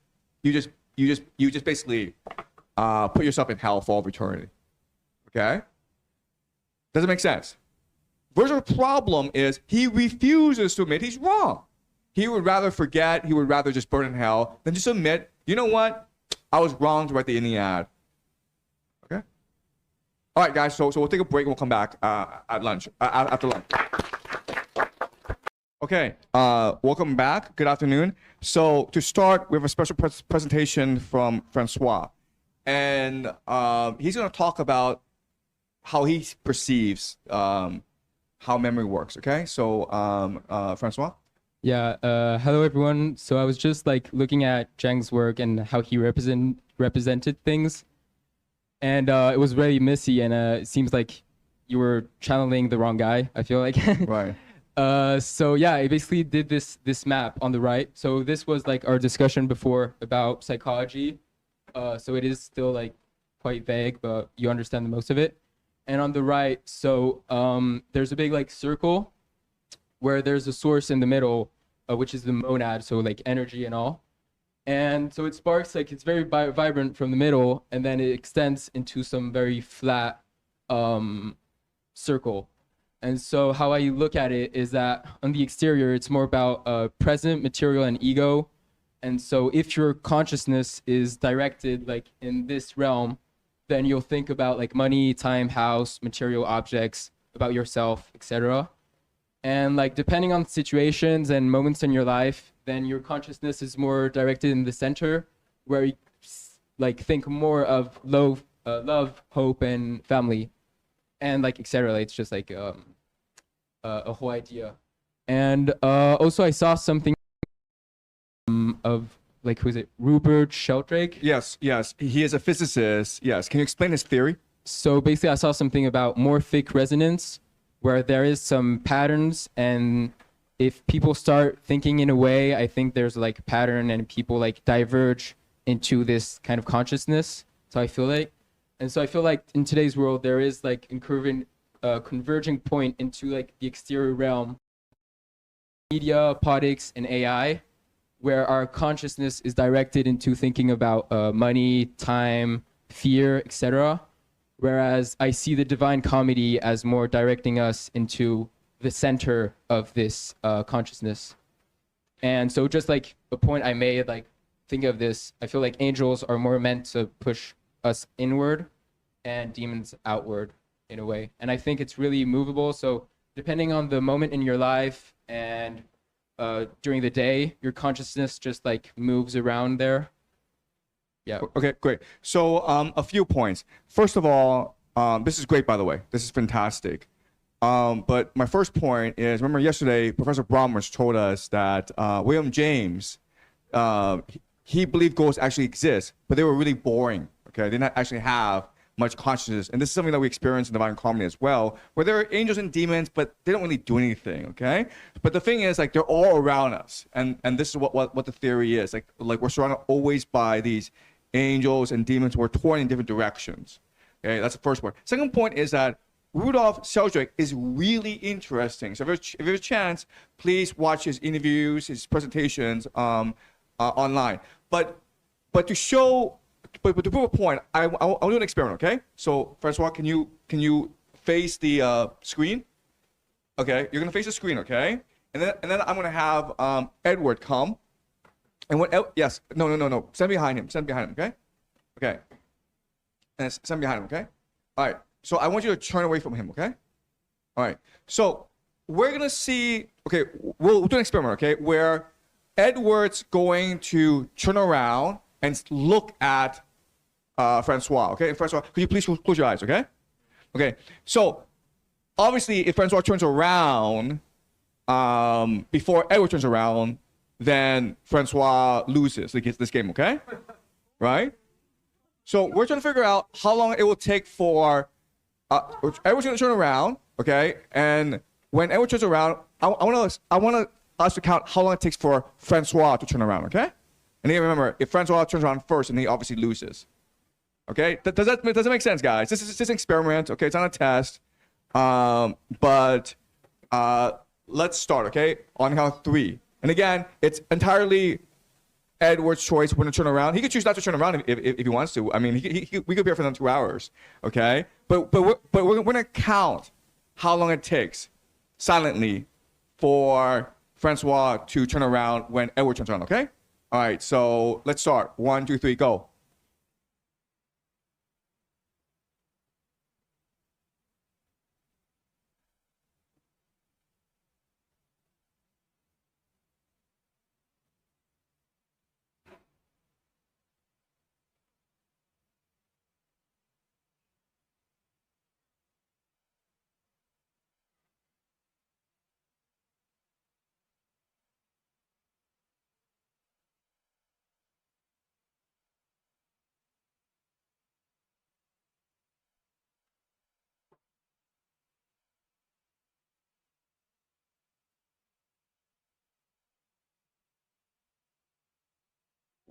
basically put yourself in hell for all of eternity. Okay? Does it make sense? Virgil's problem is he refuses to admit he's wrong. He would rather forget, he would rather just burn in hell than just admit, you know what? I was wrong to write the Iliad. Okay? All right, guys, so we'll take a break and we'll come back at lunch, after lunch. Okay, welcome back. Good afternoon. So to start, we have a special presentation from Francois. And he's going to talk about how he perceives how memory works, okay? So, Francois? Yeah, hello everyone. So I was just like looking at Zhang's work and how he represented things. And it was really messy and it seems like you were channeling the wrong guy, I feel like. Right. So yeah, I basically did this map on the right. So this was like our discussion before about psychology. So it is still like quite vague, but you understand the most of it. And on the right, so there's a big like circle where there's a source in the middle, which is the monad, so like energy and all. And so it sparks, like it's very vibrant from the middle, and then it extends into some very flat circle. And so how I look at it is that on the exterior, it's more about present, material, and ego. And so if your consciousness is directed like in this realm, then you'll think about like money, time, house, material objects, about yourself, etc. And like depending on situations and moments in your life, then your consciousness is more directed in the center, where you like think more of love, hope, and family, and like etc. It's just like a whole idea. And also I saw something of like, who is it? Rupert Sheldrake. Yes, yes. He is a physicist. Yes. Can you explain his theory? So basically, I saw something about morphic resonance, where there is some patterns, and if people start thinking in a way, I think there's like a pattern, and people like diverge into this kind of consciousness. So I feel like, and so I feel like in today's world, there is like a converging point into like the exterior realm, media, politics, and AI, where our consciousness is directed into thinking about money, time, fear, etc. Whereas I see the Divine Comedy as more directing us into the center of this consciousness. And so just like a point I made, like think of this, I feel like angels are more meant to push us inward and demons outward in a way. And I think it's really movable. So depending on the moment in your life and during the day, your consciousness just like moves around there. Yeah. Okay, great. So a few points. First of all, this is great, by the way. This is fantastic. But my first point is, remember yesterday, Professor Bromwich told us that William James, he believed ghosts actually exist, but they were really boring. Okay, they didn't actually have much consciousness. And this is something that we experience in Divine Comedy as well, where there are angels and demons, but they don't really do anything, okay? But the thing is, like, they're all around us. And this is what the theory is. Like we're surrounded always by these angels and demons who are torn in different directions. Okay, that's the first point. Second point is that Rudolf Sheldrake is really interesting. So if you have a chance, please watch his interviews, his presentations online. But to show, but to prove a point, I'll do an experiment. Okay. So Francois, can you face the screen? Okay, you're gonna face the screen. Okay, and then I'm gonna have Edward come. And when yes, no, stand behind him. Stand behind him. Okay. Okay. And stand behind him. Okay. All right. So I want you to turn away from him. Okay. All right. So we're gonna see. Okay, we'll do an experiment. Okay, where Edward's going to turn around and look at Francois. Okay, and Francois, could you please close your eyes? Okay. Okay. So obviously, if Francois turns around before Edward turns around, then Francois loses this game. Okay. Right. So we're trying to figure out how long it will take for Edward's going to turn around. Okay. And when Edward turns around, I want us to count how long it takes for Francois to turn around. Okay. And then remember, if Francois turns around first, and he obviously loses. Okay, does that make sense, guys? This is just an experiment. Okay, it's not a test. But let's start. Okay, on count of 3. And again, it's entirely Edward's choice when to turn around. He could choose not to turn around if he wants to. I mean, we could be here for another 2 hours. Okay, but we're gonna count how long it takes silently for Francois to turn around when Edward turns around. Okay. All right, so let's start. 1, 2, 3, go.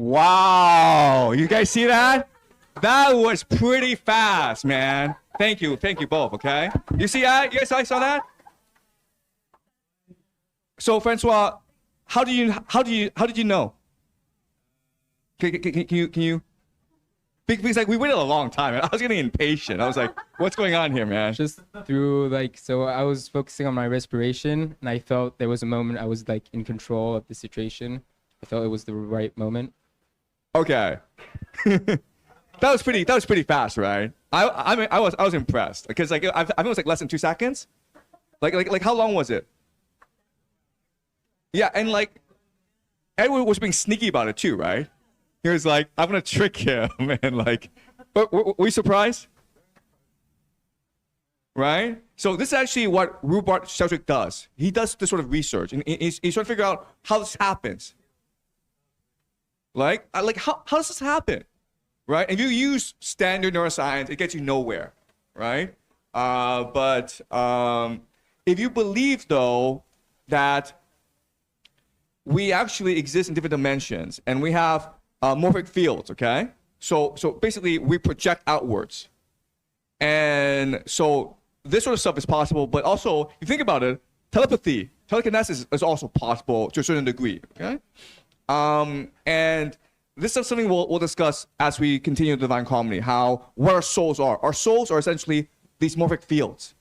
Wow, you guys see that? That was pretty fast, man. Thank you both. Okay, you see that? You guys saw that? So Francois, how did you know? Can you? Because like we waited a long time, and I was getting impatient. I was like, "What's going on here, man?" Just through like, so I was focusing on my respiration, and I felt there was a moment I was like in control of the situation. I felt it was the right moment. Okay, that was pretty fast, right? I was impressed because like I think it was like less than 2 seconds. Like how long was it? Yeah, and like Edward was being sneaky about it too, right? He was like, I'm gonna trick him, and like, but were you surprised? Right? So this is actually what Rupert Sheldrake does. He does this sort of research, and he's trying to figure out how this happens. Like how does this happen? Right? If you use standard neuroscience, it gets you nowhere, right? But if you believe, though, that we actually exist in different dimensions, and we have morphic fields, okay? So basically, we project outwards. And so this sort of stuff is possible, but also, if you think about it, telekinesis is also possible to a certain degree, okay? And this is something we'll discuss as we continue the Divine Comedy, what our souls are. Our souls are essentially these morphic fields,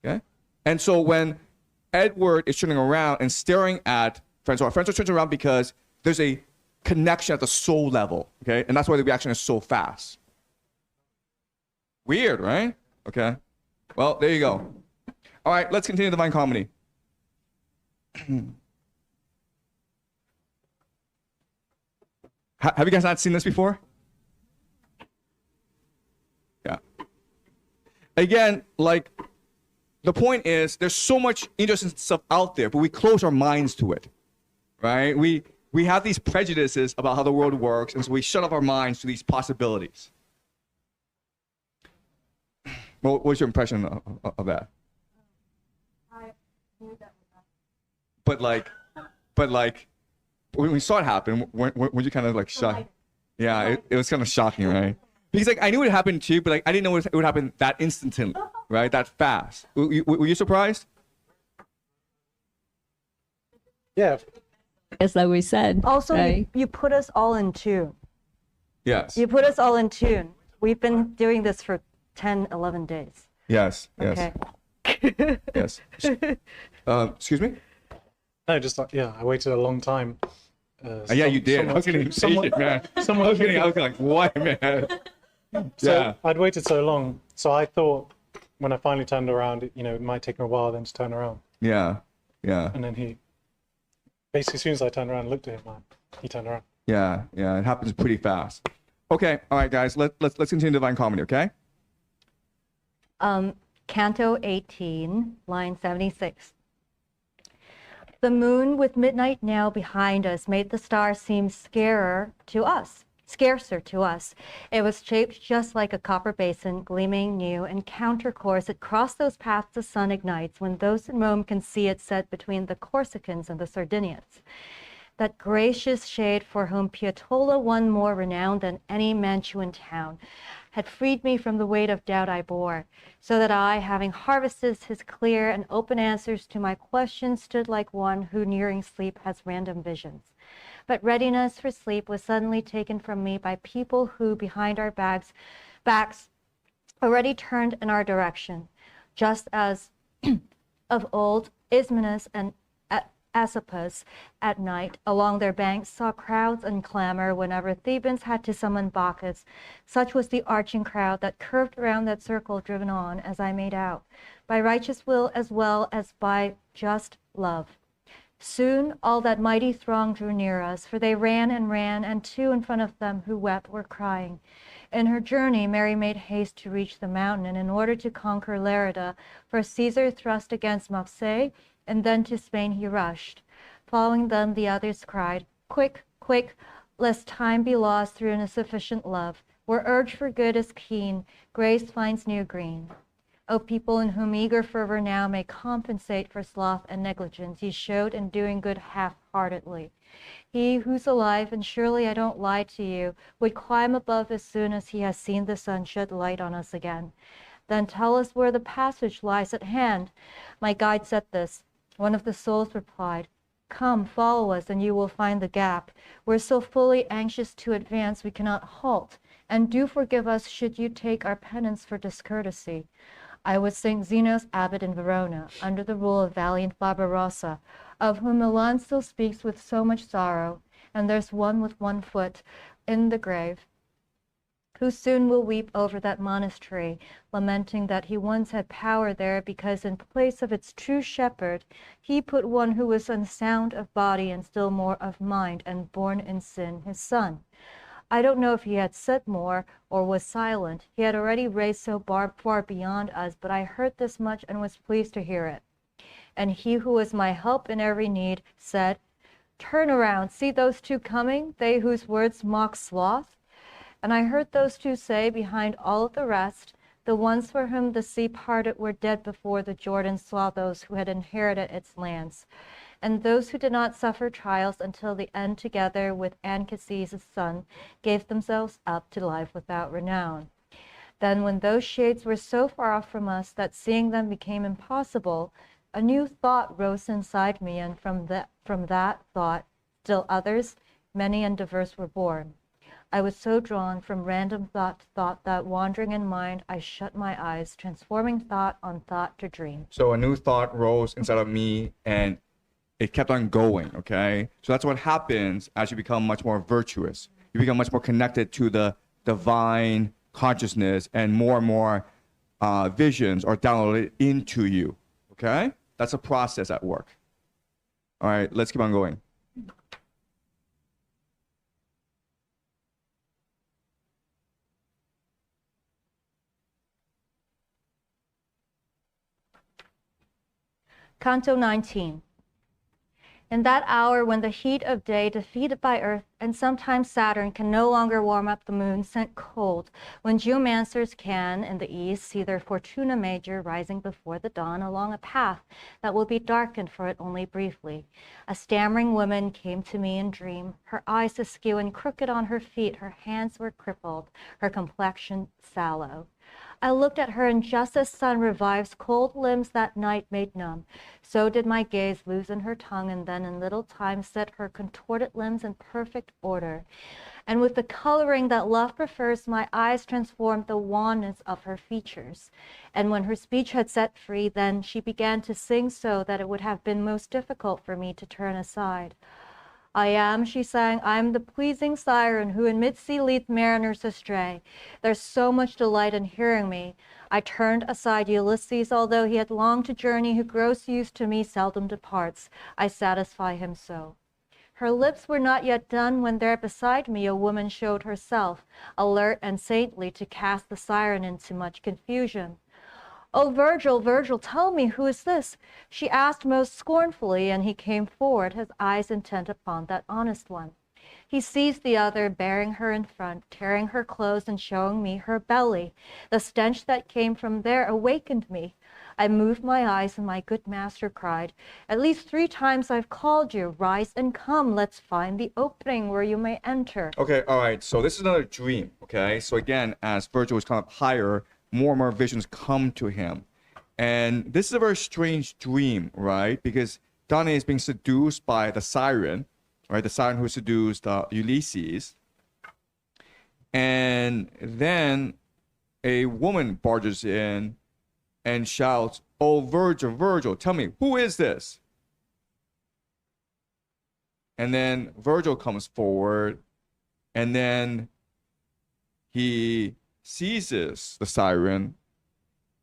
okay? And so when Edward is turning around and staring at Francois turns around because there's a connection at the soul level, okay? And that's why the reaction is so fast. Weird, right? Okay. Well, there you go. All right, let's continue the Divine Comedy. Have you guys not seen this before? Yeah. Again, like, the point is there's so much interesting stuff out there, but we close our minds to it, right? We have these prejudices about how the world works, and so we shut off our minds to these possibilities. Well, what's your impression of that? I knew that was But like, when we saw it happen, weren't you kind of like shocked? Yeah, it was kind of shocking, right? Because like I knew it happened too, but like I didn't know it would happen that instantly, right? That fast. Were you surprised? Yeah. It's like we said. Also, right? you put us all in tune. Yes. You put us all in tune. We've been doing this for 10, 11 days. Yes. Okay. Yes. Excuse me? No, just like, yeah, I waited a long time. Yeah, you did. I was getting impatient, man. I was like, what, man? So Yeah. I'd waited so long, so I thought when I finally turned around, it might take me a while then to turn around. Yeah. And then he, basically, as soon as I turned around and looked at him, he turned around. Yeah. It happens pretty fast. Okay. All right, guys. Let's continue Divine Comedy. Okay. Canto 18, line 76. The moon with midnight now behind us made the stars seem scarcer to us. It was shaped just like a copper basin, gleaming new, and countercourse it crossed those paths the sun ignites when those in Rome can see it set between the Corsicans and the Sardinians. That gracious shade for whom Pietola won more renown than any Mantuan town, had freed me from the weight of doubt I bore, so that I, having harvested his clear and open answers to my questions, stood like one who nearing sleep has random visions. But readiness for sleep was suddenly taken from me by people who, behind our backs, already turned in our direction, just as of old Ismenus and Asopus at night along their banks saw crowds and clamor whenever Thebans had to summon Bacchus. Such was the arching crowd that curved around that circle, driven on, as I made out, by righteous will as well as by just love. Soon all that mighty throng drew near us, for they ran, and two in front of them who wept were crying. In her journey, Mary made haste to reach the mountain, and in order to conquer Lerida, for Caesar thrust against Marseille, and then to Spain he rushed. Following them, the others cried, "Quick, quick, lest time be lost through insufficient love. Where urge for good is keen, grace finds new green. O people in whom eager fervor now may compensate for sloth and negligence, ye showed in doing good half-heartedly. He who's alive, and surely I don't lie to you, would climb above as soon as he has seen the sun shed light on us again. Then tell us where the passage lies at hand." My guide said this. One of the souls replied, "Come, follow us, and you will find the gap. We're so fully anxious to advance we cannot halt, and do forgive us should you take our penance for discourtesy. I was St. Zeno's abbot in Verona, under the rule of valiant Barbarossa, of whom Milan still speaks with so much sorrow, and there's one with one foot in the grave. who soon will weep over that monastery, lamenting that he once had power there because in place of its true shepherd, he put one who was unsound of body and still more of mind and born in sin, his son. I don't know if he had said more or was silent. He had already raced so far beyond us, but I heard this much and was pleased to hear it. And he who was my help in every need said, "Turn around, see those two coming, they whose words mock sloth?" And I heard those two say behind all of the rest, the ones for whom the sea parted were dead before the Jordan saw those who had inherited its lands. And those who did not suffer trials until the end together with Anchises' son gave themselves up to life without renown. Then when those shades were so far off from us that seeing them became impossible, a new thought rose inside me, and from that thought, still others, many and diverse, were born. I was so drawn from random thought to thought that, wandering in mind, I shut my eyes, transforming thought on thought to dream. So a new thought rose inside of me, and it kept on going, okay? So that's what happens as you become much more virtuous. You become much more connected to the divine consciousness, and more visions are downloaded into you, okay? That's a process at work. All right, let's keep on going. Canto 19. In that hour when the heat of day, defeated by earth, and sometimes Saturn can no longer warm up the moon sent cold, when geomancers can, in the east, see their Fortuna Major rising before the dawn along a path that will be darkened for it only briefly, a stammering woman came to me in dream, her eyes askew and crooked on her feet, her hands were crippled, her complexion sallow. I looked at her, and just as sun revives cold limbs that night made numb, so did my gaze loosen her tongue, and then in little time set her contorted limbs in perfect order. And with the coloring that love prefers, my eyes transformed the wanness of her features. And when her speech had set free, then she began to sing so that it would have been most difficult for me to turn aside. I am, she sang, I am the pleasing siren who in mid-sea leads mariners astray. There's so much delight in hearing me. I turned aside Ulysses, although he had long to journey, who gross used to me seldom departs. I satisfy him so. Her lips were not yet done when there beside me a woman showed herself, alert and saintly to cast the siren into much confusion. "Oh, Virgil, Virgil, tell me, who is this?" she asked most scornfully, and he came forward, his eyes intent upon that honest one. He seized the other, bearing her in front, tearing her clothes and showing me her belly. The stench that came from there awakened me. I moved my eyes, and my good master cried, "At least 3 times I've called you. Rise and come. Let's find the opening where you may enter." Okay, all right. So this is another dream, okay? So again, as Virgil was kind of higher, more and more visions come to him. And this is a very strange dream, right? Because Dante is being seduced by the siren, right? The siren who seduced Ulysses. And then a woman barges in and shouts, "Oh, Virgil, Virgil, tell me, who is this?" And then Virgil comes forward, and then he seizes the siren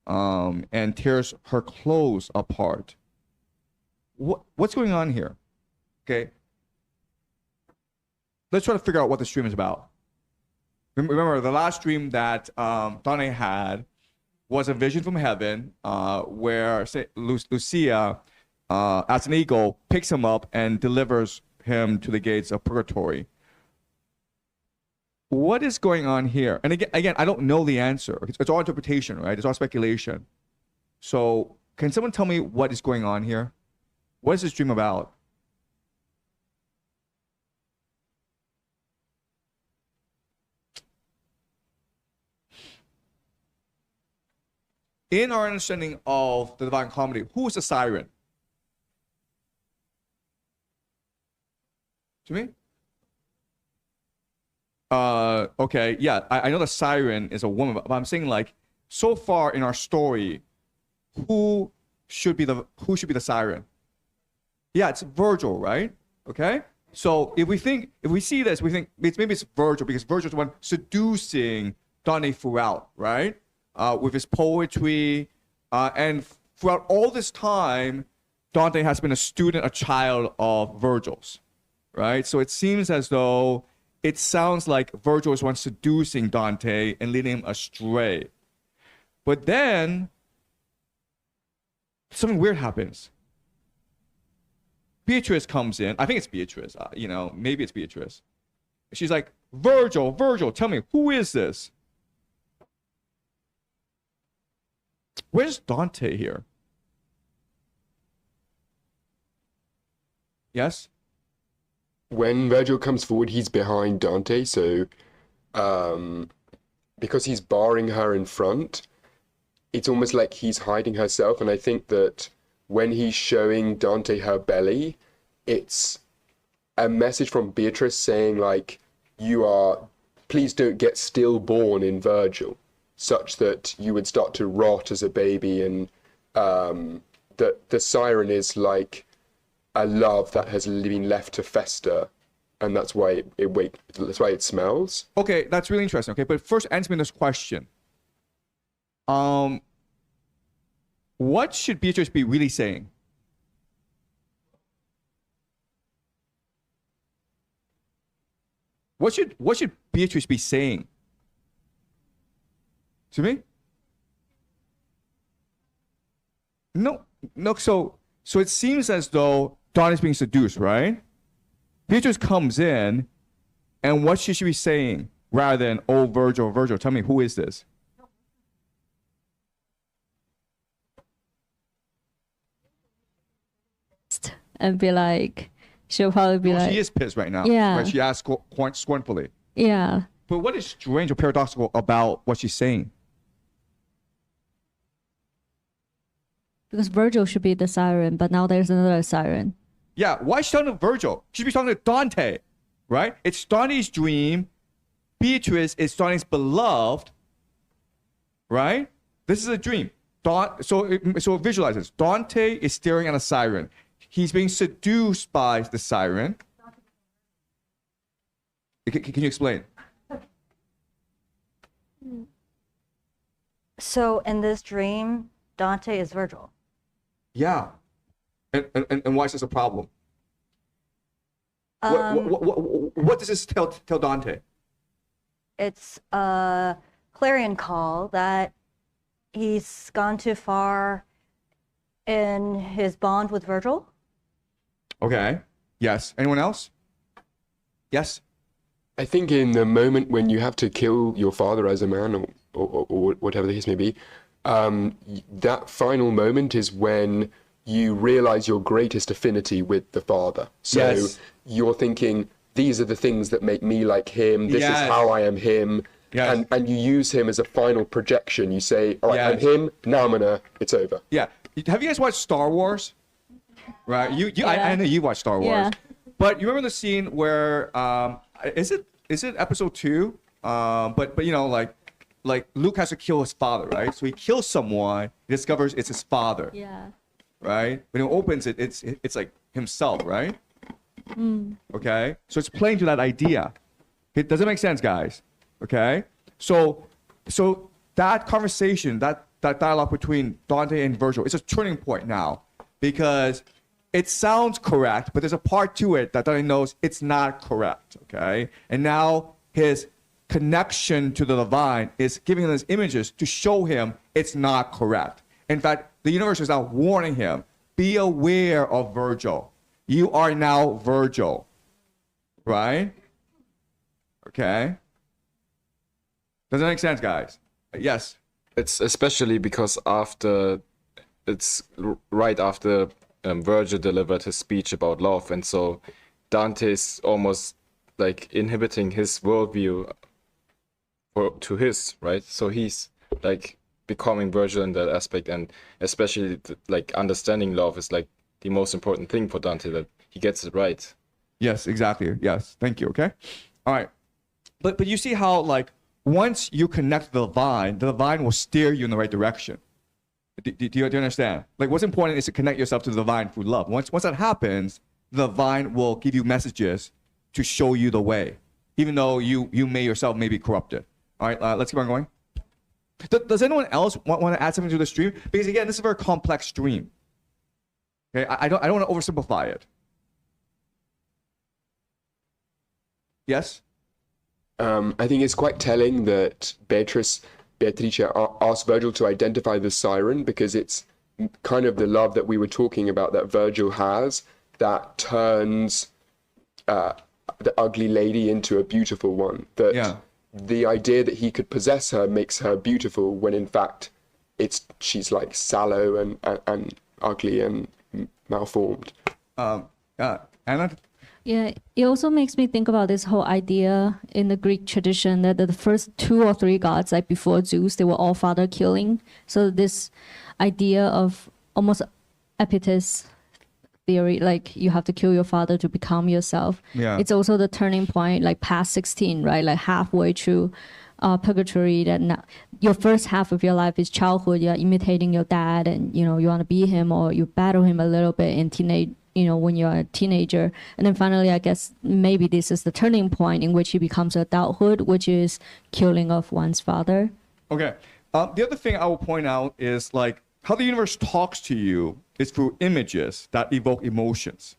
and tears her clothes apart. What's going on here? Okay. Let's try to figure out what this dream is about. Remember, the last dream that Dante had was a vision from heaven where Lucia, as an eagle, picks him up and delivers him to the gates of Purgatory. What is going on here? And again, I don't know the answer. It's all interpretation, right? It's all speculation. So can someone tell me what is going on here? What is this dream about? In our understanding of the Divine Comedy, who is the siren? To me? Okay, yeah, I know the siren is a woman, but I'm saying, like, so far in our story, who should be the siren? Yeah, it's Virgil, right? Okay, so if we see this, we think maybe it's Virgil, because Virgil's the one seducing Dante throughout, right? With his poetry, and throughout all this time, Dante has been a student, a child of Virgil's, right? So it seems as though it sounds like Virgil is one seducing Dante and leading him astray. But then something weird happens. Beatrice comes in. I think it's Beatrice. Maybe it's Beatrice. She's like, Virgil, tell me, who is this? Where's Dante here? Yes? When Virgil comes forward, he's behind Dante, so because he's barring her in front, it's almost like he's hiding herself. And I think that when he's showing Dante her belly, it's a message from Beatrice saying, like, please don't get stillborn in Virgil, such that you would start to rot as a baby, and that the siren is like a love that has been left to fester, and that's why it smells. Okay, that's really interesting. Okay, but first answer me this question. What should Beatrice be really saying? What should Beatrice be saying? To me? No. So it seems as though Don is being seduced, right? Beatrice comes in, and what should she be saying rather than, oh, Virgil, tell me, who is this? And be like, she'll probably be like, she is pissed right now. Yeah. Right? She asks scornfully. yeah. But what is strange or paradoxical about what she's saying? Because Virgil should be the siren, but now there's another siren. Yeah, why is she talking to Virgil? She should be talking to Dante, right? It's Dante's dream. Beatrice is Dante's beloved, right? This is a dream. So visualize this. Dante is staring at a siren. He's being seduced by the siren. Can you explain? So in this dream, Dante is Virgil. Yeah. And why is this a problem? What does this tell Dante? It's a clarion call that he's gone too far in his bond with Virgil. Okay. Yes. Anyone else? Yes. I think in the moment when you have to kill your father as a man, or whatever the case may be, that final moment is when you realize your greatest affinity with the father. So Yes. you're thinking, these are the things that make me like him. This is Yes. how I am him. Yes. And you use him as a final projection. You say, all right, I'm Yes. him. Now I'm gonna. It's over. Yeah. Have you guys watched Star Wars? Right. I know you watched Star Wars. Yeah. But you remember the scene where is it episode 2? But you know, like Luke has to kill his father, right? So he kills someone, he discovers it's his father. Yeah. Right? When he opens it, it's like himself, right? Okay? So it's playing to that idea. It doesn't make sense, guys. Okay? So that conversation, that dialogue between Dante and Virgil is a turning point now, because it sounds correct, but there's a part to it that Dante knows it's not correct. Okay? And now his connection to the divine is giving him these images to show him it's not correct. In fact, the universe is now warning him, be aware of Virgil. You are now Virgil. Right? Okay? Does that make sense, guys? Yes. It's especially because right after Virgil delivered his speech about love, and so Dante is almost like inhibiting his worldview to his, right? So he's like becoming Virgil in that aspect, and especially like understanding love is like the most important thing for Dante, that he gets it right. Yes, exactly. Yes. Thank you. Okay. All right. But you see how, like, once you connect to the divine will steer you in the right direction. Do you understand? Like, what's important is to connect yourself to the divine through love. Once that happens, the divine will give you messages to show you the way, even though you may yourself may be corrupted. All right, let's keep on going. Does anyone else want to add something to the stream? Because again, this is a very complex stream. Okay, I don't want to oversimplify it. Yes? I think it's quite telling that Beatrice asked Virgil to identify the siren, because it's kind of the love that we were talking about that Virgil has that turns the ugly lady into a beautiful one. That the idea that he could possess her makes her beautiful, when in fact she's like sallow and ugly and malformed. Anna? Yeah, it also makes me think about this whole idea in the Greek tradition that the first 2 or 3 gods, like before Zeus, they were all father killing. So this idea of almost Epictetus theory, like you have to kill your father to become yourself. Yeah. It's also the turning point, like past 16, right? Like halfway through Purgatory, that your first half of your life is childhood. You're imitating your dad, and you want to be him, or you battle him a little bit in teenage. When you're a teenager. And then finally, I guess maybe this is the turning point in which he becomes adulthood, which is killing of one's father. Okay. The other thing I will point out is like how the universe talks to you is through images that evoke emotions.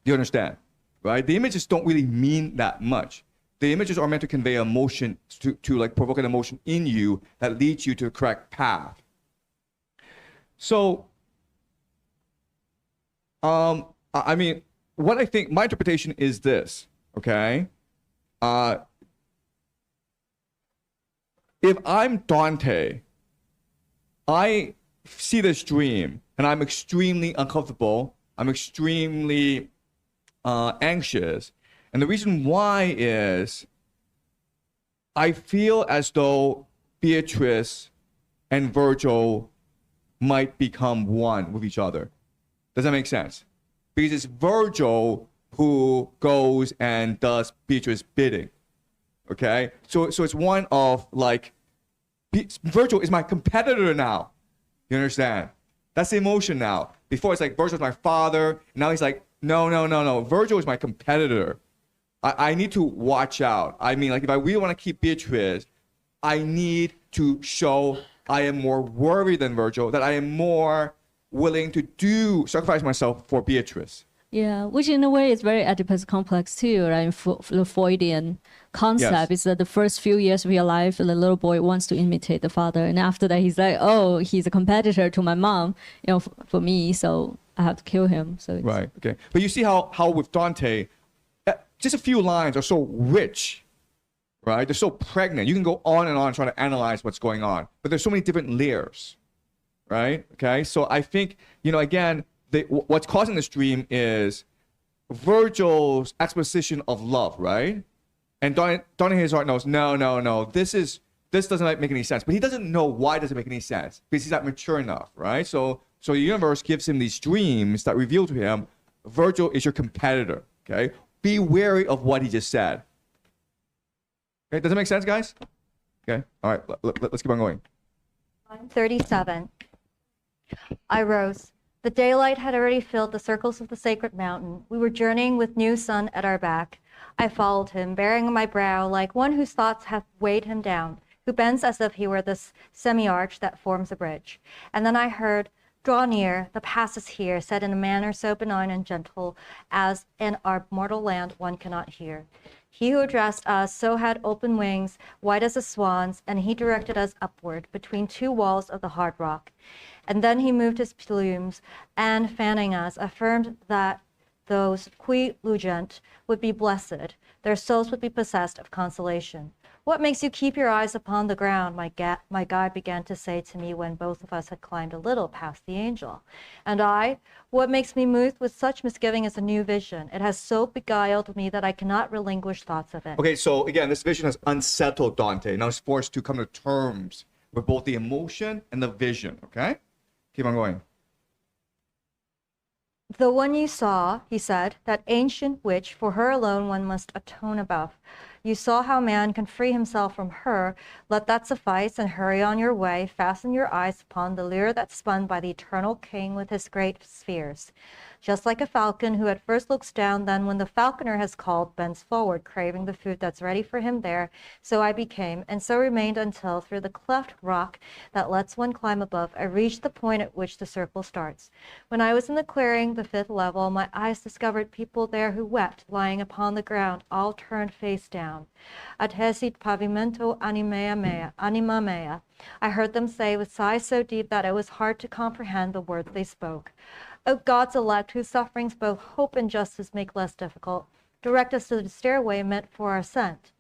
Do you understand? Right? The images don't really mean that much. The images are meant to convey emotion, to like provoke an emotion in you that leads you to the correct path. So, I mean, what I think, my interpretation is this, okay? If I'm Dante, I see this dream and I'm extremely uncomfortable. I'm extremely anxious. And the reason why is I feel as though Beatrice and Virgil might become one with each other. Does that make sense? Because it's Virgil who goes and does Beatrice's bidding. Okay? So it's one of like, Virgil is my competitor now. You understand? That's the emotion now. Before it's like Virgil's my father. Now he's like, no. Virgil is my competitor. I need to watch out. I mean, like if I really want to keep Beatrice, I need to show I am more worthy than Virgil, that I am more willing to sacrifice myself for Beatrice. Yeah, which in a way is very Oedipus complex too, right? The Freudian concept is that the first few years of your life, the little boy wants to imitate the father, and after that he's like, oh, he's a competitor to my mom, for me, so I have to kill him. So right, okay. But you see how with Dante, just a few lines are so rich, right? They're so pregnant. You can go on and on trying to analyze what's going on, but there's so many different layers, right? Okay, so I think, again, what's causing this dream is Virgil's exposition of love, right? And Dante in his heart knows, no, this doesn't make any sense. But he doesn't know why it doesn't make any sense, because he's not mature enough, right? So the universe gives him these dreams that reveal to him, Virgil is your competitor, okay? Be wary of what he just said. Okay, does that make sense, guys? Okay, all right, let's keep on going. Line 37. I rose. The daylight had already filled the circles of the sacred mountain. We were journeying with new sun at our back. I followed him, bearing on my brow like one whose thoughts have weighed him down, who bends as if he were this semi-arch that forms a bridge. And then I heard, draw near, the pass is here, said in a manner so benign and gentle as in our mortal land one cannot hear. He who addressed us so had open wings, white as a swan's, and he directed us upward between 2 walls of the hard rock. And then he moved his plumes, and fanning us, affirmed that those qui lugent would be blessed, their souls would be possessed of consolation. What makes you keep your eyes upon the ground? My guide began to say to me when both of us had climbed a little past the angel. And I, what makes me moved with such misgiving is a new vision. It has so beguiled me that I cannot relinquish thoughts of it. Okay, so again, this vision has unsettled Dante. Now he's forced to come to terms with both the emotion and the vision, okay? Keep on going. The one you saw, he said, that ancient witch, for her alone one must atone above. You saw how man can free himself from her. Let that suffice, and hurry on your way. Fasten your eyes upon the lure that's spun by the eternal king with his great spheres. Just like a falcon who at first looks down, then when the falconer has called, bends forward, craving the food that's ready for him there, so I became, and so remained until, through the cleft rock that lets one climb above, I reached the point at which the circle starts. When I was in the clearing, the 5th level, my eyes discovered people there who wept, lying upon the ground, all turned face down. Adhesit pavimento anima mea. I heard them say with sighs so deep that it was hard to comprehend the words they spoke. O God's elect, whose sufferings both hope and justice make less difficult, direct us to the stairway meant for our ascent.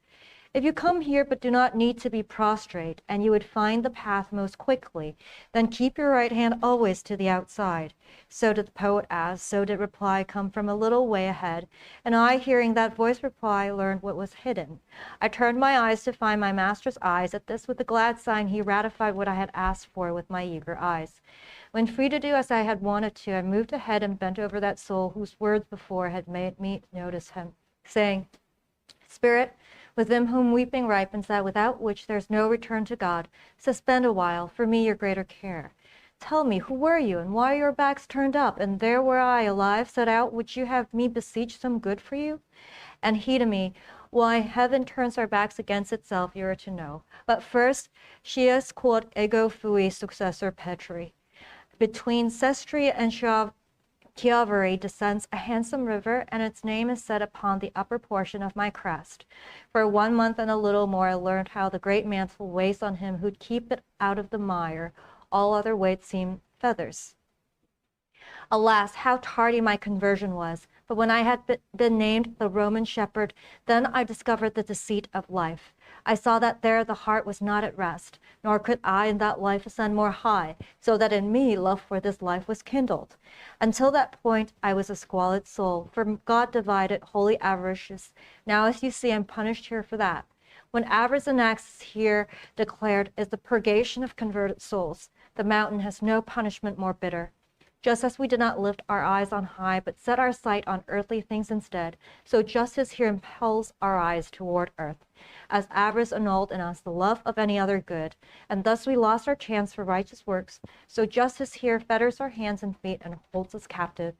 If you come here but do not need to be prostrate, and you would find the path most quickly, then keep your right hand always to the outside. So did the poet ask, so did reply come from a little way ahead, and I, hearing that voice reply, learned what was hidden. I turned my eyes to find my master's eyes. At this, with a glad sign, he ratified what I had asked for with my eager eyes. When free to do as I had wanted to, I moved ahead and bent over that soul whose words before had made me notice him, saying, Spirit, with them whom weeping ripens, that without which there's no return to God, suspend a while, for me your greater care. Tell me, who were you, and why your backs turned up, and there were I, alive, set out, would you have me beseech some good for you? And he to me, why heaven turns our backs against itself, you are to know. But first, scias quod ego fui successor petri. Between Sestri and Chiavari descends a handsome river, and its name is set upon the upper portion of my crest. For 1 month and a little more I learned how the great mantle weighs on him who'd keep it out of the mire. All other weights seem feathers. Alas, how tardy my conversion was! But when I had been named the Roman shepherd, then I discovered the deceit of life. I saw that there the heart was not at rest, nor could I in that life ascend more high, so that in me love for this life was kindled. Until that point I was a squalid soul, for God divided holy avaricious. Now as you see, I'm punished here for that. When avarice and acts here declared is the purgation of converted souls, the mountain has no punishment more bitter. Just as we did not lift our eyes on high, but set our sight on earthly things instead, so justice here impels our eyes toward earth. As avarice annulled in us the love of any other good, and thus we lost our chance for righteous works, so justice here fetters our hands and feet and holds us captive.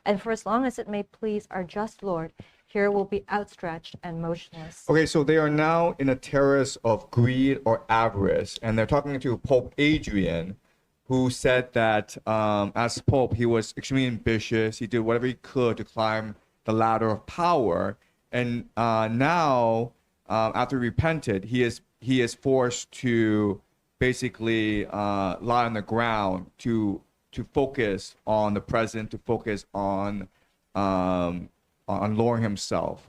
And for as long as it may please our just Lord, here will be outstretched and motionless. Okay, so they are now in a terrace of greed or avarice, and they're talking to Pope Adrian, who said that as Pope, he was extremely ambitious. He did whatever he could to climb the ladder of power. And now, after he repented, he is forced to basically lie on the ground to focus on the present, to focus on lowering himself.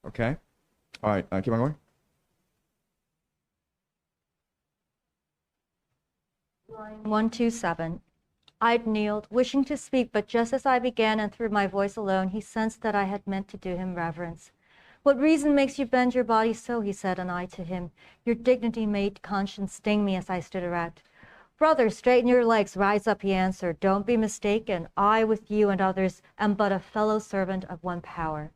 Okay? All right, keep on going. Line 127. I'd kneeled, wishing to speak, but just as I began and through my voice alone, he sensed that I had meant to do him reverence. What reason makes you bend your body so, he said, and I to him. Your dignity made conscience sting me as I stood erect. Brother, straighten your legs, rise up, he answered. Don't be mistaken. I, with you and others, am but a fellow servant of one power.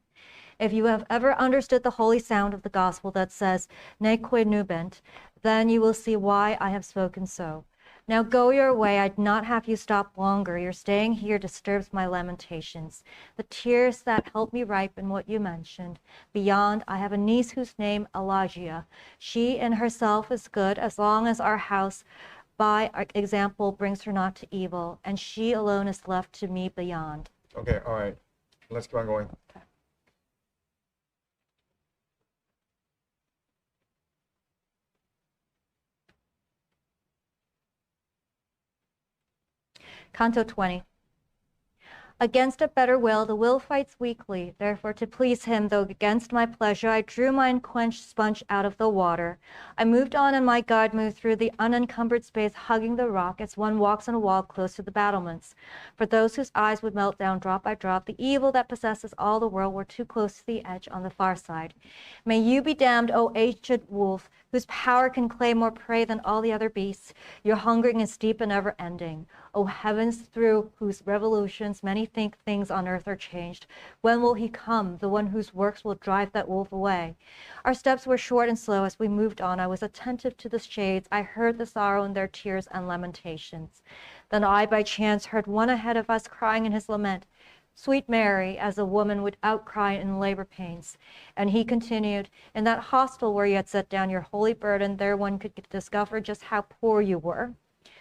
If you have ever understood the holy sound of the gospel that says, Neque nubent, then you will see why I have spoken so. Now go your way. I'd not have you stop longer. Your staying here disturbs my lamentations. The tears that help me ripen what you mentioned. Beyond, I have a niece whose name Elagia. She in herself is good as long as our house by example brings her not to evil, and she alone is left to me beyond. Okay, all right. Let's keep on going. Okay. Canto 20. Against a better will, the will fights weakly. Therefore, to please him, though against my pleasure, I drew my unquenched sponge out of the water. I moved on, and my guide moved through the unencumbered space, hugging the rock as one walks on a wall close to the battlements. For those whose eyes would melt down drop by drop, the evil that possesses all the world were too close to the edge on the far side. May you be damned, O aged wolf, whose power can claim more prey than all the other beasts. Your hungering is deep and never ending. O heavens, through whose revolutions many think things on earth are changed. When will he come, the one whose works will drive that wolf away? Our steps were short and slow as we moved on. I was attentive to the shades. I heard the sorrow in their tears and lamentations. Then I, by chance, heard one ahead of us crying in his lament, Sweet Mary, as a woman would outcry in labor pains. And he continued, in that hostel where you had set down your holy burden, there one could discover just how poor you were.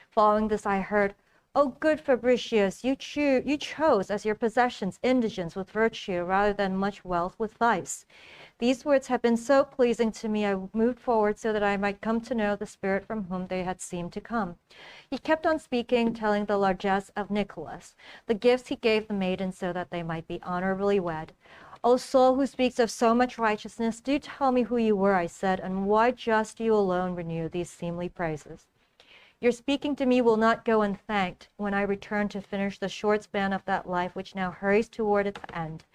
Following this, I heard, O good Fabricius, you chose as your possessions indigence with virtue rather than much wealth with vice. These words had been so pleasing to me, I moved forward so that I might come to know the spirit from whom they had seemed to come. He kept on speaking, telling the largesse of Nicholas, the gifts he gave the maiden so that they might be honorably wed. O soul who speaks of so much righteousness, do tell me who you were, I said, and why just you alone renew these seemly praises. Your speaking to me will not go unthanked when I return to finish the short span of that life which now hurries toward its end.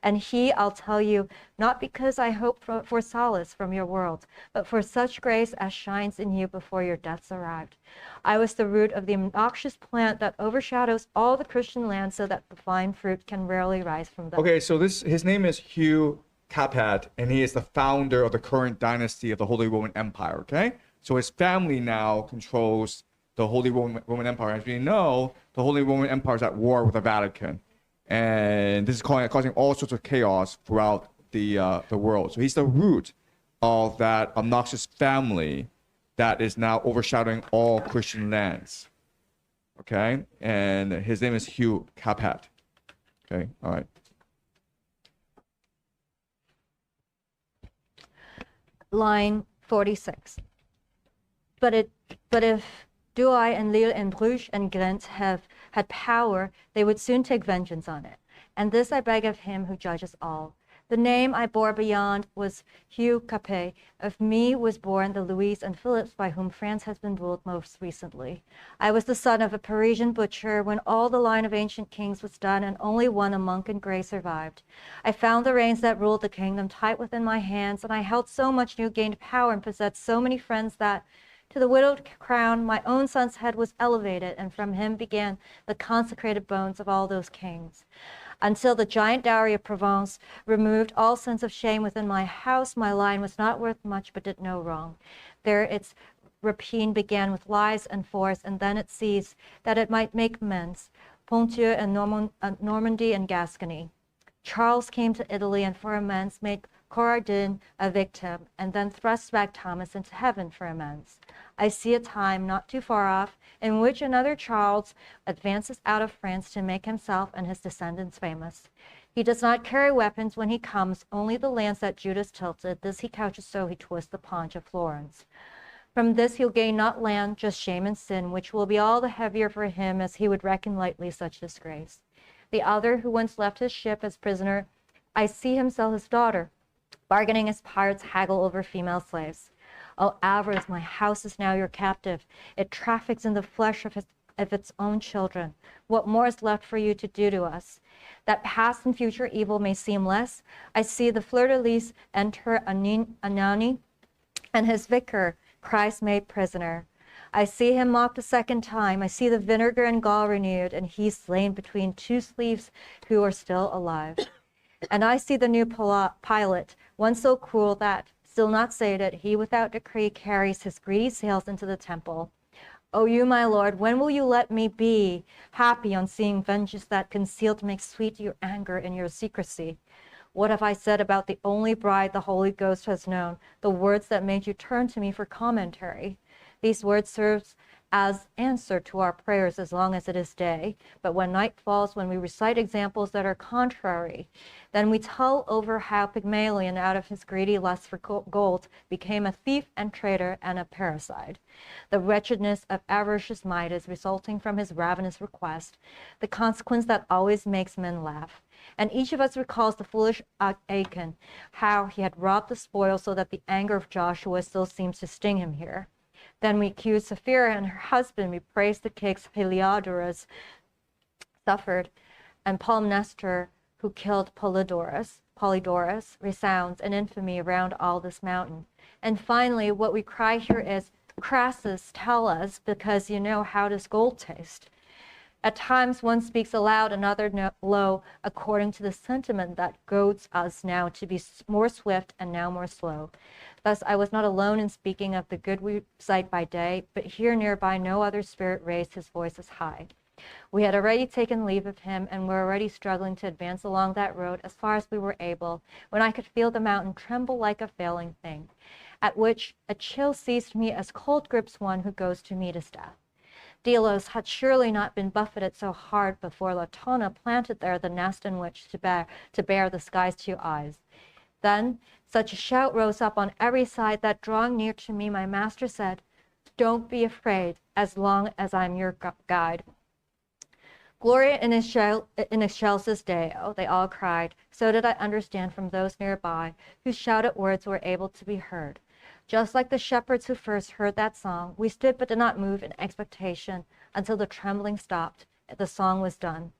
And he, I'll tell you, not because I hope for solace from your world, but for such grace as shines in you before your deaths arrived. I was the root of the obnoxious plant that overshadows all the Christian land so that the fine fruit can rarely rise from them. Okay, so his name is Hugh Capet, and he is the founder of the current dynasty of the Holy Roman Empire, okay? So his family now controls the Holy Roman Empire. As we know, the Holy Roman Empire is at war with the Vatican. And this is causing all sorts of chaos throughout the world. So he's the root of that obnoxious family that is now overshadowing all Christian lands. Okay? And his name is Hugh Capet. Okay? All right. Line 46. But if Douai and Lille and Bruges and Ghent had power, they would soon take vengeance on it. And this I beg of him who judges all. The name I bore beyond was Hugh Capet. Of me was born the Louis and Philips by whom France has been ruled most recently. I was the son of a Parisian butcher when all the line of ancient kings was done and only one, a monk in gray, survived. I found the reins that ruled the kingdom tight within my hands, and I held so much new gained power and possessed so many friends that to the widowed crown, my own son's head was elevated, and from him began the consecrated bones of all those kings. Until the giant dowry of Provence removed all sense of shame within my house, my line was not worth much, but did no wrong. There its rapine began with lies and force, and then it ceased, that it might make amends, Ponthieu and Normandy and Gascony. Charles came to Italy, and for amends made Coradin a victim, and then thrust back Thomas into heaven for amends. I see a time not too far off in which another Charles advances out of France to make himself and his descendants famous. He does not carry weapons when he comes, only the lance that Judas tilted. This he couches so he twists the paunch of Florence. From this he'll gain not land, just shame and sin, which will be all the heavier for him as he would reckon lightly such disgrace. The other, who once left his ship as prisoner, I see him sell his daughter, bargaining as pirates haggle over female slaves. O avarice, my house is now your captive. It traffics in the flesh of its own children. What more is left for you to do to us? That past and future evil may seem less, I see the fleur-de-lis enter Anani, and his vicar, Christ made prisoner. I see him mocked a second time. I see the vinegar and gall renewed, and he slain between two sleeves who are still alive. And I see the new pilot, one so cruel that, still not sated, he without decree carries his greedy sails into the temple. O you, my lord, when will you let me be happy on seeing vengeance that concealed makes sweet your anger and your secrecy? What have I said about the only bride the Holy Ghost has known, the words that made you turn to me for commentary? These words serve as answer to our prayers as long as it is day, but when night falls, when we recite examples that are contrary, then we tell over how Pygmalion, out of his greedy lust for gold, became a thief and traitor and a parricide. The wretchedness of avaricious Midas resulting from his ravenous request, the consequence that always makes men laugh. And each of us recalls the foolish Achan, how he had robbed the spoil so that the anger of Joshua still seems to sting him here. Then we accuse Sapphira and her husband. We praise the cakes Heliodorus suffered, and Polymnestor, who killed Polydorus, resounds in infamy around all this mountain. And finally, what we cry here is, Crassus, tell us, because you know how does gold taste. At times one speaks aloud, another low, according to the sentiment that goads us now to be more swift and now more slow. Thus I was not alone in speaking of the good we sight by day, but here nearby no other spirit raised his voice as high. We had already taken leave of him and were already struggling to advance along that road as far as we were able, when I could feel the mountain tremble like a failing thing, at which a chill seized me as cold grips one who goes to meet his death. Delos had surely not been buffeted so hard before Latona planted there the nest in which to bear the sky's two eyes. Then such a shout rose up on every side that, drawing near to me, my master said, "Don't be afraid, as long as I'm your guide." Gloria in excelsis Deo, they all cried. So did I understand from those nearby, whose shouted words were able to be heard. Just like the shepherds who first heard that song, we stood but did not move in expectation until the trembling stopped, the song was done.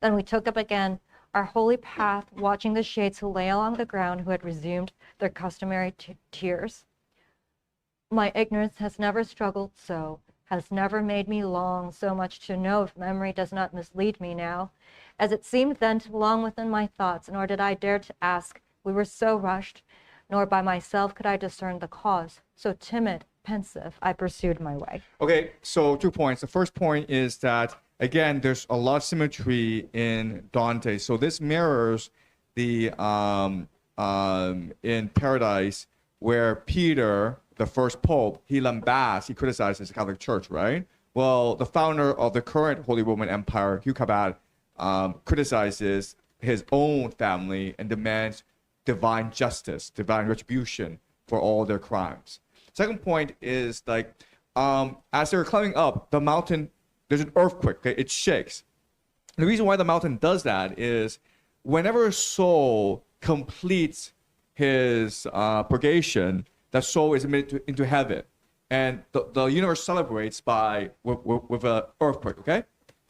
Then we took up again our holy path, watching the shades who lay along the ground, who had resumed their customary tears. My ignorance has never struggled so, has never made me long so much to know, if memory does not mislead me now, as it seemed then to belong within my thoughts, nor did I dare to ask, we were so rushed, nor by myself could I discern the cause. So timid, pensive, I pursued my way. Okay, so 2 points. The first point is that, again, there's a lot of symmetry in Dante. So this mirrors the in Paradise, where Peter, the first pope, he lambasts, he criticizes the Catholic Church, right? Well, the founder of the current Holy Roman Empire, Hugh Cabot, criticizes his own family and demands divine justice, divine retribution for all their crimes. Second point is, like, as they're climbing up the mountain, there's an earthquake, okay? It shakes. The reason why the mountain does that is whenever a soul completes his purgation, that soul is admitted into heaven. And the universe celebrates with an earthquake, okay?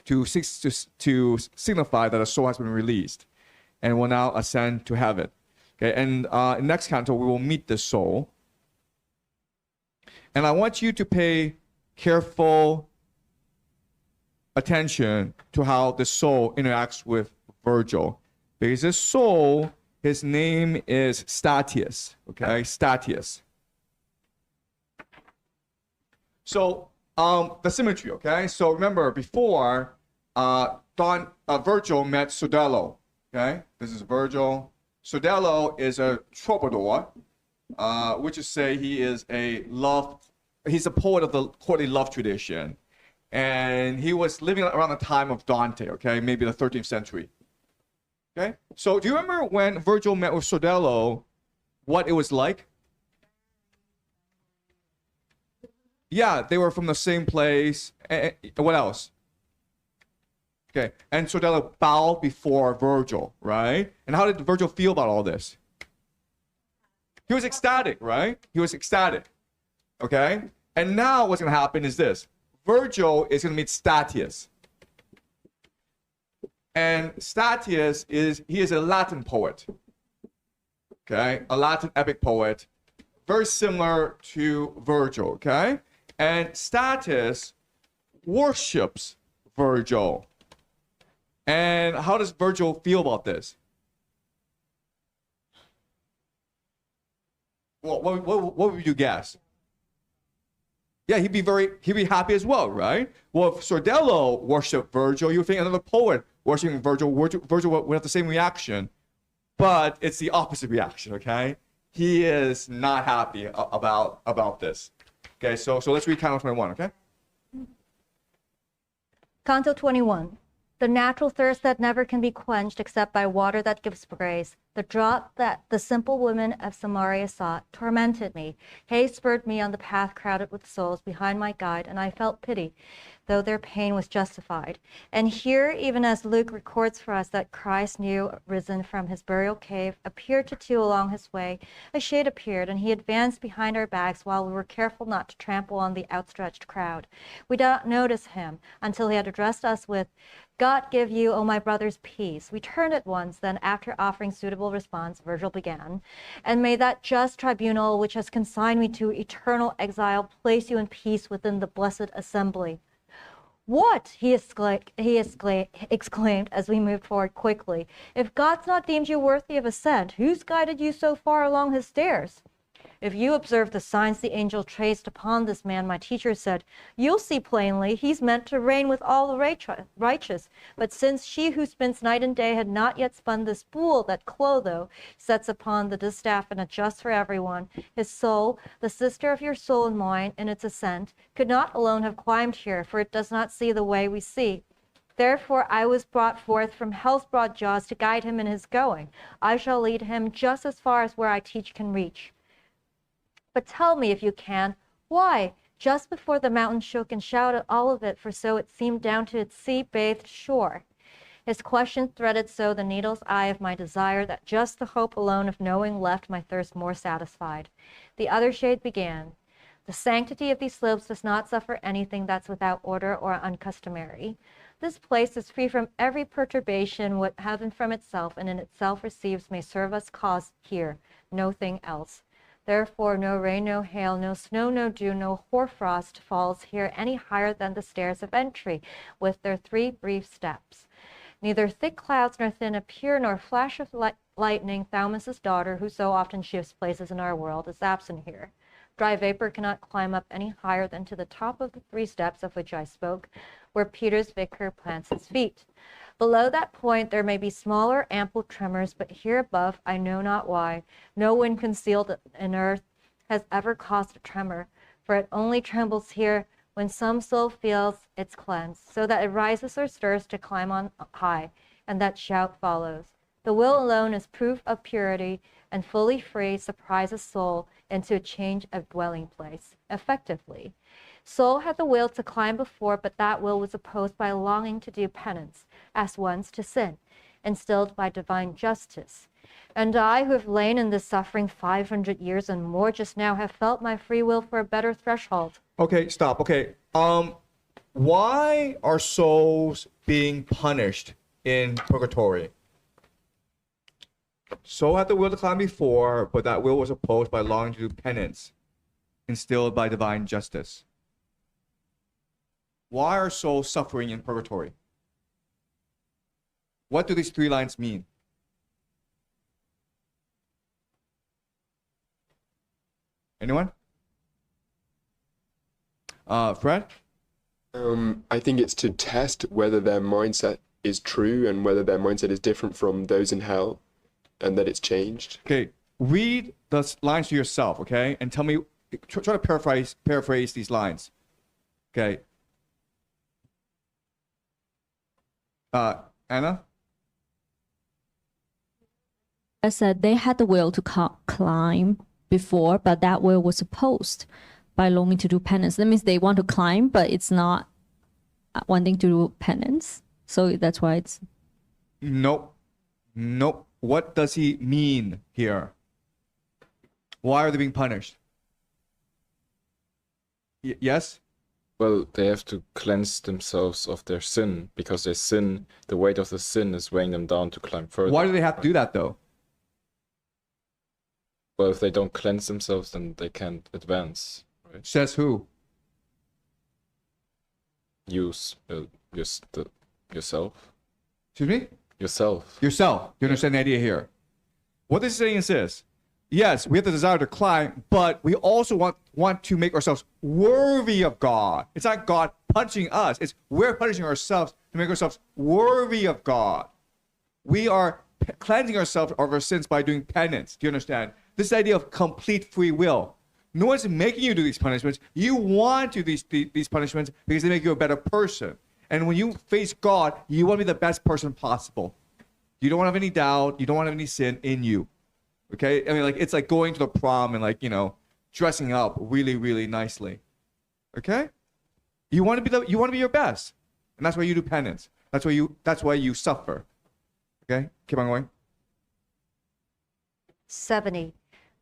To signify that a soul has been released and will now ascend to heaven. Okay, and in next canto, we will meet the soul. And I want you to pay careful attention to how the soul interacts with Virgil. Because this soul, his name is Statius, okay? Statius. So, the symmetry, okay? So remember, before, Virgil met Sordello, okay? This is Virgil. Sordello is a troubadour, which is say he's a poet of the courtly love tradition. And he was living around the time of Dante, okay, maybe the 13th century. Okay, so do you remember when Virgil met with Sordello, what it was like? Yeah, they were from the same place. And what else? Okay, and Sordello bowed before Virgil, right? And how did Virgil feel about all this? He was ecstatic, right? He was ecstatic, okay? And now what's going to happen is this. Virgil is going to meet Statius. And Statius is a Latin poet, okay? A Latin epic poet, very similar to Virgil, okay? And Statius worships Virgil. And how does Virgil feel about this? Well, what would you guess? Yeah, he'd be happy as well, right? Well, if Sordello worshipped Virgil, you would think another poet worshiping Virgil would have the same reaction, but it's the opposite reaction, okay? He is not happy about this. Okay, so let's read Canto 21, okay? Canto 21. The natural thirst that never can be quenched except by water that gives grace, the draught that the simple women of Samaria sought, tormented me. Haste spurred me on the path crowded with souls behind my guide, and I felt pity. though their pain was justified. And here, even as Luke records for us that Christ, new risen from his burial cave, appeared to two along his way, a shade appeared, and he advanced behind our backs while we were careful not to trample on the outstretched crowd. We did not notice him until he had addressed us with, God give you, O my brothers, peace. We turned at once, then after offering suitable response, Virgil began, and may that just tribunal which has consigned me to eternal exile place you in peace within the blessed assembly. What? He exclaimed as we moved forward quickly. If God's not deemed you worthy of assent, who's guided you so far along his stairs? If you observe the signs the angel traced upon this man, my teacher said, you'll see plainly he's meant to reign with all the righteous. But since she who spins night and day had not yet spun the spool that Clotho sets upon the distaff and adjusts for everyone, his soul, the sister of your soul and mine, in its ascent, could not alone have climbed here, for it does not see the way we see. Therefore I was brought forth from hell's broad jaws to guide him in his going. I shall lead him just as far as where I teach can reach. But tell me, if you can, why, just before the mountain shook and shouted all of it, for so it seemed down to its sea-bathed shore? His question threaded so the needle's eye of my desire that just the hope alone of knowing left my thirst more satisfied. The other shade began. The sanctity of these slopes does not suffer anything that's without order or uncustomary. This place is free from every perturbation what heaven from itself and in itself receives may serve us cause here, no thing else. Therefore no rain, no hail, no snow, no dew, no hoarfrost falls here any higher than the stairs of entry, with their 3 brief steps. Neither thick clouds nor thin appear, nor flash of lightning, Thaumas's daughter, who so often shifts places in our world, is absent here. Dry vapor cannot climb up any higher than to the top of the 3 steps of which I spoke, where Peter's vicar plants his feet. Below that point there may be smaller, ample tremors, but here above, I know not why, no wind concealed in earth has ever caused a tremor, for it only trembles here when some soul feels its cleanse, so that it rises or stirs to climb on high, and that shout follows. The will alone is proof of purity, and fully free surprises soul into a change of dwelling place, effectively. Soul had the will to climb before, but that will was opposed by a longing to do penance, as once to sin, and stilled by divine justice. And I, who have lain in this suffering 500 years and more, just now have felt my free will for a better threshold. Okay, stop. Okay. Why are souls being punished in purgatory? Soul had the will to climb before, but that will was opposed by longing to do penance, instilled by divine justice. Why are souls suffering in purgatory? What do these 3 lines mean? Anyone? Fred? I think it's to test whether their mindset is true and whether their mindset is different from those in hell and that it's changed. Okay, read the lines to yourself, okay? And tell me, try to paraphrase these lines. Okay. Anna? I said they had the will to climb before, but that will was opposed by longing to do penance. That means they want to climb, but it's not wanting to do penance. So that's why it's... Nope. What does he mean here? Why are they being punished? Yes? Well, they have to cleanse themselves of their sin, because their sin, the weight of the sin is weighing them down to climb further. Why do they have to do that, though? Well, if they don't cleanse themselves, then they can't advance. Right? Says who? Yourself. Excuse me? Yourself. Yourself. Do you understand the idea here? What this is saying is this. Yes, we have the desire to climb, but we also want to make ourselves worthy of God. It's not God punishing us. It's we're punishing ourselves to make ourselves worthy of God. We are cleansing ourselves of our sins by doing penance. Do you understand? This idea of complete free will. No one's making you do these punishments. You want to do these punishments because they make you a better person. And when you face God, you want to be the best person possible. You don't want to have any doubt. You don't want to have any sin in you. Okay? I mean, like, it's like going to the prom and, like, you know, dressing up really, really nicely. Okay? You want to be your best, and that's why you do penance. That's why you suffer. Okay, keep on going. 70.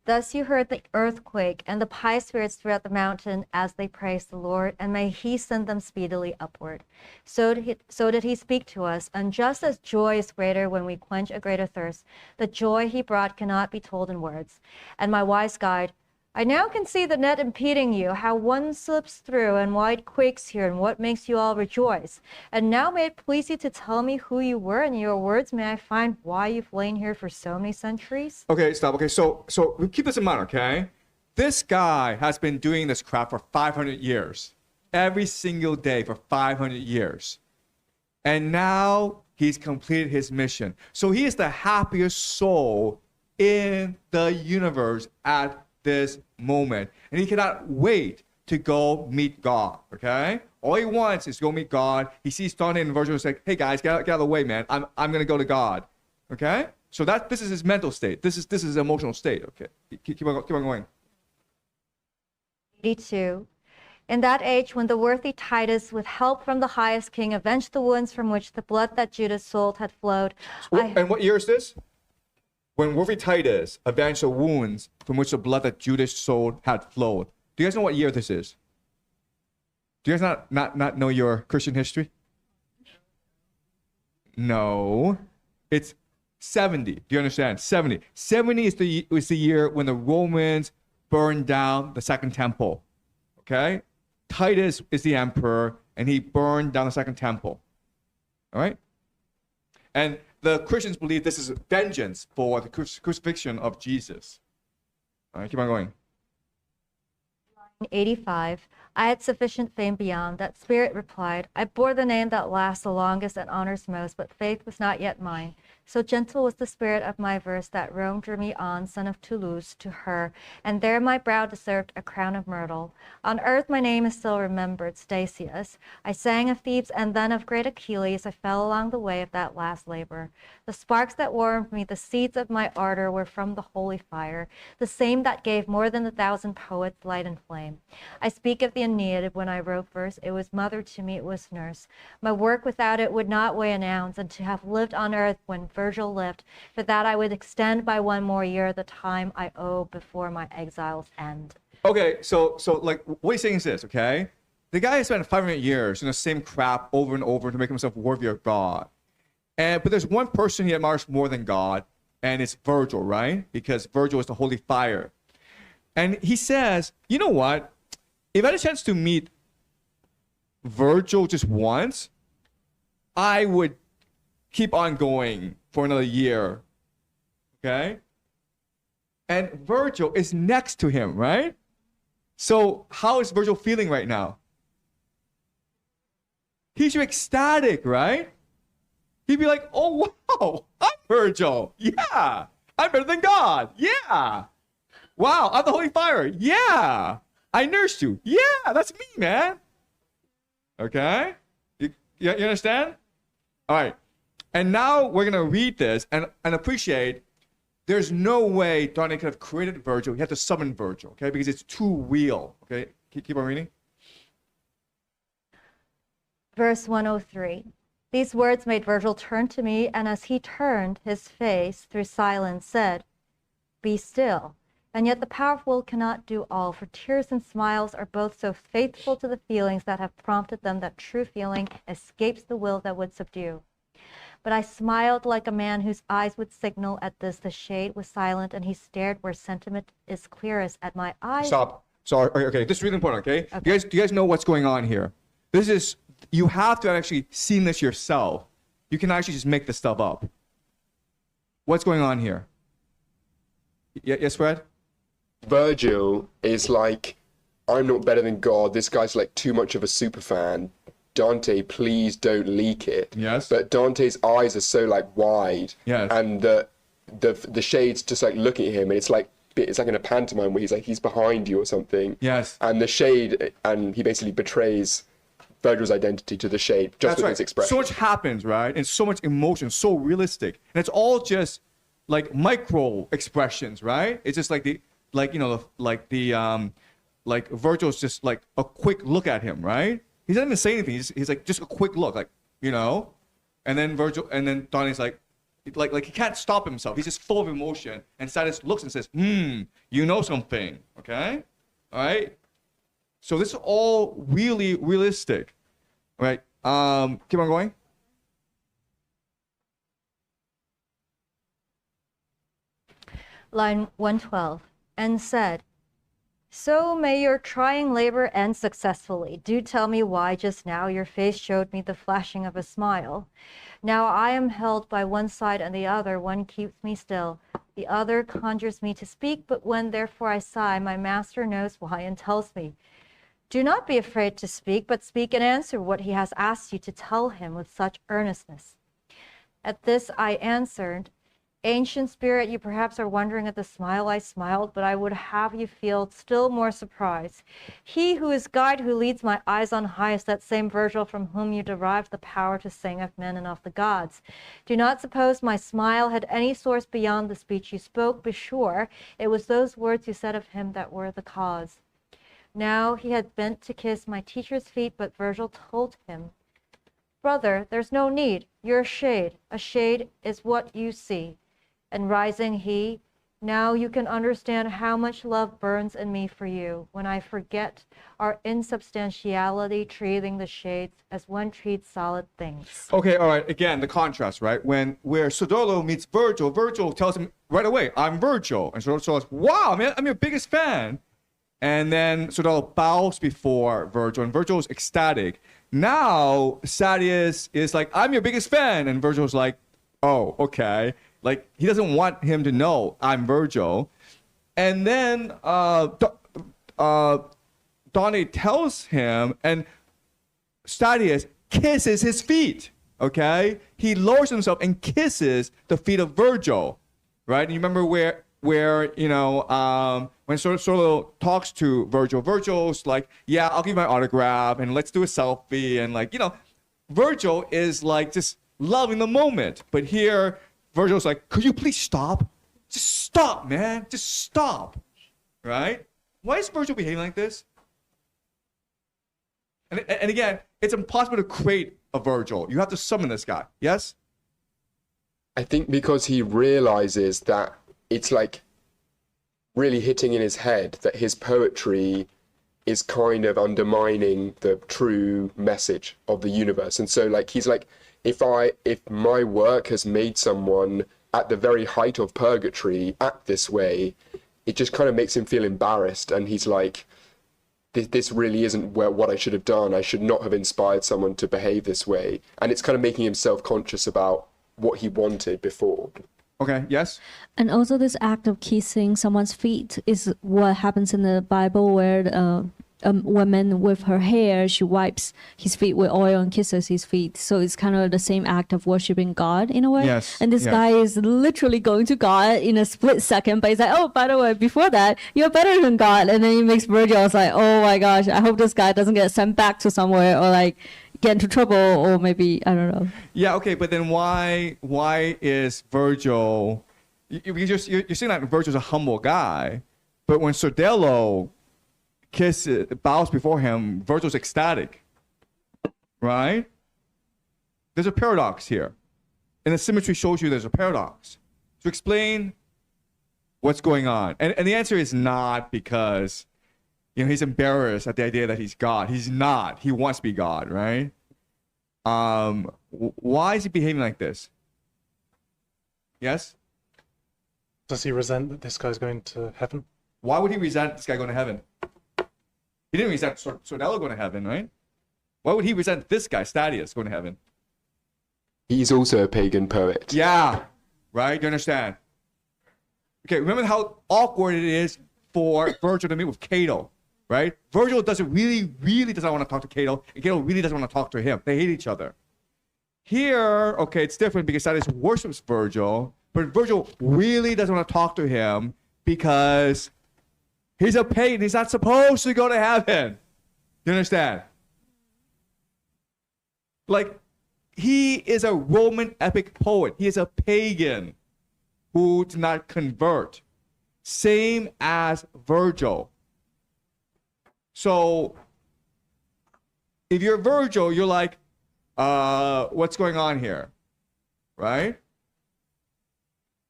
Thus you heard the earthquake and the pious spirits throughout the mountain as they praised the Lord, and may he send them speedily upward. So did he speak to us, and just as joy is greater when we quench a greater thirst, the joy he brought cannot be told in words. And my wise guide, I now can see the net impeding you, how one slips through and why it quakes here and what makes you all rejoice. And now may it please you to tell me who you were, and in your words may I find why you've lain here for so many centuries? Okay, stop. Okay, so we keep this in mind, okay? This guy has been doing this crap for 500 years. Every single day for 500 years. And now he's completed his mission. So he is the happiest soul in the universe at this moment, and he cannot wait to go meet God. Okay, all he wants is to go meet God. He sees Dante and Virgil and says, "Hey guys, get out of the way, man. I'm gonna go to God." Okay, so this is his mental state. This is his emotional state. Okay, keep on going. 82. In that age, when the worthy Titus, with help from the highest king, avenged the wounds from which the blood that Judas sold had flowed. And what year is this? When worthy Titus avenged the wounds from which the blood that Judas sold had flowed. Do you guys know what year this is? Do you guys not know your Christian history? No. It's 70. Do you understand? 70. 70 is the year when the Romans burned down the second temple. Okay? Titus is the emperor, and he burned down the second temple. All right? And the Christians believe this is vengeance for the crucifixion of Jesus. All right, keep on going. 85. I had sufficient fame beyond. That spirit replied, I bore the name that lasts the longest and honors most, but faith was not yet mine. So gentle was the spirit of my verse that Rome drew me on, son of Toulouse, to her, and there my brow deserved a crown of myrtle. On earth my name is still remembered, Stasius. I sang of Thebes and then of great Achilles. I fell along the way of that last labor. The sparks that warmed me, the seeds of my ardor, were from the holy fire, the same that gave more than 1,000 poets light and flame. I speak of the Aeneid. When I wrote verse, it was mother to me, it was nurse. My work without it would not weigh an ounce, and to have lived on earth when Virgil lived, for that I would extend by one more year the time I owe before my exile's end. Okay, so like what he's saying is this, okay? The guy has spent 500 years in the same crap over and over to make himself worthy of God. But there's one person he admires more than God, and it's Virgil, right? Because Virgil is the holy fire. And he says, you know what? If I had a chance to meet Virgil just once, I would keep on going for another year. Okay? And Virgil is next to him, right? So how is Virgil feeling right now? He's ecstatic, right? He'd be like, oh, wow, I'm Virgil. Yeah. I'm better than God. Yeah. Wow, I'm the holy fire. Yeah. I nursed you. Yeah, that's me, man. Okay? You understand? All right. And now we're going to read this and appreciate there's no way Dante could have created Virgil. He had to summon Virgil, okay? Because it's too real, okay? Keep on reading. Verse 103. These words made Virgil turn to me, and as he turned, his face, through silence, said, Be still. And yet the powerful will cannot do all, for tears and smiles are both so faithful to the feelings that have prompted them that true feeling escapes the will that would subdue. But I smiled like a man whose eyes would signal. At this the shade was silent, and he stared where sentiment is clearest at my eyes. Stop. Sorry. Okay, this is really important, okay? Do you guys know what's going on here? You have to actually seen this yourself. You can actually just make this stuff up. What's going on here? Yes, Fred? Virgil is like, I'm not better than God. This guy's like too much of a super fan. Dante, please don't leak it. Yes. But Dante's eyes are so like wide. Yes. And the shade's just like looking at him, and it's like in a pantomime where he's behind you or something. Yes. And the shade, and he basically betrays Virgil's identity to the shade just with his expression. So much happens, right? And so much emotion, so realistic. And it's all just like micro expressions, right? It's just like Virgil's just like a quick look at him, right? he doesn't even say anything. He's like, just a quick look, like, you know? And then Dante's like he can't stop himself. He's just full of emotion. And Satis looks and says, you know something, okay? All right? So this is all really realistic, right? Keep on going. Line 112, and said, so may your trying labor end successfully. Do tell me why just now your face showed me the flashing of a smile. Now I am held by one side and the other, one keeps me still. The other conjures me to speak, but when therefore I sigh, my master knows why and tells me, do not be afraid to speak, but speak and answer what he has asked you to tell him with such earnestness. At this I answered, ancient spirit, you perhaps are wondering at the smile I smiled, but I would have you feel still more surprise. He who is guide, who leads my eyes on high, is that same Virgil from whom you derived the power to sing of men and of the gods. Do not suppose my smile had any source beyond the speech you spoke. Be sure it was those words you said of him that were the cause. Now he had bent to kiss my teacher's feet, but Virgil told him, brother, there's no need. You're a shade. A shade is what you see. And rising he, now you can understand how much love burns in me for you when I forget our insubstantiality, treating the shades as one treats solid things. Okay, all right. Again, the contrast, right? Where Sodolo meets Virgil, Virgil tells him right away, I'm Virgil. And Sodolo says, wow, man, I'm your biggest fan. And then Sodolo bows before Virgil, and Virgil is ecstatic. Now, Satis is like, I'm your biggest fan. And Virgil's like, oh, okay. Like, he doesn't want him to know I'm Virgil. And then Dante tells him, and Satis kisses his feet, okay? He lowers himself and kisses the feet of Virgil, right? And you remember where you know, when Solo talks to Virgil, Virgil's like, yeah, I'll give you my autograph, and let's do a selfie. And like, you know, Virgil is like just loving the moment. But here, Virgil's like, could you please stop? Just stop, man. Just stop. Right? Why is Virgil behaving like this? And again, it's impossible to create a Virgil. You have to summon this guy. Yes? I think because he realizes that it's like really hitting in his head that his poetry is kind of undermining the true message of the universe. And so like he's like, if my work has made someone at the very height of purgatory act this way, it just kind of makes him feel embarrassed. And he's like, this really isn't what I should have done. I should not have inspired someone to behave this way. And it's kind of making him self-conscious about what he wanted before. Okay, yes? And also this act of kissing someone's feet is what happens in the Bible, where a woman with her hair, she wipes his feet with oil and kisses his feet. So it's kind of the same act of worshiping God in a way. Yes. And this guy is literally going to God in a split second, but he's like, oh, by the way, before that, you're better than God. And then he makes Virgil like, oh my gosh, I hope this guy doesn't get sent back to somewhere or like get into trouble, or maybe, I don't know. Yeah, okay, but then why is Virgil, you're saying that Virgil's a humble guy, but when Sordello bows before him, Virgil's ecstatic, right? There's a paradox here. And the symmetry shows you there's a paradox. To explain what's going on. And the answer is not because, you know, he's embarrassed at the idea that he's God. He's not. He wants to be God, right? Why is he behaving like this? Yes? Does he resent that this guy's going to heaven? Why would he resent this guy going to heaven? He didn't resent Sordello going to heaven, right? Why would he resent this guy, Statius, going to heaven? He's also a pagan poet. Yeah, right? You understand? Okay, remember how awkward it is for Virgil to meet with Cato, right? Virgil really doesn't want to talk to Cato, and Cato really doesn't want to talk to him. They hate each other. Here, okay, it's different because Statius worships Virgil, but Virgil really doesn't want to talk to him because he's a pagan. He's not supposed to go to heaven. You understand? Like, he is a Roman epic poet. He is a pagan who did not convert. Same as Virgil. So, if you're Virgil, you're like, what's going on here, right?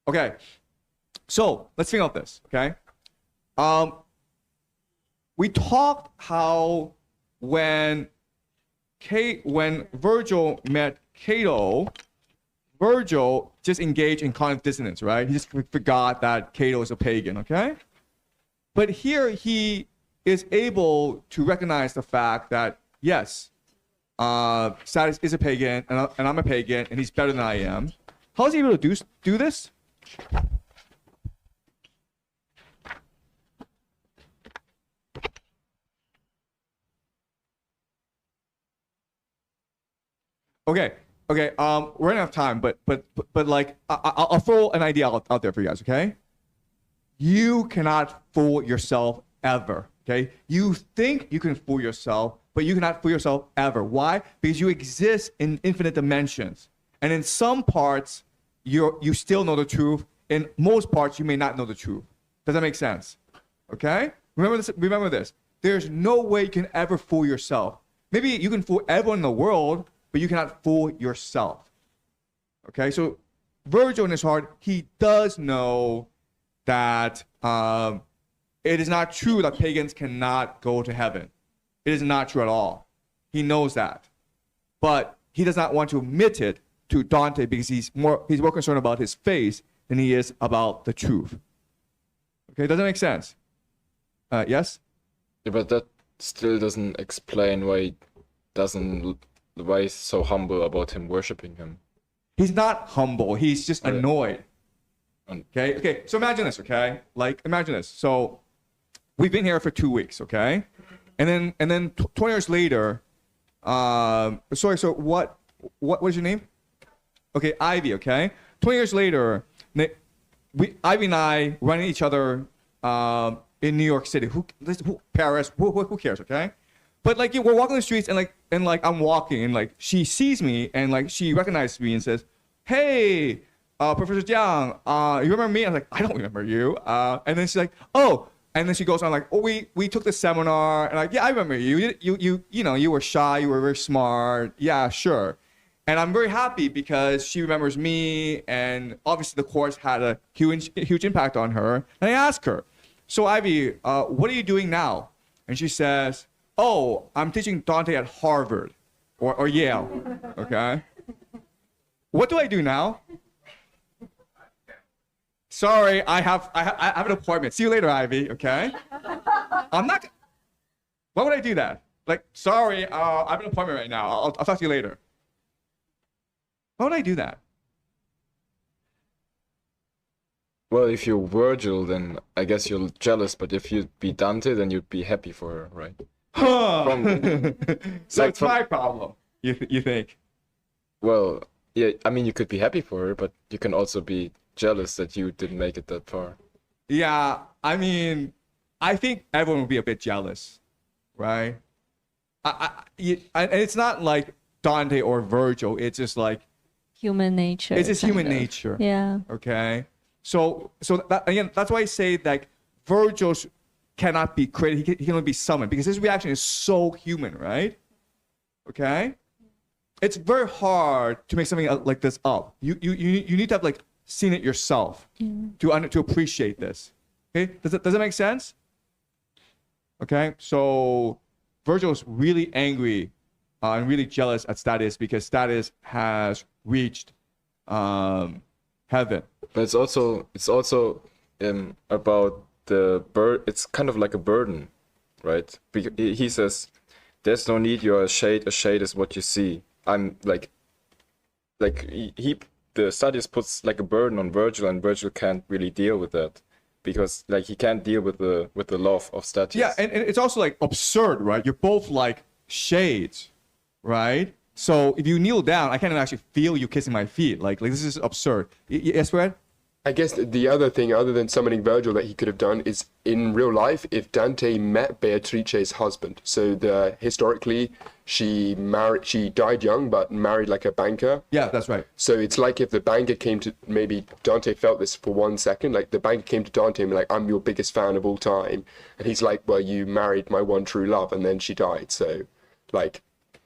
Okay, so let's think of this. Okay, we talked how when Virgil met Cato, Virgil just engaged in cognitive dissonance, right? He just forgot that Cato is a pagan, okay? But here he is able to recognize the fact that, yes, Status is a pagan, and I'm a pagan, and he's better than I am. How is he able to do this? Okay, we're running out of time, but like I'll throw an idea out there for you guys, okay? You cannot fool yourself ever, okay? You think you can fool yourself, but you cannot fool yourself ever. Why? Because you exist in infinite dimensions, and in some parts you still know the truth. In most parts, you may not know the truth. Does that make sense? Okay? Remember this. Remember this. There's no way you can ever fool yourself. Maybe you can fool everyone in the world, but you cannot fool yourself. Okay, so Virgil in his heart, he does know that it is not true that pagans cannot go to heaven. It is not true at all. He knows that. But he does not want to admit it to Dante because he's more concerned about his face than he is about the truth. Okay, does that make sense? Yes? Yeah, but that still doesn't explain why he's so humble about him worshiping him. He's not humble. He's just annoyed. Okay. So imagine this. Okay. Like imagine this. So we've been here for 2 weeks. Okay. And then 20 years later. Sorry. So what was your name? Okay, Ivy. Okay. 20 years later, Ivy and I running each other in New York City. Paris? Who cares? Okay. But like we're walking the streets and like I'm walking and like she sees me and like she recognizes me and says, "Hey, Professor Jiang, you remember me?" I'm like, "I don't remember you." And then she's like, "Oh," and then she goes on like, "Oh, we took the seminar," and like, "Yeah, I remember you. You know, you were shy, you were very smart. Yeah, sure." And I'm very happy because she remembers me, and obviously the course had a huge impact on her. And I asked her, "So Ivy, what are you doing now?" And she says, "Oh, I'm teaching Dante at Harvard or Yale." Okay. What do I do now? Sorry, I have an appointment. See you later, Ivy. Okay. I'm not. Why would I do that? Like, sorry, I have an appointment right now. I'll talk to you later. Why would I do that? Well, if you're Virgil, then I guess you're jealous. But if you'd be Dante, then you'd be happy for her, right? So it's my problem, you think? Well, yeah, I mean, you could be happy for her, but you can also be jealous that you didn't make it that far. Yeah, I mean, I think everyone would be a bit jealous, right? And it's not like Dante or Virgil. It's just like human nature. It's just human nature. Yeah. Okay. So that, again, that's why I say that Virgil cannot be created. He can only be summoned because his reaction is so human, right? Okay. It's very hard to make something like this up. You need to have like seen it yourself to appreciate this. Okay. Does that make sense? Okay. So Virgil is really angry and really jealous at Status because Status has reached heaven. But it's also about the bird. It's kind of like a burden, right? He says, "There's no need. You're a shade. A shade is what you see." I'm like the Status puts like a burden on Virgil, and Virgil can't really deal with that because like he can't deal with the love of Status. Yeah, and it's also like absurd, right? You're both like shades, right? So if you kneel down, I can't even actually feel you kissing my feet. Like this is absurd. Yes, Fred? I guess the other thing, other than summoning Virgil, that he could have done is in real life, if Dante met Beatrice's husband. So historically, she died young, but married like a banker. Yeah, that's right. So it's like if the banker came to, maybe Dante felt this for 1 second, like the banker came to Dante and be like, "I'm your biggest fan of all time," and he's like, "Well, you married my one true love, and then she died." So, like,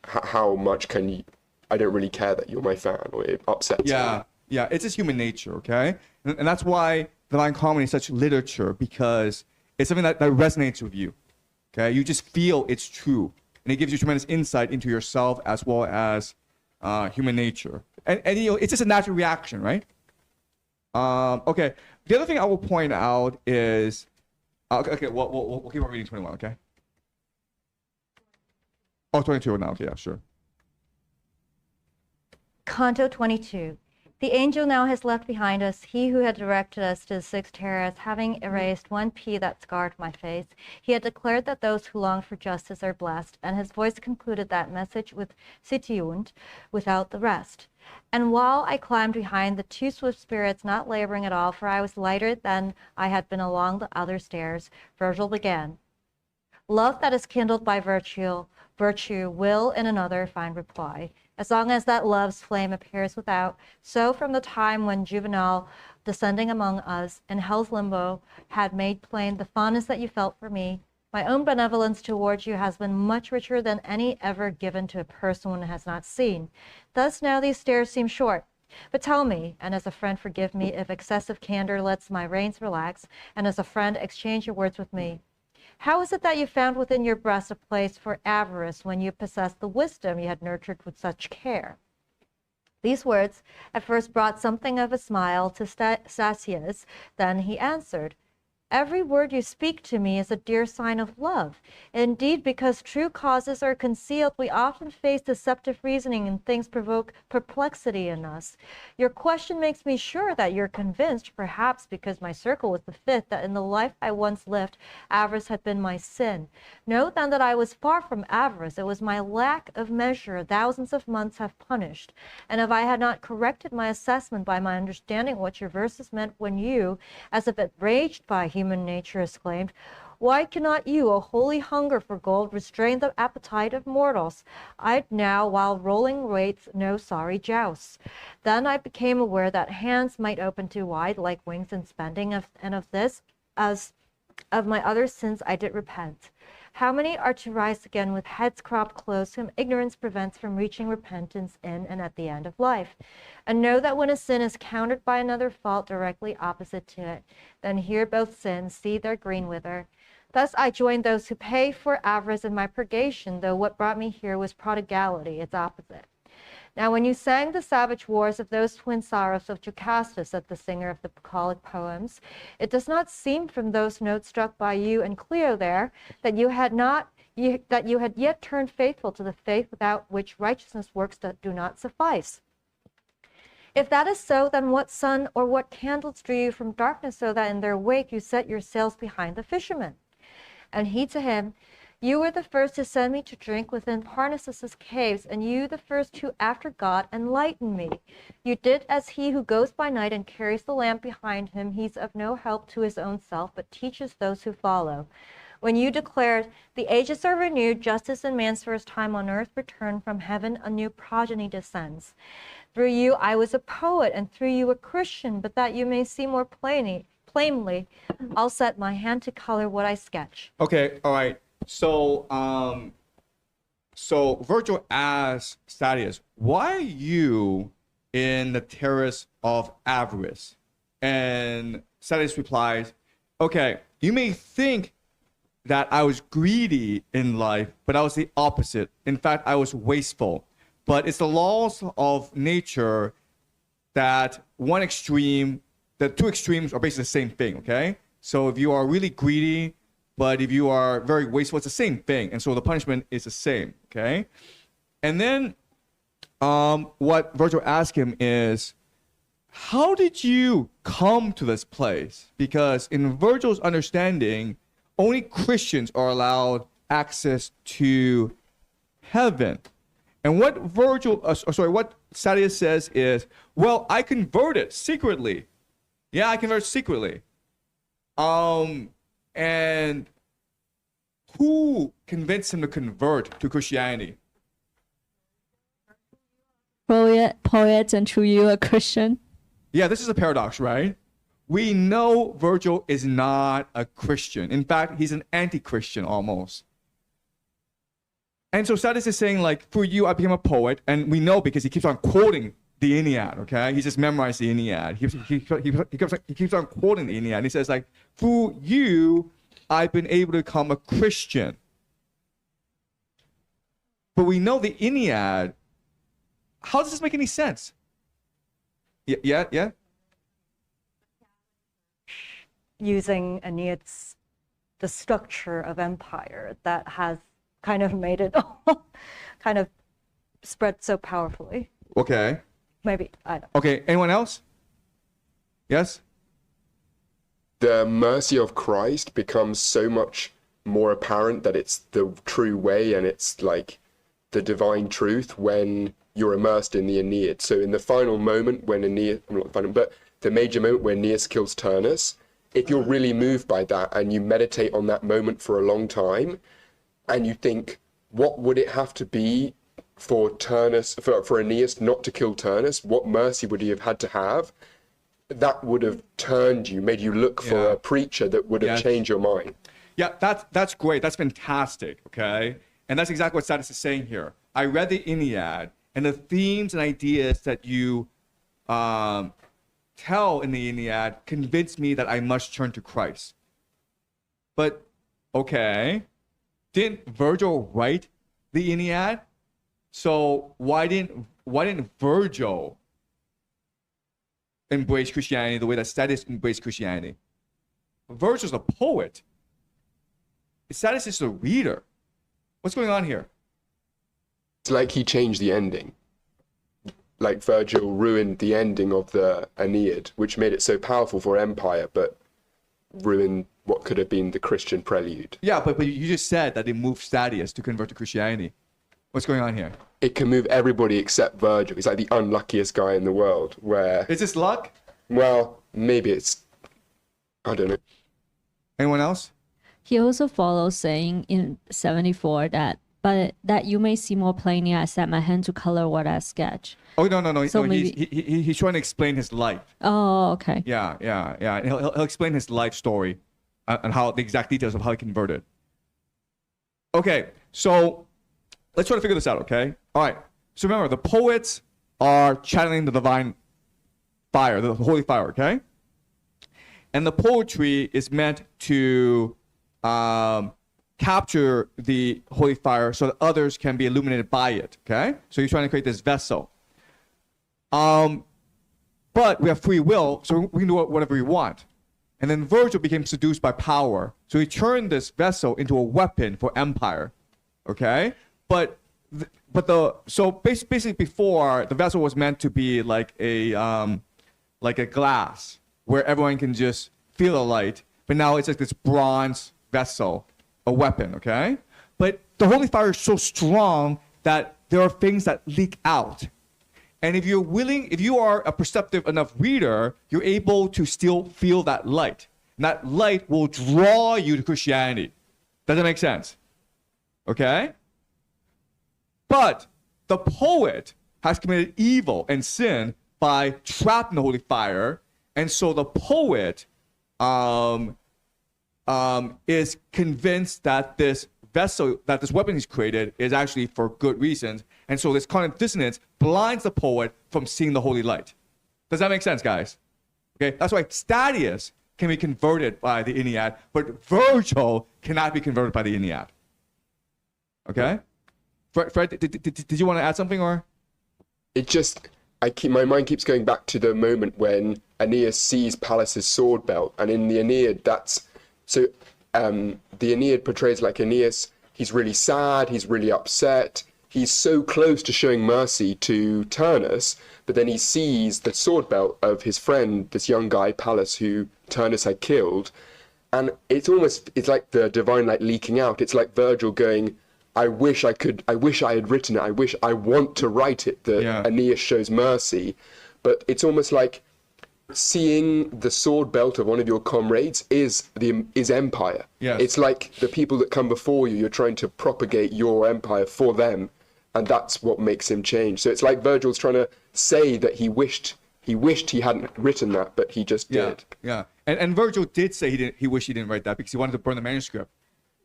how much can you? I don't really care that you're my fan, or it upsets me. Yeah, it's just human nature, okay? And that's why Divine Comedy is such literature, because it's something that resonates with you, okay? You just feel it's true, and it gives you tremendous insight into yourself as well as human nature. And you know, it's just a natural reaction, right? Okay, the other thing I will point out is, okay, we'll keep on reading 21, okay? Oh, 22 now, okay, yeah, sure. Canto 22. The angel now has left behind us, he who had directed us to the sixth terrace, having erased one P that scarred my face. He had declared that those who long for justice are blessed, and his voice concluded that message with Sitiunt, without the rest. And while I climbed behind the two swift spirits, not laboring at all, for I was lighter than I had been along the other stairs, Virgil began. Love that is kindled by virtue will in another find reply. As long as that love's flame appears without, so from the time when Juvenal, descending among us in hell's limbo, had made plain the fondness that you felt for me, my own benevolence towards you has been much richer than any ever given to a person one has not seen. Thus now these stairs seem short. But tell me, and as a friend forgive me if excessive candor lets my reins relax, and as a friend exchange your words with me. How is it that you found within your breast a place for avarice when you possessed the wisdom you had nurtured with such care? These words at first brought something of a smile to Sasius. Then he answered, every word you speak to me is a dear sign of love. Indeed, because true causes are concealed, we often face deceptive reasoning and things provoke perplexity in us. Your question makes me sure that you're convinced, perhaps because my circle was the fifth, that in the life I once lived, avarice had been my sin. Know then that I was far from avarice. It was my lack of measure thousands of months have punished. And if I had not corrected my assessment by my understanding what your verses meant when you, as if enraged by human nature, exclaimed, why cannot you, a holy hunger for gold, restrain the appetite of mortals? I'd now, while rolling weights, no sorry jousts. Then I became aware that hands might open too wide, like wings in spending, and of this, as of my other sins, I did repent. How many are to rise again with heads cropped close, whom ignorance prevents from reaching repentance in and at the end of life? And know that when a sin is countered by another fault directly opposite to it, then hear both sins, see their green wither. Thus I joined those who pay for avarice in my purgation, though what brought me here was prodigality, its opposite. Now when you sang the savage wars of those twin sorrows of Jocasta, said the singer of the bucolic poems, it does not seem from those notes struck by you and Cleo there that you had yet turned faithful to the faith without which righteousness works that do not suffice. If that is so, then what sun or what candles drew you from darkness so that in their wake you set your sails behind the fishermen? And he to him, you were the first to send me to drink within Parnassus's caves, and you the first who, after God, enlightened me. You did as he who goes by night and carries the lamp behind him. He's of no help to his own self, but teaches those who follow. When you declared, the ages are renewed, justice in man's first time on earth return, from heaven a new progeny descends. Through you I was a poet, and through you a Christian, but that you may see more plainly, I'll set my hand to color what I sketch. Okay, all right. So, Virgil asks Satius, why are you in the terrace of avarice? And Satius replies, okay, you may think that I was greedy in life, but I was the opposite. In fact, I was wasteful. But it's the laws of nature that the two extremes are basically the same thing, okay? So if you are really greedy, but if you are very wasteful, it's the same thing. And so the punishment is the same, okay? And then what Virgil asked him is, how did you come to this place? Because in Virgil's understanding, only Christians are allowed access to heaven. And what what Satius says is, well, I converted secretly. Yeah, I converted secretly. And who convinced him to convert to Christianity? Poets, and through you a Christian. Yeah, this is a paradox, right? We know Virgil is not a Christian. In fact, he's an anti-Christian almost. And so Satis is saying, like, for you, I became a poet, and we know because he keeps on quoting the Ennead, okay? He just memorized the Ennead. He keeps on quoting the Ennead. And he says, like, for you, I've been able to become a Christian. But we know the Ennead. How does this make any sense? Yeah? Using Aeneid's, the structure of empire that has kind of made it kind of spread so powerfully. Okay. Maybe, I don't. Okay, anyone else? Yes? The mercy of Christ becomes so much more apparent that it's the true way and it's like the divine truth when you're immersed in the Aeneid. So in the final moment when the major moment when Aeneas kills Turnus, if you're really moved by that and you meditate on that moment for a long time and you think, what would it have to be for Turnus, for Aeneas not to kill Turnus? What mercy would he have had to have? That would have turned you, made you look for a preacher that would have changed your mind. Yeah, that's great. That's fantastic, okay? And that's exactly what Satis is saying here. I read the Ennead, and the themes and ideas that you tell in the Ennead convince me that I must turn to Christ. But, okay, didn't Virgil write the Ennead? So why didn't Virgil embrace Christianity the way that Satis embraced Christianity? Virgil's a poet. Satis is a reader. What's going on here? It's like he changed the ending. Like Virgil ruined the ending of the Aeneid, which made it so powerful for empire, but ruined what could have been the Christian prelude. Yeah, but you just said that it moved Satis to convert to Christianity. What's going on here? It can move everybody except Virgil. He's like the unluckiest guy in the world. Where is this luck? Well, maybe it's, I don't know. Anyone else? He also follows saying in 74 that, but that you may see more plainly, I set my hand to color what I sketch. Oh no! So he's trying to explain his life. Oh, okay. Yeah. And he'll explain his life story and how the exact details of how he converted. Okay, so let's try to figure this out. Okay. All right. So remember, the poets are channeling the divine fire, the holy fire. Okay. And the poetry is meant to capture the holy fire so that others can be illuminated by it. Okay. So he's trying to create this vessel. But we have free will, so we can do whatever we want. And then Virgil became seduced by power, so he turned this vessel into a weapon for empire. Okay, so basically before the vessel was meant to be like a glass where everyone can just feel the light, but now it's like this bronze vessel, a weapon. Okay, but the holy fire is so strong that there are things that leak out. And if you are a perceptive enough reader, you're able to still feel that light. And that light will draw you to Christianity. Does that make sense? Okay? But the poet has committed evil and sin by trapping the holy fire. And so the poet is convinced that this vessel, that this weapon he's created is actually for good reasons. And so this cognitive dissonance blinds the poet from seeing the holy light. Does that make sense, guys? Okay, that's why Statius can be converted by the Ennead, but Virgil cannot be converted by the Ennead. Okay? Fred, did you want to add something, or? It just, my mind keeps going back to the moment when Aeneas sees Pallas's sword belt, and in the Aeneid, the Aeneid portrays like Aeneas, he's really sad, he's really upset, he's so close to showing mercy to Turnus, but then he sees the sword belt of his friend, this young guy, Pallas, who Turnus had killed, and it's like the divine light leaking out. It's like Virgil going, I wish I had written it, I want to write it, that Aeneas shows mercy, but it's almost like seeing the sword belt of one of your comrades is empire. Yes. It's like the people that come before you, you're trying to propagate your empire for them, and that's what makes him change. So it's like Virgil's trying to say that he wished he hadn't written that, but he just did. Yeah. And Virgil did say he wished he didn't write that because he wanted to burn the manuscript,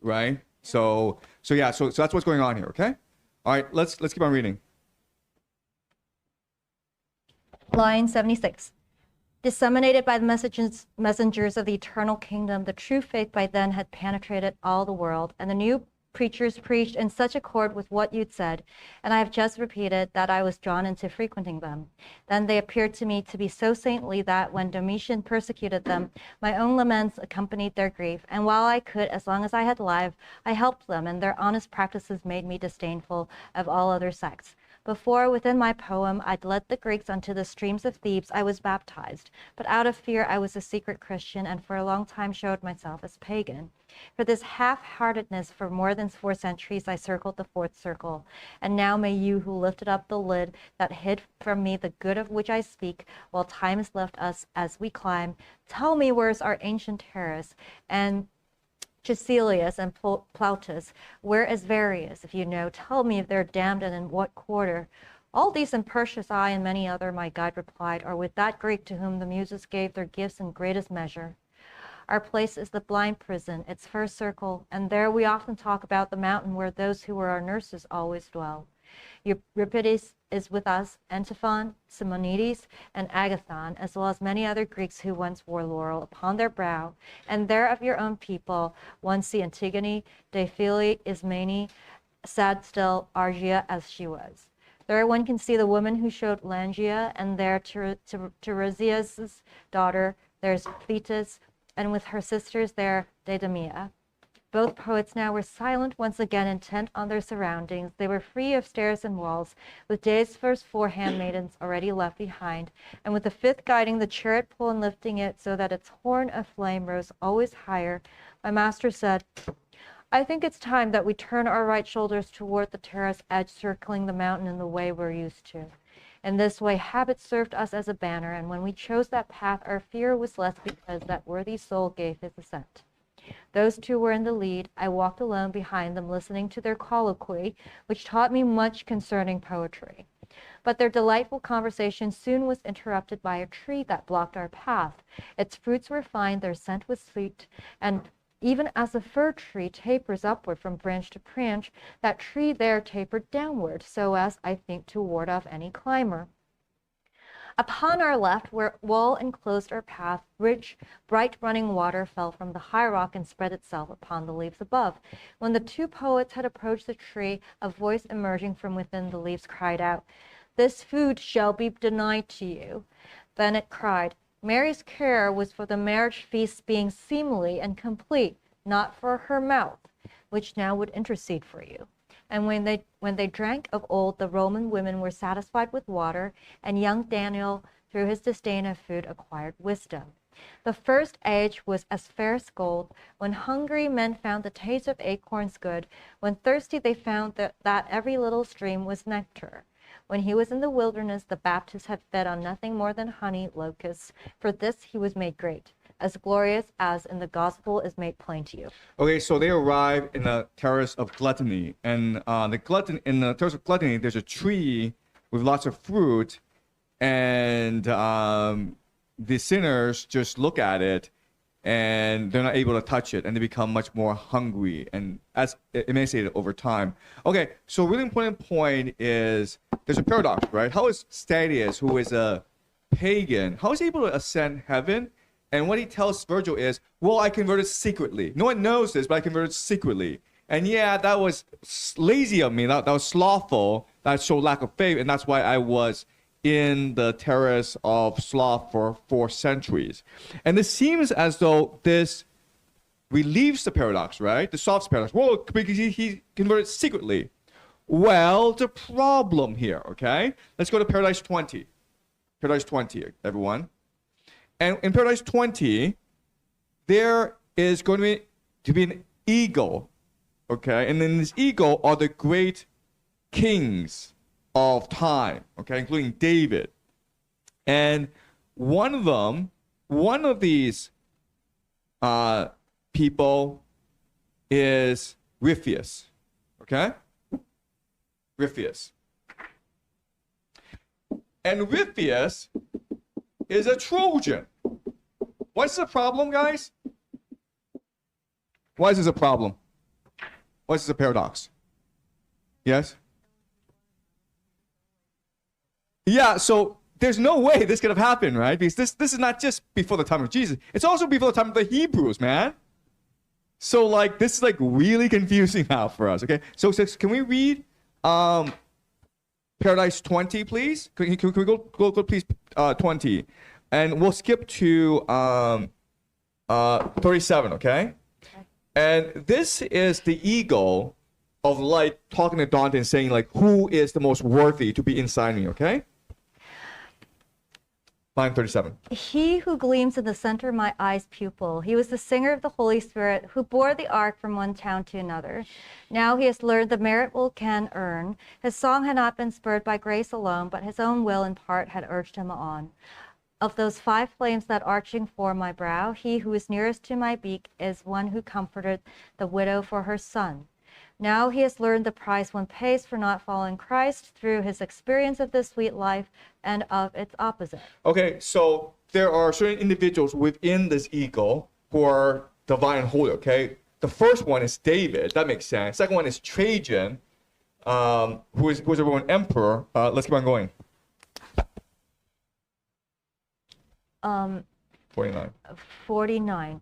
right? So yeah, so that's what's going on here. Okay. All right. Let's keep on reading. Line 76. Disseminated by the messengers of the eternal kingdom, the true faith by then had penetrated all the world, and the new preachers preached in such accord with what you'd said, and I have just repeated, that I was drawn into frequenting them. Then they appeared to me to be so saintly that when Domitian persecuted them, my own laments accompanied their grief, and while I could, as long as I had life, I helped them, and their honest practices made me disdainful of all other sects. Before, within my poem, I'd led the Greeks unto the streams of Thebes, I was baptized. But out of fear, I was a secret Christian, and for a long time showed myself as pagan. For this half-heartedness, for more than 4 centuries, I circled the 4th circle. And now may you, who lifted up the lid that hid from me the good of which I speak, while time has left us as we climb, tell me where's our ancient terrace, and Cecilius and Plautus, where is Varius, if you know, tell me if they're damned and in what quarter. All these in Persia's I and many other, my guide replied, are with that Greek to whom the Muses gave their gifts in greatest measure. Our place is the blind prison, its first circle, and there we often talk about the mountain where those who were our nurses always dwell. Euripides is with us, Antiphon, Simonides, and Agathon, as well as many other Greeks who once wore laurel upon their brow, and there of your own people one see Antigone, Diphile, Ismene, sad still, Argia as she was. There one can see the woman who showed Langia, and there Tiresias' daughter, there's Thetis, and with her sisters there, Deidamia. Both poets now were silent once again, intent on their surroundings. They were free of stairs and walls, with Day's first 4 handmaidens already left behind, and with the 5th guiding the chariot pole and lifting it so that its horn of flame rose always higher, my master said, I think it's time that we turn our right shoulders toward the terrace edge, circling the mountain in the way we're used to. In this way, habit served us as a banner, and when we chose that path, our fear was less because that worthy soul gave his assent. Those 2 were in the lead. I walked alone behind them, listening to their colloquy, which taught me much concerning poetry. But their delightful conversation soon was interrupted by a tree that blocked our path. Its fruits were fine, their scent was sweet, and even as a fir tree tapers upward from branch to branch, that tree there tapered downward, so as, I think, to ward off any climber. Upon our left, where wall enclosed our path, rich, bright running water fell from the high rock and spread itself upon the leaves above. When the 2 poets had approached the tree, a voice emerging from within the leaves cried out, This food shall be denied to you. Then it cried, Mary's care was for the marriage feast being seemly and complete, not for her mouth, which now would intercede for you. And when they drank of old, the Roman women were satisfied with water, and young Daniel, through his disdain of food, acquired wisdom. The first age was as fair as gold. When hungry, men found the taste of acorns good. When thirsty, they found that every little stream was nectar. When he was in the wilderness, the Baptist had fed on nothing more than honey, locusts. For this he was made great, as glorious as in the gospel is made plain to you. Okay, so they arrive in the terrace of gluttony, and in the terrace of gluttony, there's a tree with lots of fruit, and the sinners just look at it, and they're not able to touch it, and they become much more hungry, and as emaciated over time. Okay, so a really important point is there's a paradox, right? How is Statius, who is a pagan, how is he able to ascend heaven? And what he tells Virgil is, well, I converted secretly. No one knows this, but I converted secretly. And yeah, that was lazy of me. That was slothful. That showed lack of faith. And that's why I was in the terrace of sloth for 4 centuries. And it seems as though this relieves the paradox, right? The soft paradox. Well, because he converted secretly. Well, the problem here, okay? Let's go to Paradise 20. Paradise 20, everyone. And in Paradise 20, there is going to be an eagle, okay? And in this eagle are the great kings of time, okay, including David. And one of these people is Ripheus, okay? Ripheus. And Ripheus is a Trojan. What's the problem, guys? Why is this a problem? Or is this a paradox? Yes? Yeah, so there's no way this could have happened, right? Because this is not just before the time of Jesus. It's also before the time of the Hebrews, man. So like this is like really confusing now for us. Okay, so can we read Paradise 20, please? Can we go please 20, and we'll skip to 37. Okay, and this is the ego of light talking to Dante and saying like, who is the most worthy to be inside me? Okay. Line 37. He who gleams in the center of my eye's pupil. He was the singer of the Holy Spirit who bore the ark from one town to another. Now he has learned the merit will can earn. His song had not been spurred by grace alone, but his own will in part had urged him on. Of those 5 flames that arching for my brow, he who is nearest to my beak is one who comforted the widow for her son. Now he has learned the price one pays for not following Christ through his experience of this sweet life and of its opposite. Okay, so there are certain individuals within this ego who are divine and holy, okay? The first one is David. That makes sense. Second one is Trajan, who is a Roman emperor. Let's keep on going. 49.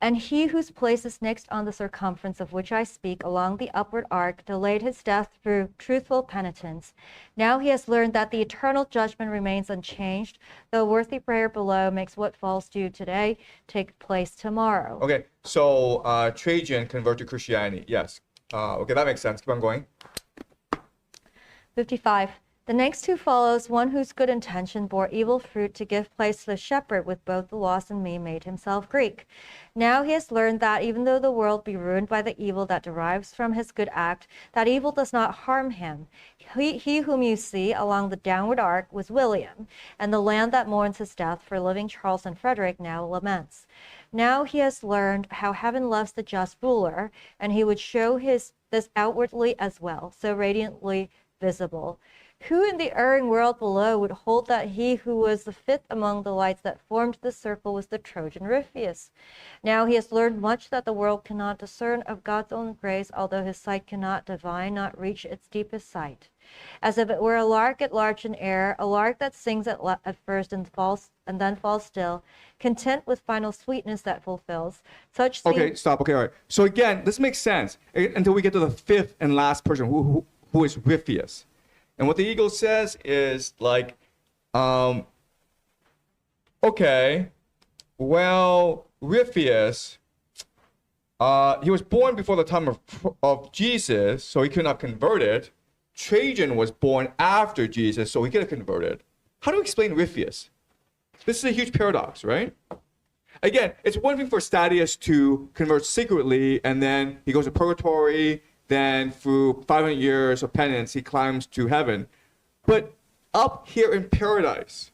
And he whose place is next on the circumference of which I speak along the upward arc delayed his death through truthful penitence. Now he has learned that the eternal judgment remains unchanged, though worthy prayer below makes what falls due today take place tomorrow. Okay, so Trajan converted to Christianity. Yes. Okay, that makes sense. Keep on going. 55. The next who follows, one whose good intention bore evil fruit to give place to the shepherd with both the lost and me, made himself Greek. Now he has learned that even though the world be ruined by the evil that derives from his good act, that evil does not harm him. He whom you see along the downward arc was William, and the land that mourns his death for living Charles and Frederick now laments. Now he has learned how heaven loves the just ruler, and he would show this outwardly as well, so radiantly visible. Who in the erring world below would hold that he who was the 5th among the lights that formed the circle was the Trojan Ripheus? Now he has learned much that the world cannot discern of God's own grace, although his sight cannot divine, not reach its deepest sight. As if it were a lark at large in air, a lark that sings at first and then falls still, content with final sweetness that fulfills. Such Okay, stop. Okay, all right. So again, this makes sense until we get to the 5th and last person, who is Ripheus. And what the ego says is like, okay, well, Ripheus, he was born before the time of Jesus, so he could not convert it. Trajan was born after Jesus, so he could have converted. How do you explain Ripheus? This is a huge paradox, right? Again, it's one thing for Statius to convert secretly, and then he goes to Purgatory. Then through 500 years of penance, he climbs to heaven. But up here in paradise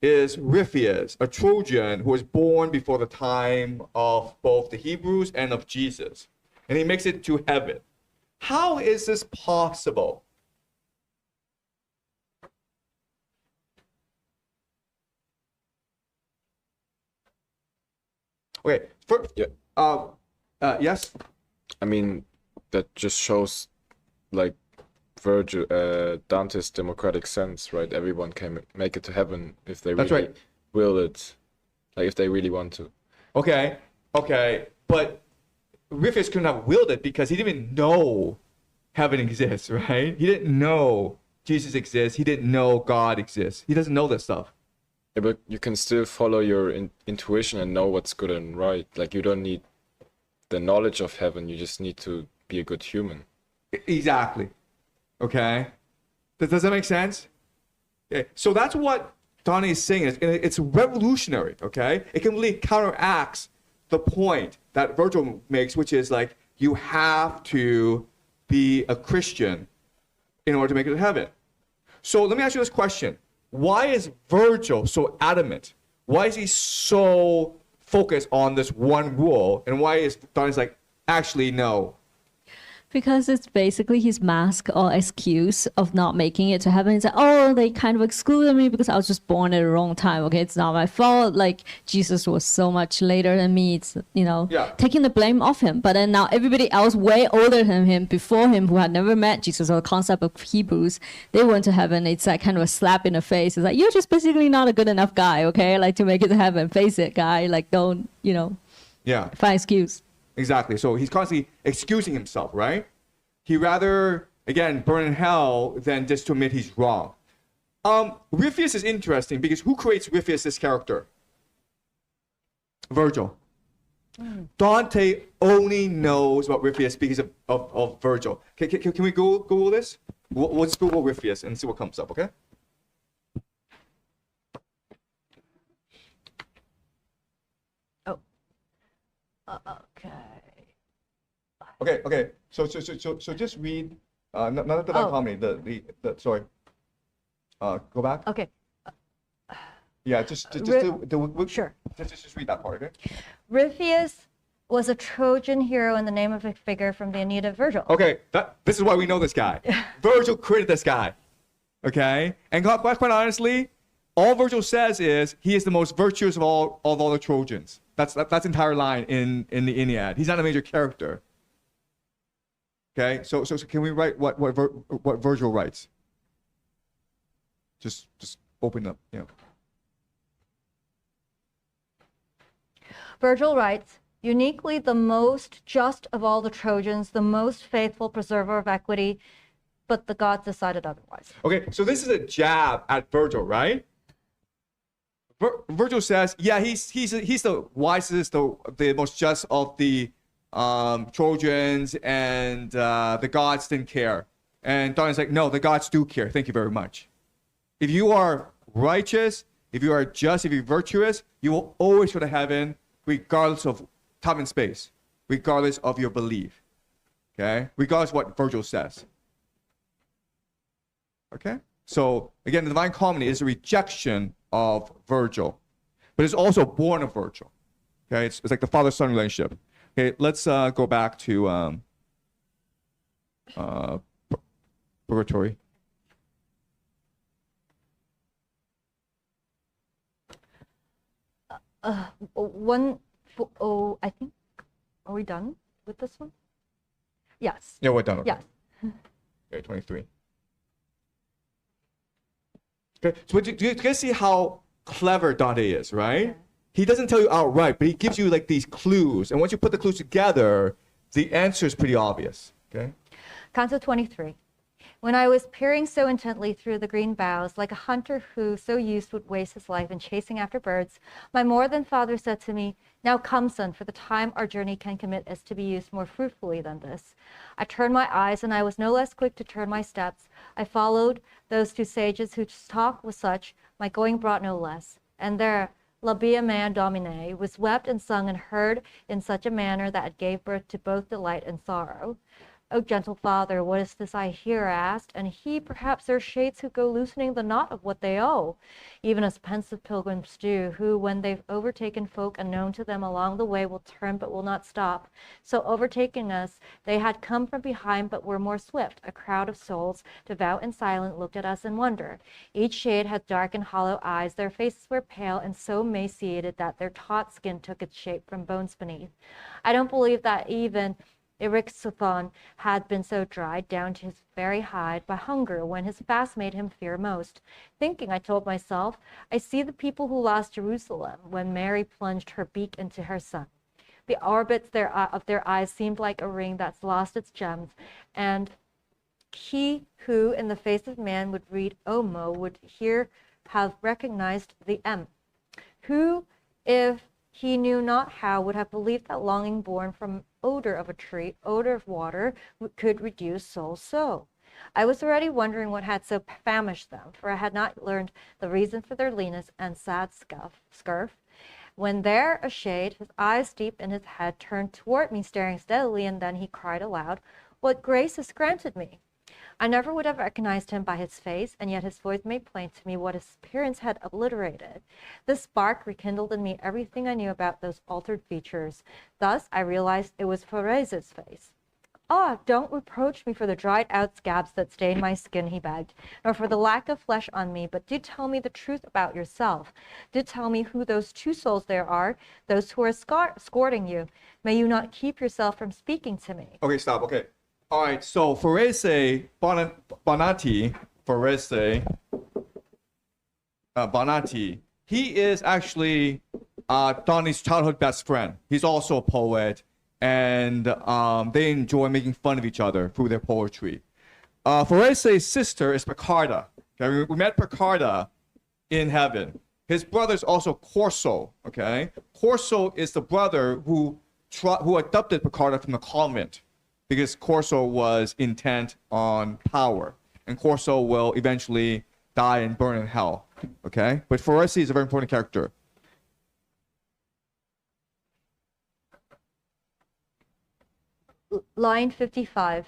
is Ripheus, a Trojan who was born before the time of both the Hebrews and of Jesus. And he makes it to heaven. How is this possible? Okay, yes? I mean, that just shows like Dante's democratic sense, right? Everyone can make it to heaven if they really will it, like if they really want to. Okay, but Ripheus couldn't have willed it because he didn't even know heaven exists, right? He didn't know Jesus exists. He didn't know God exists. He doesn't know that stuff. Yeah, but you can still follow your intuition and know what's good and right. Like you don't need the knowledge of heaven. You just need to be a good human. Exactly. Okay. Does that make sense? Okay. So that's what Dante is saying. It's revolutionary. Okay. It completely counteracts the point that Virgil makes, which is like you have to be a Christian in order to make it to heaven. So let me ask you this question: why is Virgil so adamant? Why is he so focused on this one rule? And why is Dante's like, actually no? Because it's basically his mask or excuse of not making it to heaven. It's like, oh, they kind of excluded me because I was just born at the wrong time. Okay, it's not my fault. Like Jesus was so much later than me. It's taking the blame off him. But then now everybody else way older than him, before him, who had never met Jesus or the concept of Hebrews, they went to heaven. It's like kind of a slap in the face. It's like, you're just basically not a good enough guy. Okay, like to make it to heaven. Face it, guy. Like don't find excuse. Exactly. So he's constantly excusing himself, right? He rather, again, burn in hell than just to admit he's wrong. Ripheus is interesting because who creates Ripheus, this character? Virgil. Dante only knows about Ripheus because of Virgil. Can we Google this? Let's Google Ripheus and see what comes up, okay? Okay. So just read. Not the Divine Comedy. The sorry. Go back. Okay. Yeah, just sure. Just read that part, okay? Ripheus was a Trojan hero in the name of a figure from the Aeneid of Virgil. Okay, this is why we know this guy. Virgil created this guy. Okay, and quite honestly, all Virgil says is he is the most virtuous of all the Trojans. That's entire line in the Aeneid. He's not a major character. Okay, so can we write what Virgil writes? Just open up, Virgil writes, uniquely the most just of all the Trojans, the most faithful preserver of equity, but the gods decided otherwise. Okay, so this is a jab at Virgil, right? Virgil says, yeah, he's the wisest, the most just of the Trojans, and the gods didn't care. And Dante's like, no, the gods do care. Thank you very much. If you are righteous, if you are just, if you're virtuous, you will always go to heaven, regardless of time and space, regardless of your belief. Okay? Regardless of what Virgil says. Okay? So, again, the Divine Comedy is a rejection of Virgil, but it's also born of Virgil. Okay? It's like the father-son relationship. Okay, let's go back to Purgatory. I think, are we done with this one? Yes. Yeah, we're done. Okay. Yes. Okay, 23. Okay, so do you guys see how clever Dante is, right? Yeah. He doesn't tell you outright, but he gives you like these clues, and once you put the clues together, the answer is pretty obvious. Okay. Canto 23. When I was peering so intently through the green boughs, like a hunter who so used would waste his life in chasing after birds, my more than father said to me, now come, son, for the time our journey can commit is to be used more fruitfully than this. I turned my eyes, and I was no less quick to turn my steps. I followed those two sages whose talk was such, my going brought no less. And there, Labia Mea Domine was wept and sung and heard in such a manner that it gave birth to both delight and sorrow. O gentle father, what is this I hear? I asked, and he, perhaps there are shades who go loosening the knot of what they owe, even as pensive pilgrims do, who, when they've overtaken folk unknown to them along the way, will turn but will not stop. So overtaking us, they had come from behind but were more swift. A crowd of souls, devout and silent, looked at us in wonder. Each shade had dark and hollow eyes, their faces were pale and so emaciated that their taut skin took its shape from bones beneath. I don't believe that even Eryxophon had been so dried down to his very hide by hunger when his fast made him fear most. Thinking, I told myself, I see the people who lost Jerusalem when Mary plunged her beak into her son. The orbits of their eyes seemed like a ring that's lost its gems, and he who in the face of man would read Omo would here have recognized the M. Who, if he knew not how, would have believed that longing born from odor of a tree, odor of water, could reduce souls so. I was already wondering what had so famished them, for I had not learned the reason for their leanness and sad scurf, when there a shade, his eyes deep in his head, turned toward me, staring steadily, and then he cried aloud, what grace is granted me? I never would have recognized him by his face, and yet his voice made plain to me what his appearance had obliterated. This spark rekindled in me everything I knew about those altered features. Thus I realized it was Phorese's face. Ah, don't reproach me for the dried out scabs that stain my skin, he begged, nor for the lack of flesh on me, but do tell me the truth about yourself. Do tell me who those two souls there are, those who are escorting you. May you not keep yourself from speaking to me. Okay, stop. Okay. All right. So Forese Bonatti, Bonatti, he is actually Donnie's childhood best friend. He's also a poet, and they enjoy making fun of each other through their poetry. Forese's sister is Picarda. Okay, we met Picarda in heaven. His brother is also Corso. Okay, Corso is the brother who adopted Picarda from the convent, because Corso was intent on power, and Corso will eventually die and burn in hell. Okay, but Forese is a very important character. Line 55.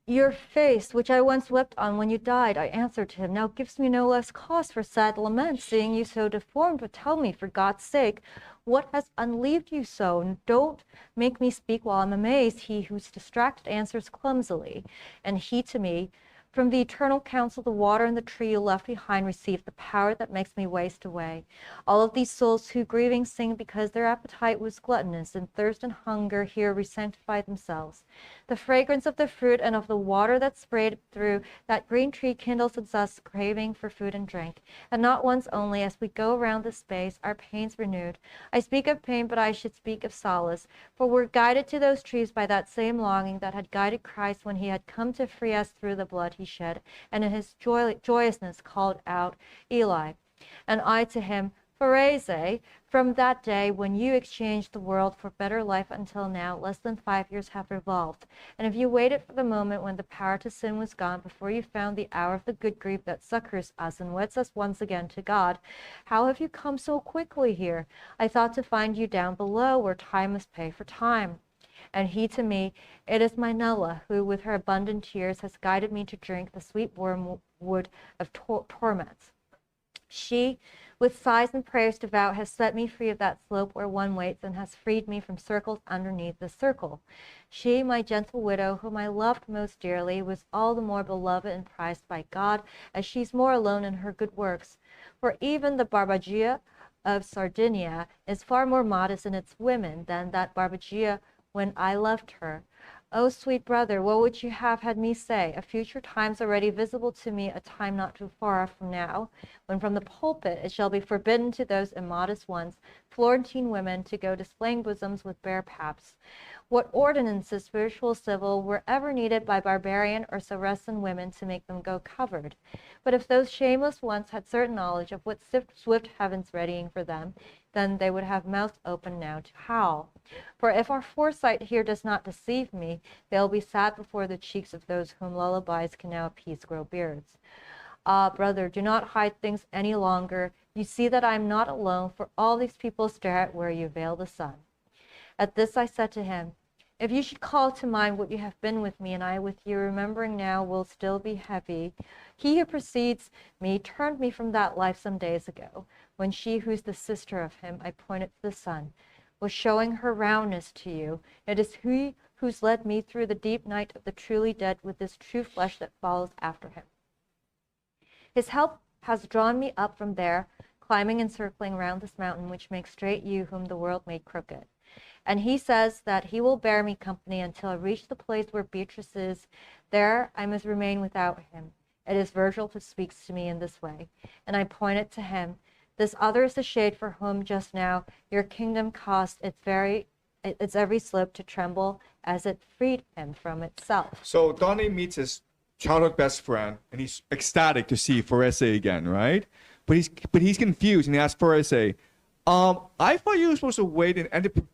Your face, which I once wept on when you died, I answered to him, now gives me no less cause for sad lament, seeing you so deformed. But tell me, for God's sake, what has unleaved you so? And don't make me speak while I'm amazed. He who's distracted answers clumsily, and he to me, from the eternal counsel, the water and the tree you left behind received the power that makes me waste away. All of these souls who grieving sing because their appetite was gluttonous, and thirst and hunger here re-sanctify themselves. The fragrance of the fruit and of the water that sprayed through that green tree kindles in us craving for food and drink. And not once only, as we go around the space, our pains renewed. I speak of pain, but I should speak of solace, for we're guided to those trees by that same longing that had guided Christ when he had come to free us through the blood he shed, and in his joyousness called out, Eli. And I to him, Forese, from that day when you exchanged the world for better life until now, less than 5 years have revolved. And if you waited for the moment when the power to sin was gone, before you found the hour of the good grief that succors us and weds us once again to God, how have you come so quickly here? I thought to find you down below, where time must pay for time. And he to me, it is my Nella, who with her abundant tears has guided me to drink the sweet wormwood of torments. She, with sighs and prayers devout, has set me free of that slope where one waits, and has freed me from circles underneath the circle. She, my gentle widow, whom I loved most dearly, was all the more beloved and prized by God, as she's more alone in her good works. For even the Barbagia of Sardinia is far more modest in its women than that Barbagia when I loved her. O sweet brother, what would you have had me say? A future time's already visible to me, a time not too far from now, when from the pulpit it shall be forbidden to those immodest ones, Florentine women, to go displaying bosoms with bare paps. What ordinances, spiritual, civil, were ever needed by barbarian or Saracen women to make them go covered? But if those shameless ones had certain knowledge of what swift heaven's readying for them, then they would have mouths open now to howl. For if our foresight here does not deceive me, they'll be sad before the cheeks of those whom lullabies can now appease grow beards. Ah, brother, do not hide things any longer. You see that I am not alone, for all these people stare at where you veil the sun. At this I said to him, if you should call to mind what you have been with me, and I with you, remembering now will still be heavy. He who precedes me turned me from that life some days ago, when she who's the sister of him, I pointed to the sun, was showing her roundness to you. It is he who's led me through the deep night of the truly dead with this true flesh that follows after him. His help has drawn me up from there, climbing and circling round this mountain, which makes straight you whom the world made crooked. And he says that he will bear me company until I reach the place where Beatrice is. There I must remain without him. It is Virgil who speaks to me in this way. And I pointed to him. This other is the shade for whom just now your kingdom caused its every slope to tremble as it freed him from itself. So Dante meets his childhood best friend, and he's ecstatic to see Forese again, right? But he's confused, and he asks Forese, I thought you were supposed to wait in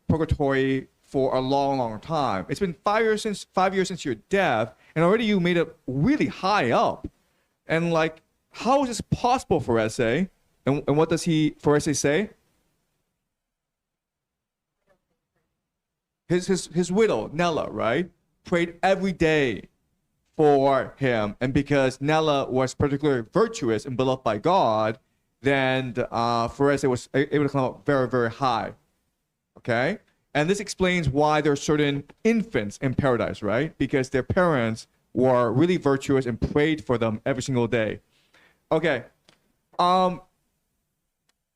Purgatory for a long, long time. It's been 5 years since your death, and already you made it really high up. And like, how is this possible, Forese? And what does Forese say? His widow, Nella, right, prayed every day for him. And because Nella was particularly virtuous and beloved by God, then Forese was able to come up very, very high. Okay? And this explains why there are certain infants in paradise, right? Because their parents were really virtuous and prayed for them every single day. Okay.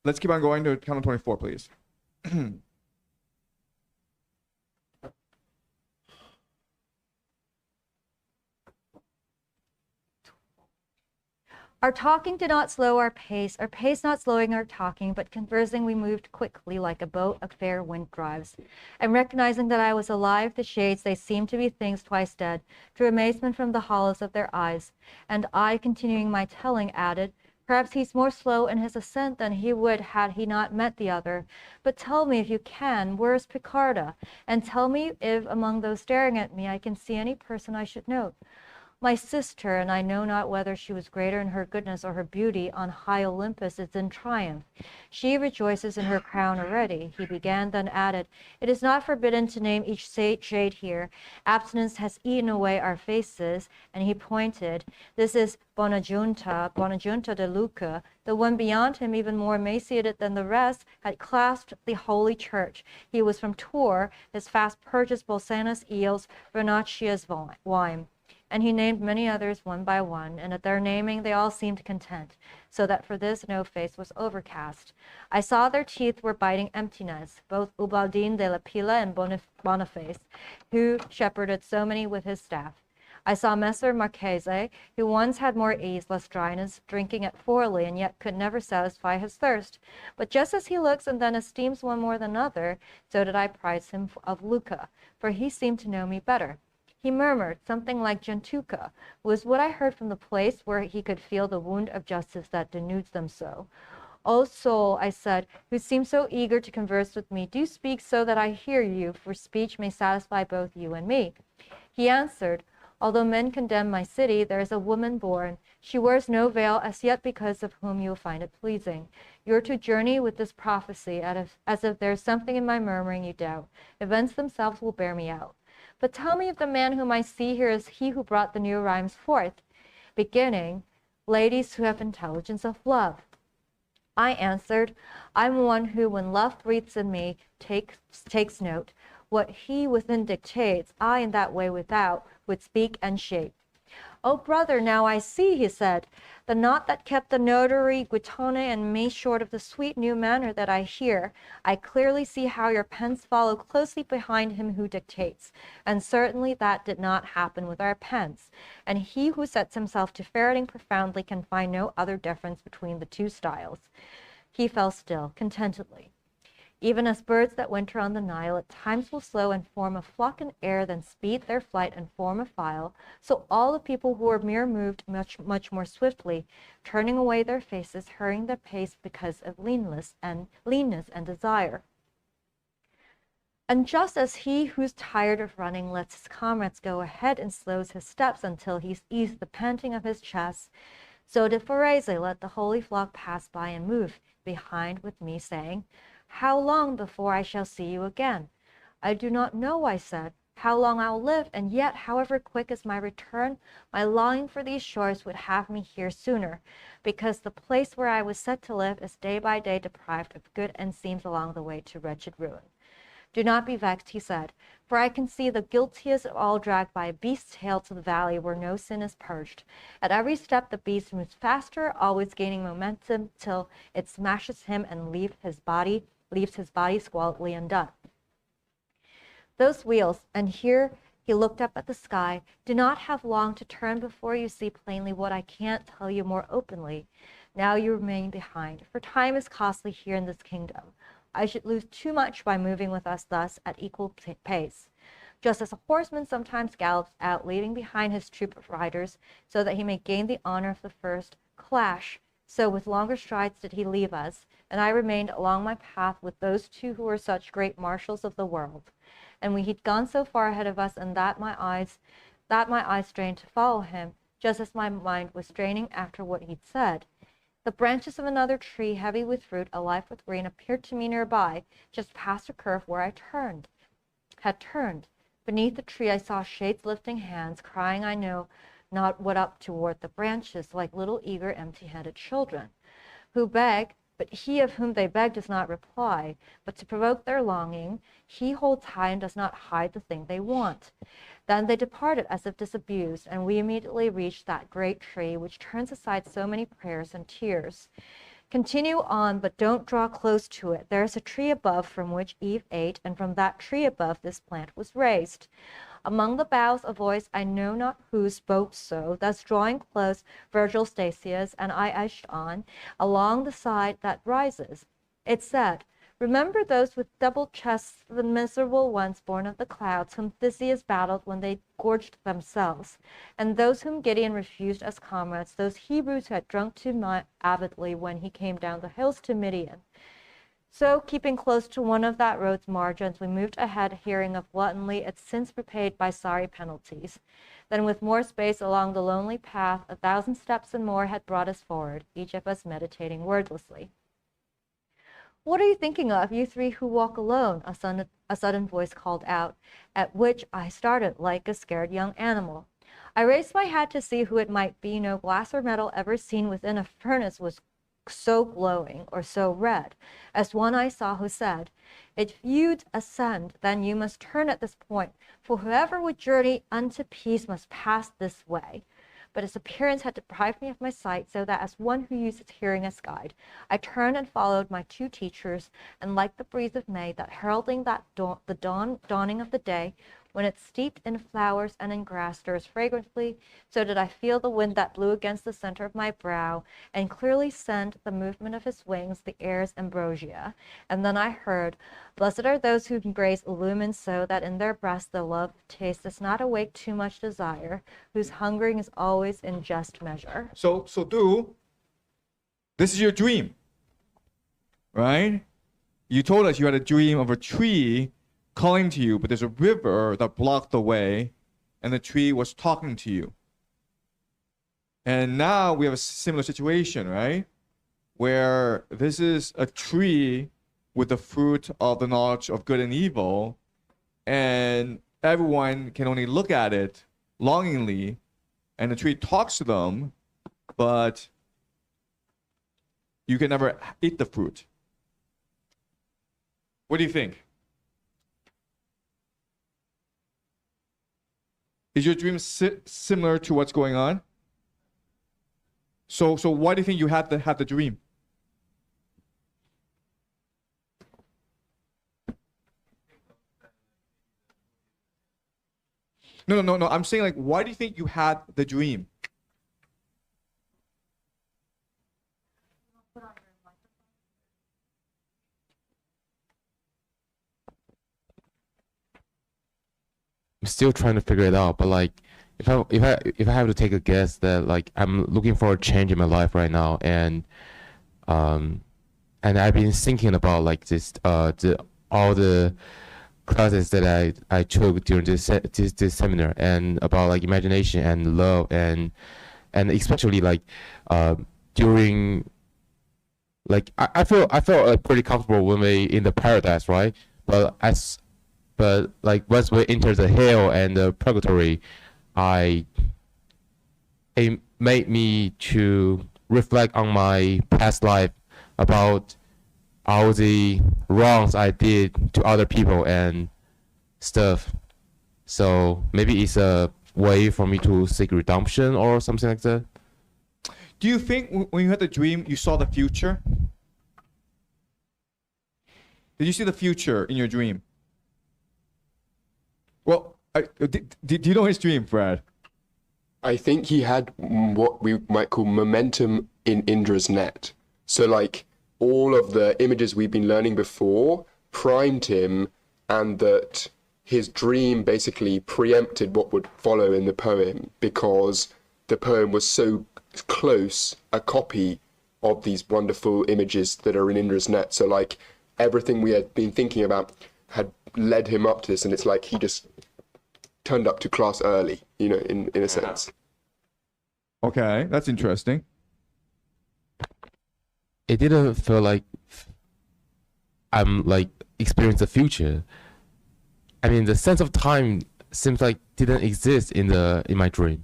Let's keep on going to count 24, please. Our talking did not slow our pace not slowing our talking, but conversing we moved quickly like a boat a fair wind drives. And recognizing that I was alive, the shades, they seemed to be things twice dead, drew amazement from the hollows of their eyes. And I, continuing my telling, added, perhaps he's more slow in his ascent than he would had he not met the other. But tell me, if you can, where is Picarda? And tell me if among those staring at me I can see any person I should note. My sister, and I know not whether she was greater in her goodness or her beauty, on high Olympus is in triumph. She rejoices in her crown already. He began, then added, it is not forbidden to name each shade here. Abstinence has eaten away our faces, and he pointed. This is Bonagiunta de Luca. The one beyond him, even more emaciated than the rest, had clasped the holy church. He was from Tours. His fast purchased Bolsena's eels, Vernaccia's wine. And he named many others one by one, and at their naming they all seemed content, so that for this no face was overcast. I saw their teeth were biting emptiness, both Ubaldin de la Pila and Boniface, who shepherded so many with his staff. I saw Messer Marchese, who once had more ease, less dryness, drinking at Forli, and yet could never satisfy his thirst. But just as he looks and then esteems one more than another, so did I prize him of Luca, for he seemed to know me better. He murmured, something like Gentuca, was what I heard from the place where he could feel the wound of justice that denudes them so. O soul, I said, who seem so eager to converse with me, do speak so that I hear you, for speech may satisfy both you and me. He answered, although men condemn my city, there is a woman born. She wears no veil as yet, because of whom you will find it pleasing. You are to journey with this prophecy, as if there is something in my murmuring you doubt. Events themselves will bear me out. But tell me if the man whom I see here is he who brought the new rhymes forth, beginning, ladies who have intelligence of love. I answered, I'm one who, when love breathes in me, takes note. What he within dictates, I in that way without would speak and shape. Oh, brother, now I see, he said, the knot that kept the notary, Guittone, and me short of the sweet new manner that I hear. I clearly see how your pens follow closely behind him who dictates, and certainly that did not happen with our pens. And he who sets himself to ferreting profoundly can find no other difference between the two styles. He fell still, contentedly. Even as birds that winter on the Nile at times will slow and form a flock in air, then speed their flight and form a file, so all the people who were mere moved much more swiftly, turning away their faces, hurrying their pace because of leanness and desire. And just as he who's tired of running lets his comrades go ahead and slows his steps until he's eased the panting of his chest, so did Forese let the holy flock pass by and move behind with me, saying, how long before I shall see you again? I do not know, I said, how long I'll live, and yet, however quick is my return, my longing for these shores would have me here sooner, because the place where I was set to live is day by day deprived of good and seems along the way to wretched ruin. Do not be vexed, he said, for I can see the guiltiest of all dragged by a beast's tail to the valley where no sin is purged. At every step the beast moves faster, always gaining momentum till it smashes him and leaves his body squalidly undone. Those wheels, and here he looked up at the sky, do not have long to turn before you see plainly what I can't tell you more openly. Now you remain behind, for time is costly here in this kingdom. I should lose too much by moving with us thus at equal pace. Just as a horseman sometimes gallops out, leaving behind his troop of riders, so that he may gain the honor of the first clash, so with longer strides did he leave us, and I remained along my path with those two who were such great marshals of the world. And he'd gone so far ahead of us, and that my eyes strained to follow him, just as my mind was straining after what he'd said. The branches of another tree, heavy with fruit, alive with green, appeared to me nearby, just past a curve where I had turned. Beneath the tree I saw shades lifting hands, crying I know not what up toward the branches, like little eager empty-headed children, who beg But he of whom they beg does not reply, but to provoke their longing, he holds high and does not hide the thing they want. Then they departed as if disabused, and we immediately reached that great tree which turns aside so many prayers and tears. Continue on, but don't draw close to it. There is a tree above from which Eve ate, and from that tree above this plant was raised. Among the boughs a voice I know not who spoke so, thus drawing close Virgil Statius, and I edged on, along the side that rises. It said, remember those with double chests, the miserable ones born of the clouds, whom Theseus battled when they gorged themselves, and those whom Gideon refused as comrades, those Hebrews who had drunk too avidly when he came down the hills to Midian. So, keeping close to one of that road's margins, we moved ahead, hearing of gluttonly its sins repaid by sorry penalties. Then, with more space along the lonely path, 1,000 steps and more had brought us forward, each of us meditating wordlessly. What are you thinking of, you three who walk alone? A sudden voice called out, at which I started like a scared young animal. I raised my head to see who it might be. No glass or metal ever seen within a furnace was so glowing or so red as one I saw, who said, if you'd ascend, then you must turn at this point, for whoever would journey unto peace must pass this way. But its appearance had deprived me of my sight, so that as one who uses hearing as guide, I turned and followed my two teachers, and like the breeze of May, that heralding that dawning of the day, when it steeped in flowers and in grass stirs fragrantly, so did I feel the wind that blew against the center of my brow, and clearly scent the movement of his wings, the air's ambrosia. And then I heard, blessed are those whom grace illumines so that in their breasts the love of taste does not awake too much desire, whose hungering is always in just measure. So Du, this is your dream, right? You told us you had a dream of a tree calling to you, but there's a river that blocked the way, and the tree was talking to you. And now we have a similar situation, right? Where this is a tree with the fruit of the knowledge of good and evil, and everyone can only look at it longingly, and the tree talks to them, but you can never eat the fruit. What do you think? Is your dream similar to what's going on? So why do you think you had the dream? No. I'm saying, like, why do you think you had the dream? I'm still trying to figure it out, but like if I have to take a guess, that like I'm looking for a change in my life right now, and I've been thinking about like this all the classes that I took during this seminar, and about like imagination and love, and especially like during like I felt like pretty comfortable when we in the paradise, right? But like once we enter the hell and the purgatory, it made me to reflect on my past life, about all the wrongs I did to other people and stuff. So maybe it's a way for me to seek redemption or something like that. Do you think when you had the dream, you saw the future? Did you see the future in your dream? Well, did you know his dream, Brad? I think he had what we might call momentum in Indra's net. So like all of the images we've been learning before primed him, and that his dream basically preempted what would follow in the poem, because the poem was so close a copy of these wonderful images that are in Indra's net. So like everything we had been thinking about had led him up to this, and it's like he just turned up to class early, you know, in a sense. Okay, that's interesting. It didn't feel like I'm like experiencing the future. I mean, the sense of time seems like didn't exist in my dream.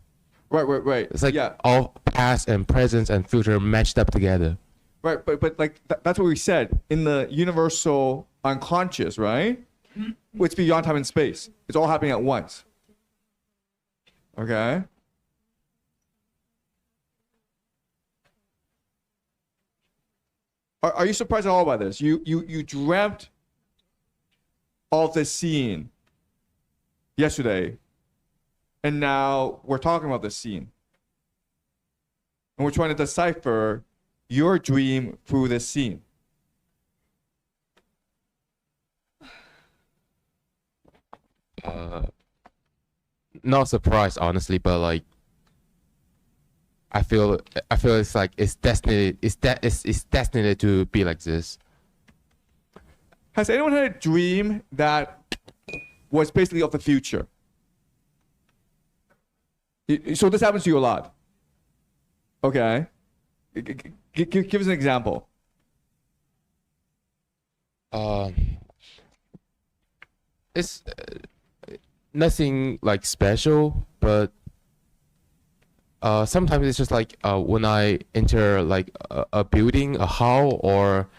Right. It's like yeah. all past and present and future matched up together. Right, but like that's what we said in the universal unconscious, right? It's beyond time and space. It's all happening at once. Okay. Are you surprised at all by this? You dreamt of this scene yesterday, and now we're talking about this scene, and we're trying to decipher your dream through this scene. Not surprised, honestly, but like I feel it's like it's destiny. It's destined to be like this. Has anyone had a dream that was basically of the future? So this happens to you a lot. Okay. Give us an example. It's nothing like special, but sometimes it's just like when I enter like a building, a hall, or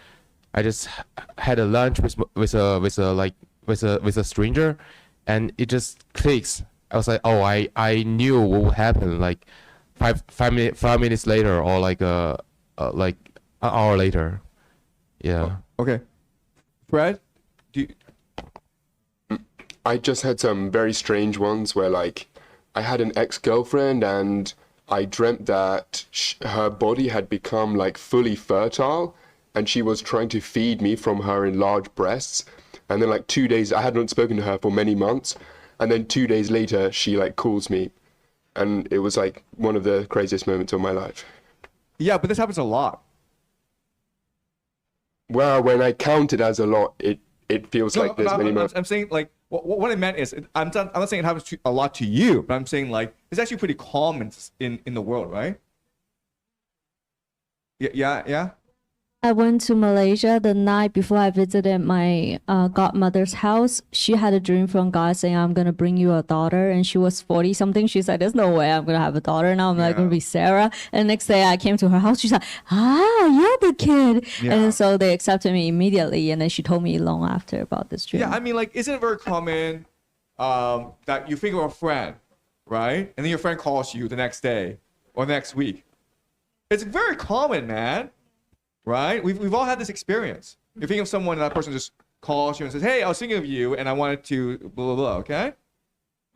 I just had a lunch with a stranger, and it just clicks. I was like, oh, I knew what would happen like five minutes later, or like an hour later. Yeah. Okay. Fred, I just had some very strange ones where like I had an ex-girlfriend and I dreamt that her body had become like fully fertile and she was trying to feed me from her enlarged breasts. And then like 2 days, I hadn't spoken to her for many months. And then 2 days later, she like calls me. And it was like one of the craziest moments of my life. Yeah, but this happens a lot. Well, when I count it as a lot, it feels like there's many moments. I'm saying like, what I meant is, I'm not saying it happens a lot to you, but I'm saying like, it's actually pretty common in the world, right? Yeah. I went to Malaysia the night before I visited my godmother's house. She had a dream from God saying, I'm going to bring you a daughter. And she was 40 something. She said, there's no way I'm going to have a daughter. Now I'm like going to be Sarah. And the next day I came to her house. She's like, you're the kid. Yeah. And so they accepted me immediately. And then she told me long after about this dream. Yeah, I mean, like, isn't it very common that you think of a friend, right? And then your friend calls you the next day or next week. It's very common, man. Right? We've all had this experience. You think of someone and that person just calls you and says, hey, I was thinking of you and I wanted to blah, blah, blah, okay?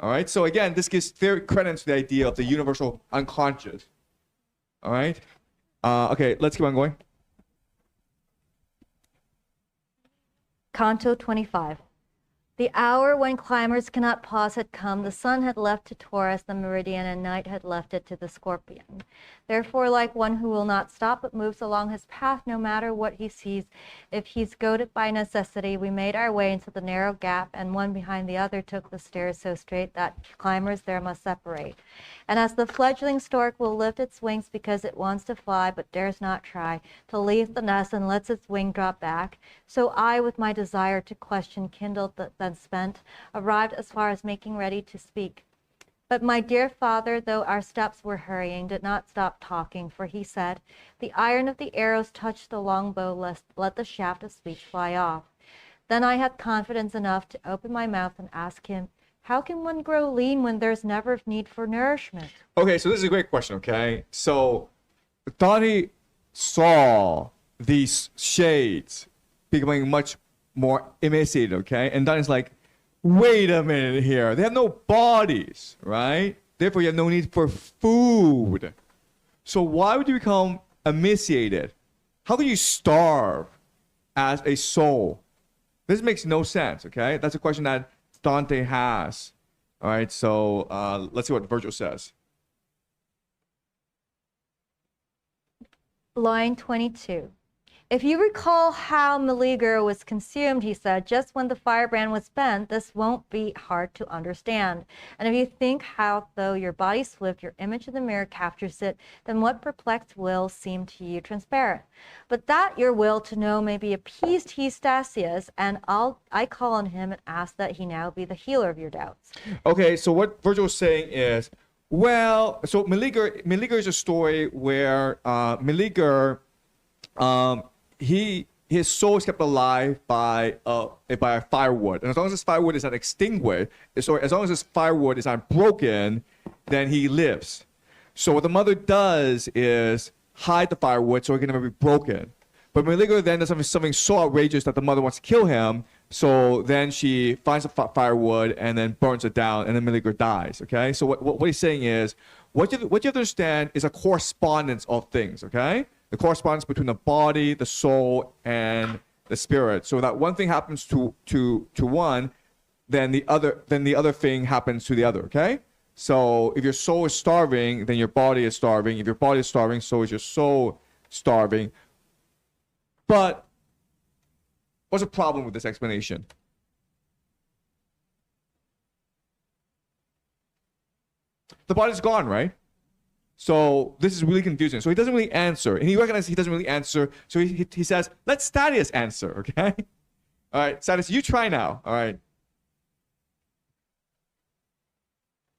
All right? So again, this gives credence to the idea of the universal unconscious. All right? Okay, let's keep on going. Canto 25. The hour when climbers cannot pause had come. The sun had left to Taurus the meridian, and night had left it to the Scorpion. Therefore, like one who will not stop but moves along his path no matter what he sees, if he's goaded by necessity, we made our way into the narrow gap, and one behind the other took the stairs so straight that climbers there must separate. And as the fledgling stork will lift its wings because it wants to fly but dares not try, to leave the nest and lets its wing drop back, so I, with my desire to question kindled then spent, arrived as far as making ready to speak. But my dear father, though our steps were hurrying, did not stop talking, for he said, the iron of the arrows touched the long bow, lest let the shaft of speech fly off. Then I had confidence enough to open my mouth and ask him, how can one grow lean when there's never need for nourishment? Okay, so this is a great question, okay? So Dante saw these shades becoming much more emaciated, okay? And Dante's like, wait a minute here. They have no bodies, right? Therefore, you have no need for food. So why would you become emaciated? How can you starve as a soul? This makes no sense, okay? That's a question that Dante has. All right, so let's see what Virgil says. Line 22. If you recall how Meleager was consumed, he said, just when the firebrand was spent, this won't be hard to understand. And if you think how, though your body swift, your image in the mirror captures it, then what perplexed will seem to you transparent? But that your will to know may be appeased, he Stasius, and I call on him and ask that he now be the healer of your doubts. Okay, so what Virgil is saying is, well, so Meleager is a story where Meleager his soul is kept alive by a firewood, and as long as this firewood is not extinguished, so as long as this firewood is not broken, then he lives. So what the mother does is hide the firewood so it can never be broken. But Maligo then does something so outrageous that the mother wants to kill him. So then she finds the firewood and then burns it down, and then Maligo dies. Okay. So what he's saying is, what you have to understand is a correspondence of things. Okay. The correspondence between the body, the soul, and the spirit. So that one thing happens to one, then the other thing happens to the other. Okay. So if your soul is starving, then your body is starving. If your body is starving, so is your soul starving. But what's the problem with this explanation? The body's gone, right? So this is really confusing. So he doesn't really answer. And he recognizes he doesn't really answer. So he says, let Statius answer, okay? All right, Statius, you try now. All right.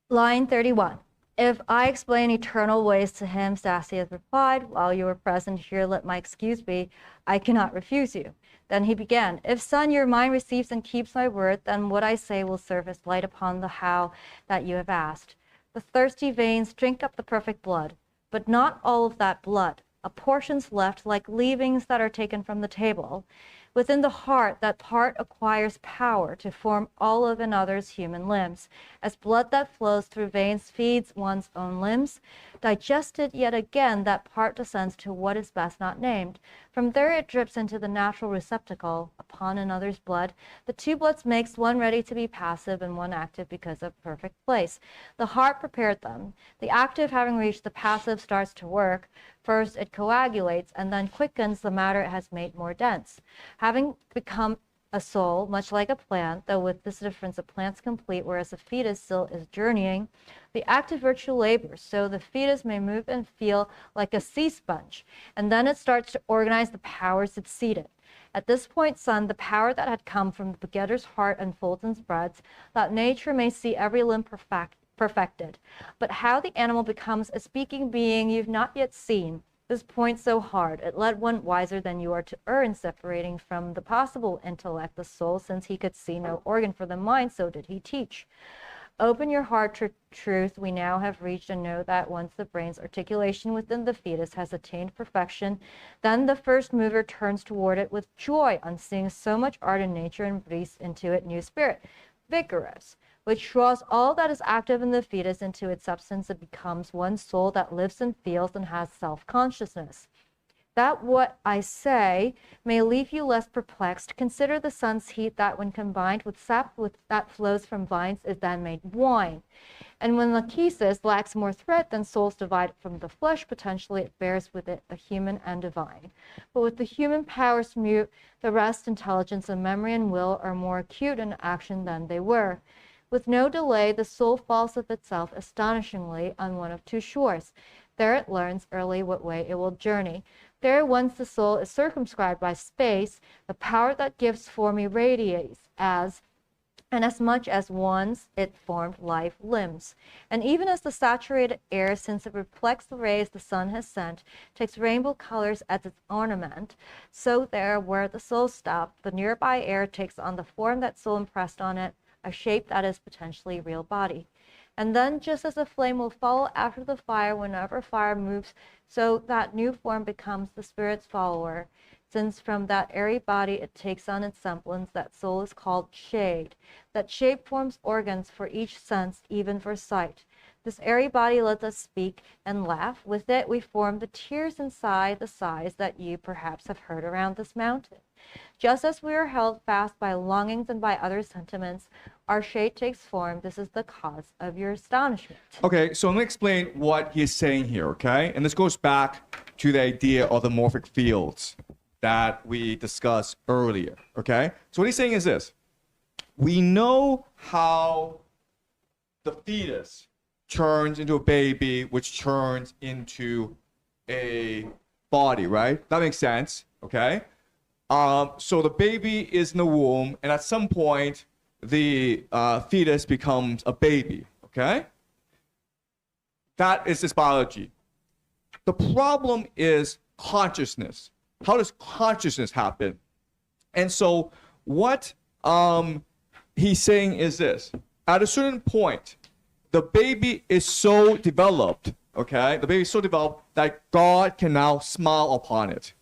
Line 31. If I explain eternal ways to him, Statius replied, while you were present here, let my excuse be, I cannot refuse you. Then he began, if son, your mind receives and keeps my word, then what I say will serve as light upon the how that you have asked. The thirsty veins drink up the perfect blood, but not all of that blood. A portion's left like leavings that are taken from the table. Within the heart, that part acquires power to form all of another's human limbs. As blood that flows through veins feeds one's own limbs, digested yet again, that part descends to what is best not named. From there it drips into the natural receptacle upon another's blood. The two bloods makes one ready to be passive and one active because of perfect place. The heart prepared them. The active, having reached the passive, starts to work. First it coagulates and then quickens the matter it has made more dense. Having become a soul, much like a plant, though with this difference a plant's complete, whereas a fetus still is journeying, the active virtue labors, so the fetus may move and feel like a sea sponge, and then it starts to organize the powers that seed it. At this point, son, the power that had come from the begetter's heart unfolds and spreads, that nature may see every limb perfected. But how the animal becomes a speaking being you've not yet seen, this point so hard, it led one wiser than you are to err in separating from the possible intellect the soul, since he could see no organ for the mind, so did he teach. Open your heart to truth we now have reached, and know that once the brain's articulation within the fetus has attained perfection, then the first mover turns toward it with joy on seeing so much art in nature and breathes into it new spirit, vigorous, which draws all that is active in the fetus into its substance. It becomes one soul that lives and feels and has self-consciousness. That what I say may leave you less perplexed, consider the sun's heat that when combined with sap that flows from vines is then made wine. And when lachesis lacks more thread than souls divided from the flesh, potentially it bears with it the human and divine. But with the human powers mute, the rest, intelligence and memory and will are more acute in action than they were. With no delay, the soul falls of itself astonishingly on one of two shores. There it learns early what way it will journey. There, once the soul is circumscribed by space, the power that gives form irradiates as much as once it formed life limbs. And even as the saturated air, since it reflects the rays the sun has sent, takes rainbow colors as its ornament, so there, where the soul stopped, the nearby air takes on the form that soul impressed on it, a shape that is potentially real body. And then, just as a flame will follow after the fire whenever fire moves, so that new form becomes the spirit's follower. Since from that airy body it takes on its semblance, that soul is called shade. That shape forms organs for each sense, even for sight. This airy body lets us speak and laugh. With it we form the tears inside the sighs that you perhaps have heard around this mountain. Just as we are held fast by longings and by other sentiments, our shade takes form. This is the cause of your astonishment. Okay, so let me explain what he is saying here, okay? And this goes back to the idea of the morphic fields that we discussed earlier, okay? So what he's saying is this. We know how the fetus turns into a baby, which turns into a body, right? That makes sense, okay? So the baby is in the womb, and at some point, the fetus becomes a baby, okay? That is this biology. The problem is consciousness. how does consciousness happen? And so what he's saying is this: at a certain point, the baby is so developed, okay? The baby is so developed that God can now smile upon it.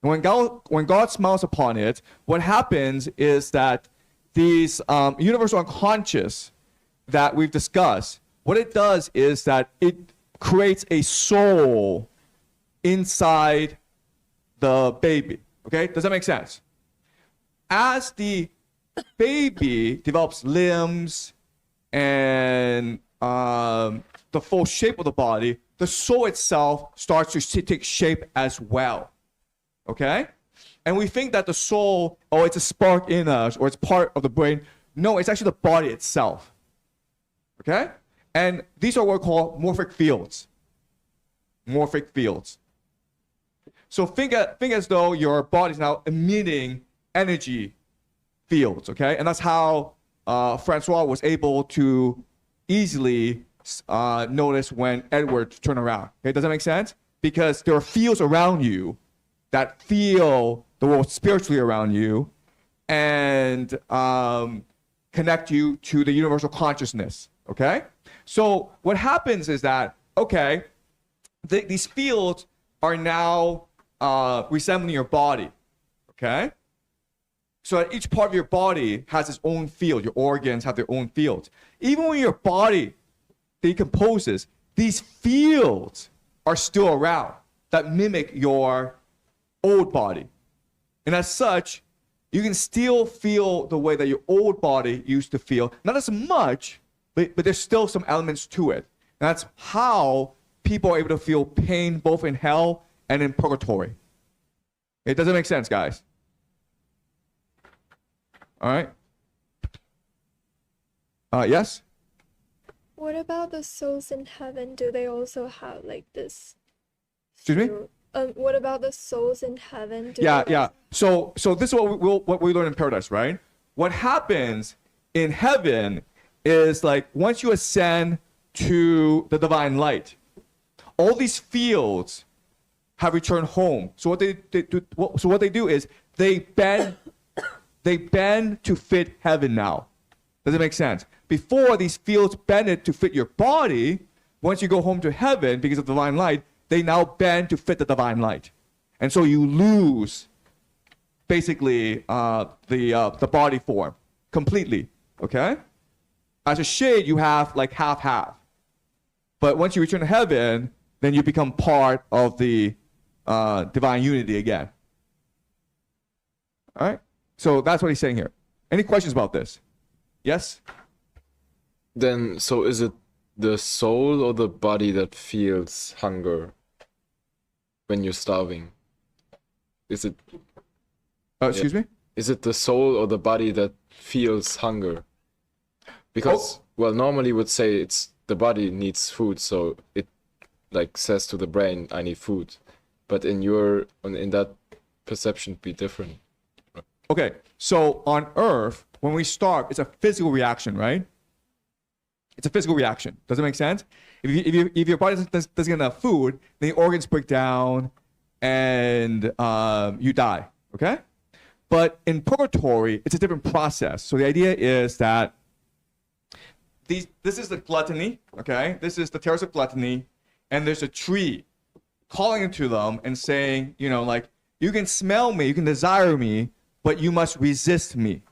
And when God smiles upon it, what happens is that these universal unconscious that we've discussed, what it does is that it creates a soul inside the baby. Okay? Does that make sense? As the baby develops limbs and the full shape of the body, the soul itself starts to take shape as well. Okay? And we think that the soul, oh, it's a spark in us or it's part of the brain. No, it's actually the body itself. Okay? And these are what we call morphic fields. Morphic fields. So think as though your body is now emitting energy fields, okay? And that's how Francois was able to easily notice when Edward turned around. Okay, does that make sense? Because there are fields around you that feel the world spiritually around you and connect you to the universal consciousness, okay? So what happens is that, okay, these fields are now resembling your body, okay? So that each part of your body has its own field. Your organs have their own fields. Even when your body decomposes, these fields are still around that mimic your old body. And as such, you can still feel the way that your old body used to feel. Not as much, but there's still some elements to it. And that's how people are able to feel pain both in hell and in purgatory. It doesn't make sense, guys. All right. Yes? What about the souls in heaven? Do they also have like this? Excuse me? What about the souls in heaven? Yeah. So this is what we learn in paradise, right? What happens in heaven is like once you ascend to the divine light, all these fields have returned home. So what they do is they bend to fit heaven now. Does it make sense? Before, these fields bended to fit your body. Once you go home to heaven because of the divine light, they now bend to fit the divine light. And so you lose basically the body form completely, okay? As a shade, you have like half-half. But once you return to heaven, then you become part of the divine unity again. All right? So that's what he's saying here. Any questions about this? Yes? Then, so is it the soul or the body that feels hunger when you're starving? Is it... excuse me? Is it the soul or the body that feels hunger? Because, well, normally would say it's the body needs food, so it like says to the brain, I need food. But in that perception be different. Okay, so on Earth, when we starve, it's a physical reaction, right? It's a physical reaction. Does it make sense? If your body doesn't get enough food, then the organs break down and you die, okay? But in purgatory, it's a different process. So the idea is that this is the gluttony, okay? This is the terrace of gluttony, and there's a tree calling to them and saying, you know, like, you can smell me, you can desire me, but you must resist me.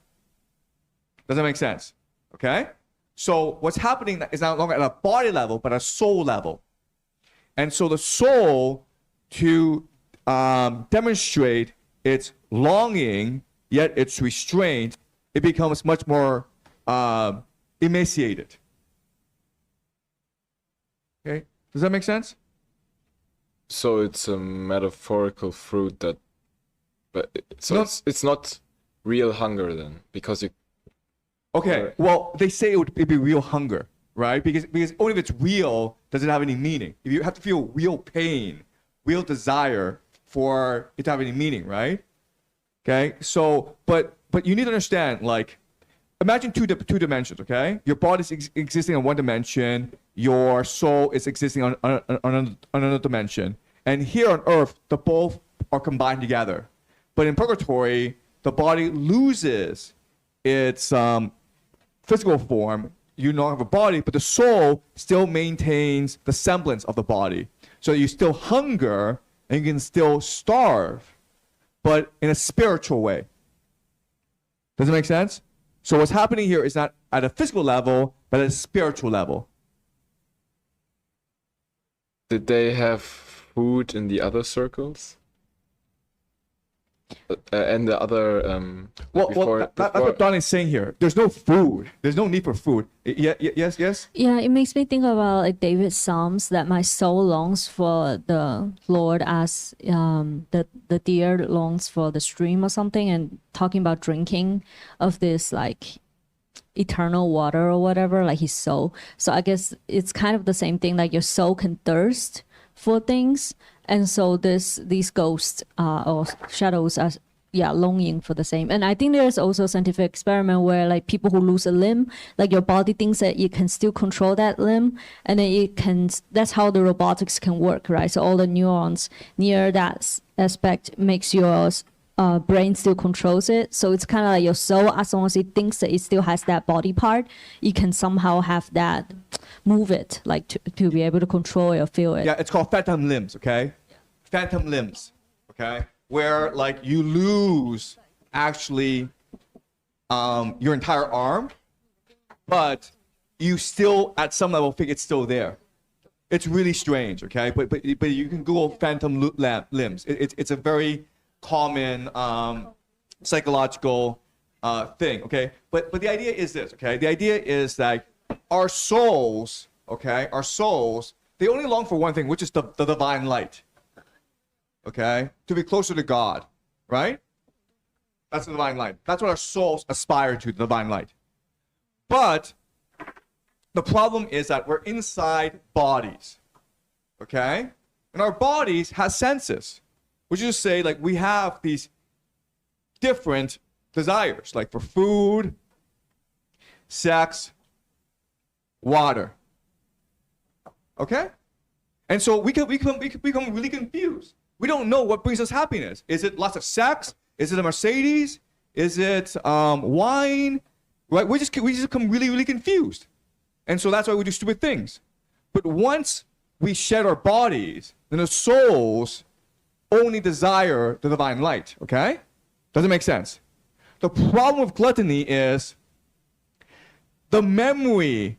Does that make sense? Okay? So what's happening is not longer at a body level, but a soul level. And so the soul, to demonstrate its longing, yet its restraint, it becomes much more emaciated. Okay? Does that make sense? So it's a metaphorical fruit that... it's not real hunger then, because you... Okay, well, they say it'd be real hunger, right? Because only if it's real does it have any meaning. If you have to feel real pain, real desire for it to have any meaning, right? Okay, so, but you need to understand, like, imagine two dimensions, okay? Your body is existing on one dimension, your soul is existing on another dimension. And here on Earth, the both are combined together. But in purgatory, the body loses its physical form. You don't have a body, but the soul still maintains the semblance of the body. So you still hunger and you can still starve, but in a spiritual way. Does it make sense? So what's happening here is not at a physical level, but at a spiritual level. Did they have food in the other circles? And the other That's what Don is saying here. There's no food. There's no need for food. Yes. Yeah, it makes me think about like David's Psalms that my soul longs for the Lord as the deer longs for the stream or something, and talking about drinking of this like eternal water or whatever, like his soul. So I guess it's kind of the same thing, like your soul can thirst for things, and so these ghosts or shadows are longing for the same. And I think there's also a scientific experiment where like people who lose a limb, like your body thinks that you can still control that limb, and then it can, that's how the robotics can work, right? So all the neurons near that aspect makes your brain still controls it. So it's kind of like your soul, as long as it thinks that it still has that body part, you can somehow have that, move it, like to be able to control it or feel it. Yeah, it's called phantom limbs, okay? Phantom limbs, okay? Where like you lose actually your entire arm, but you still at some level think it's still there. It's really strange, okay? But you can Google phantom limbs. It's a very common psychological thing, okay? But the idea is this, okay? The idea is that our souls, okay? Our souls, they only long for one thing, which is the divine light, okay? To be closer to God, right? That's the divine light. That's what our souls aspire to, the divine light. But the problem is that we're inside bodies, okay? And our bodies have senses, which is to say, like, we have these different desires, like for food, sex, water, okay? And so we become really confused. We don't know what brings us happiness. Is it lots of sex? Is it a Mercedes? Is it wine? Right? We just become really, really confused. And so that's why we do stupid things. But once we shed our bodies, then the souls only desire the divine light, okay? Does it make sense? The problem with gluttony is the memory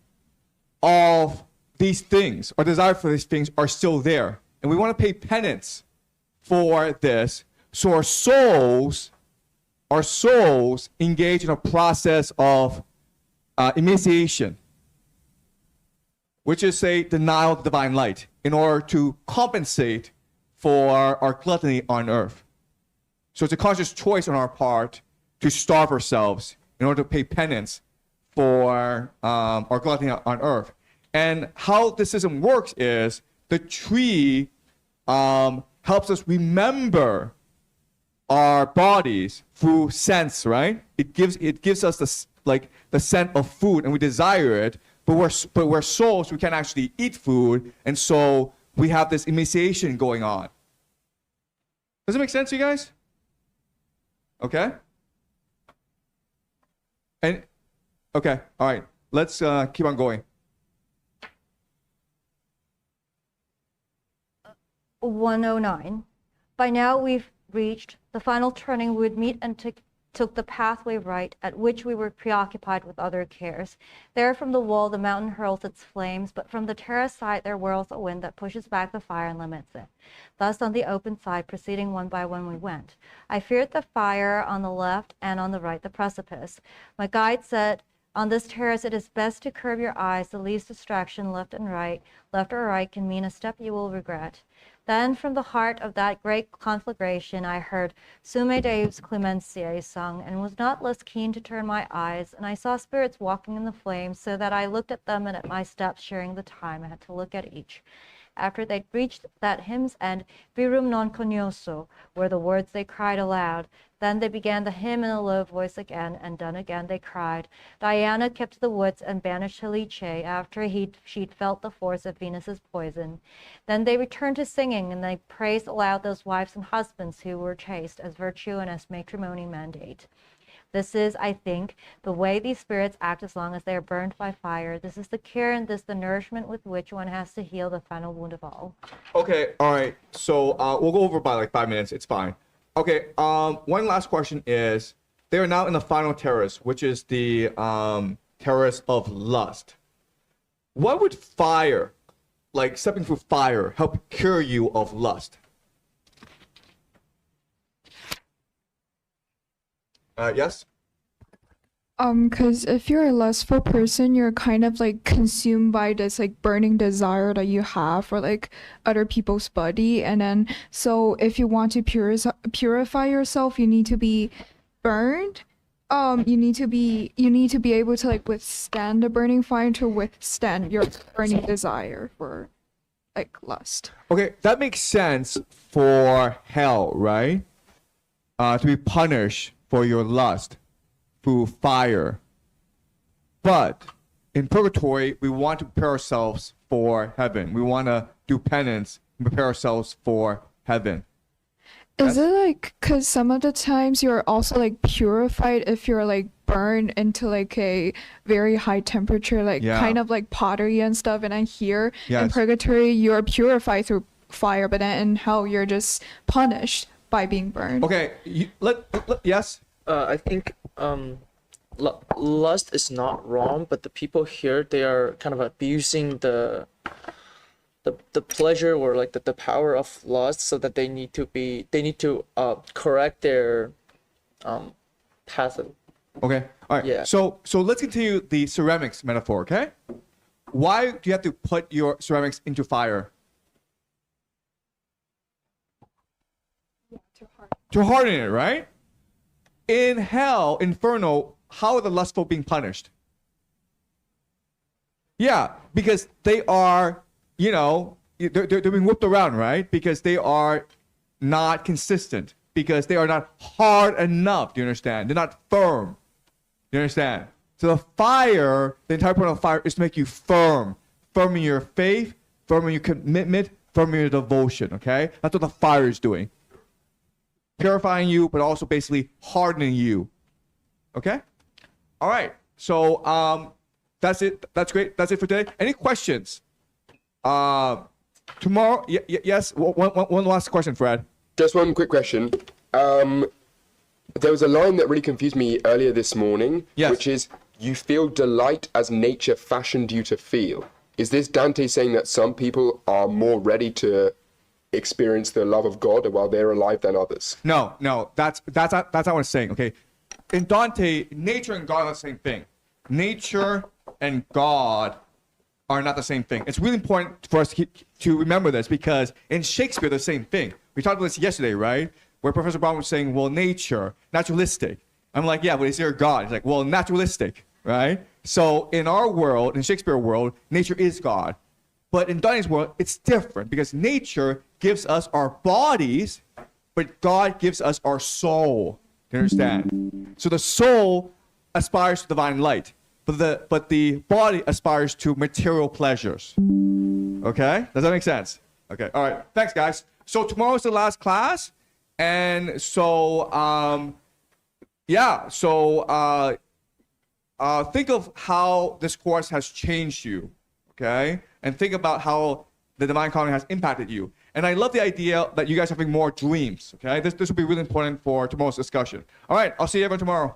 of these things, or desire for these things, are still there. And we want to pay penance for this. So our souls engage in a process of emaciation, which is, say, denial of divine light, in order to compensate for our gluttony on earth. So it's a conscious choice on our part to starve ourselves in order to pay penance for our gluttony on earth. And how this system works is the tree helps us remember our bodies through sense, right? It gives us the scent of food, and we desire it. But we're souls, we can't actually eat food, and so we have this emaciation going on. Does it make sense to you guys? Okay? And okay, all right. Let's keep on going. 109. By now we've reached the final turning. We would meet and took the pathway right, at which we were preoccupied with other cares. There from the wall the mountain hurls its flames, but from the terrace side there whirls a wind that pushes back the fire and limits it. Thus on the open side, proceeding one by one we went. I feared the fire on the left, and on the right the precipice. My guide said, on this terrace it is best to curb your eyes, the least distraction left or right can mean a step you will regret. Then from the heart of that great conflagration I heard Sume Deus Clementiae sung, and was not less keen to turn my eyes, and I saw spirits walking in the flames, so that I looked at them, and at my steps sharing the time I had to look at each. After they'd reached that hymn's end, Virum non cognoso, were the words they cried aloud. Then they began to hymn in a low voice again, and then again they cried. Diana kept to the woods and banished Helice after she'd felt the force of Venus's poison. Then they returned to singing, and they praised aloud those wives and husbands who were chaste, as virtue and as matrimony mandate. This is, I think, the way these spirits act as long as they are burned by fire. This is the cure and this the nourishment with which one has to heal the final wound of all. Okay, all right. So we'll go over by like 5 minutes. It's fine. Okay. One last question is: they are now in the final terrace, which is the terrace of lust. What would fire, like stepping through fire, help cure you of lust? Yes. Because if you're a lustful person, you're kind of like consumed by this like burning desire that you have for like other people's body, and then so if you want to purify yourself, you need to be burned. You need to be able to like withstand the burning fire to withstand your burning desire for like lust. Okay, that makes sense for hell, right? To be punished for your lust through fire. But in purgatory, we want to prepare ourselves for heaven. We want to do penance and prepare ourselves for heaven. Is it like, because some of the times you're also like purified if you're like burned into like a very high temperature, like kind of like pottery and stuff, and then here in purgatory you're purified through fire, but then in hell you're just punished by being burned. Okay, yes? I think lust is not wrong, but the people here, they are kind of abusing the pleasure or like the power of lust, so that they need to correct their path. Okay, all right. Yeah. So let's continue the ceramics metaphor, okay? Why do you have to put your ceramics into fire? To harden it, right? In hell, inferno, how are the lustful being punished? Yeah, because they are, they're being whipped around, right? Because they are not consistent. Because they are not hard enough, do you understand? They're not firm. Do you understand? So the fire, the entire point of fire is to make you firm. Firm in your faith, firm in your commitment, firm in your devotion, okay? That's what the fire is doing. Purifying you, but also basically hardening you. Okay? All right. So that's it. That's great. That's it for today. Any questions? Tomorrow, yes. One last question, Fred. Just one quick question. There was a line that really confused me earlier this morning, which is, you feel delight as nature fashioned you to feel. Is this Dante saying that some people are more ready to experience the love of God while they're alive than others? No. That's not what I'm saying. Okay. In Dante, nature and God are the same thing. Nature and God are not the same thing. It's really important for us to remember this, because in Shakespeare, the same thing. We talked about this yesterday, right? Where Professor Brown was saying, well, nature, naturalistic. I'm like, yeah, but is there a God? He's like, well, naturalistic, right? So in our world, in Shakespeare world, nature is God. But in Dante's world, it's different, because nature gives us our bodies, but God gives us our soul. Do you understand? So the soul aspires to divine light, but the body aspires to material pleasures. Okay? Does that make sense? Okay. All right. Thanks, guys. So tomorrow's the last class, and so think of how this course has changed you. Okay? And think about how the divine calling has impacted you. And I love the idea that you guys are having more dreams. Okay? This will be really important for tomorrow's discussion. All right. I'll see you everyone tomorrow.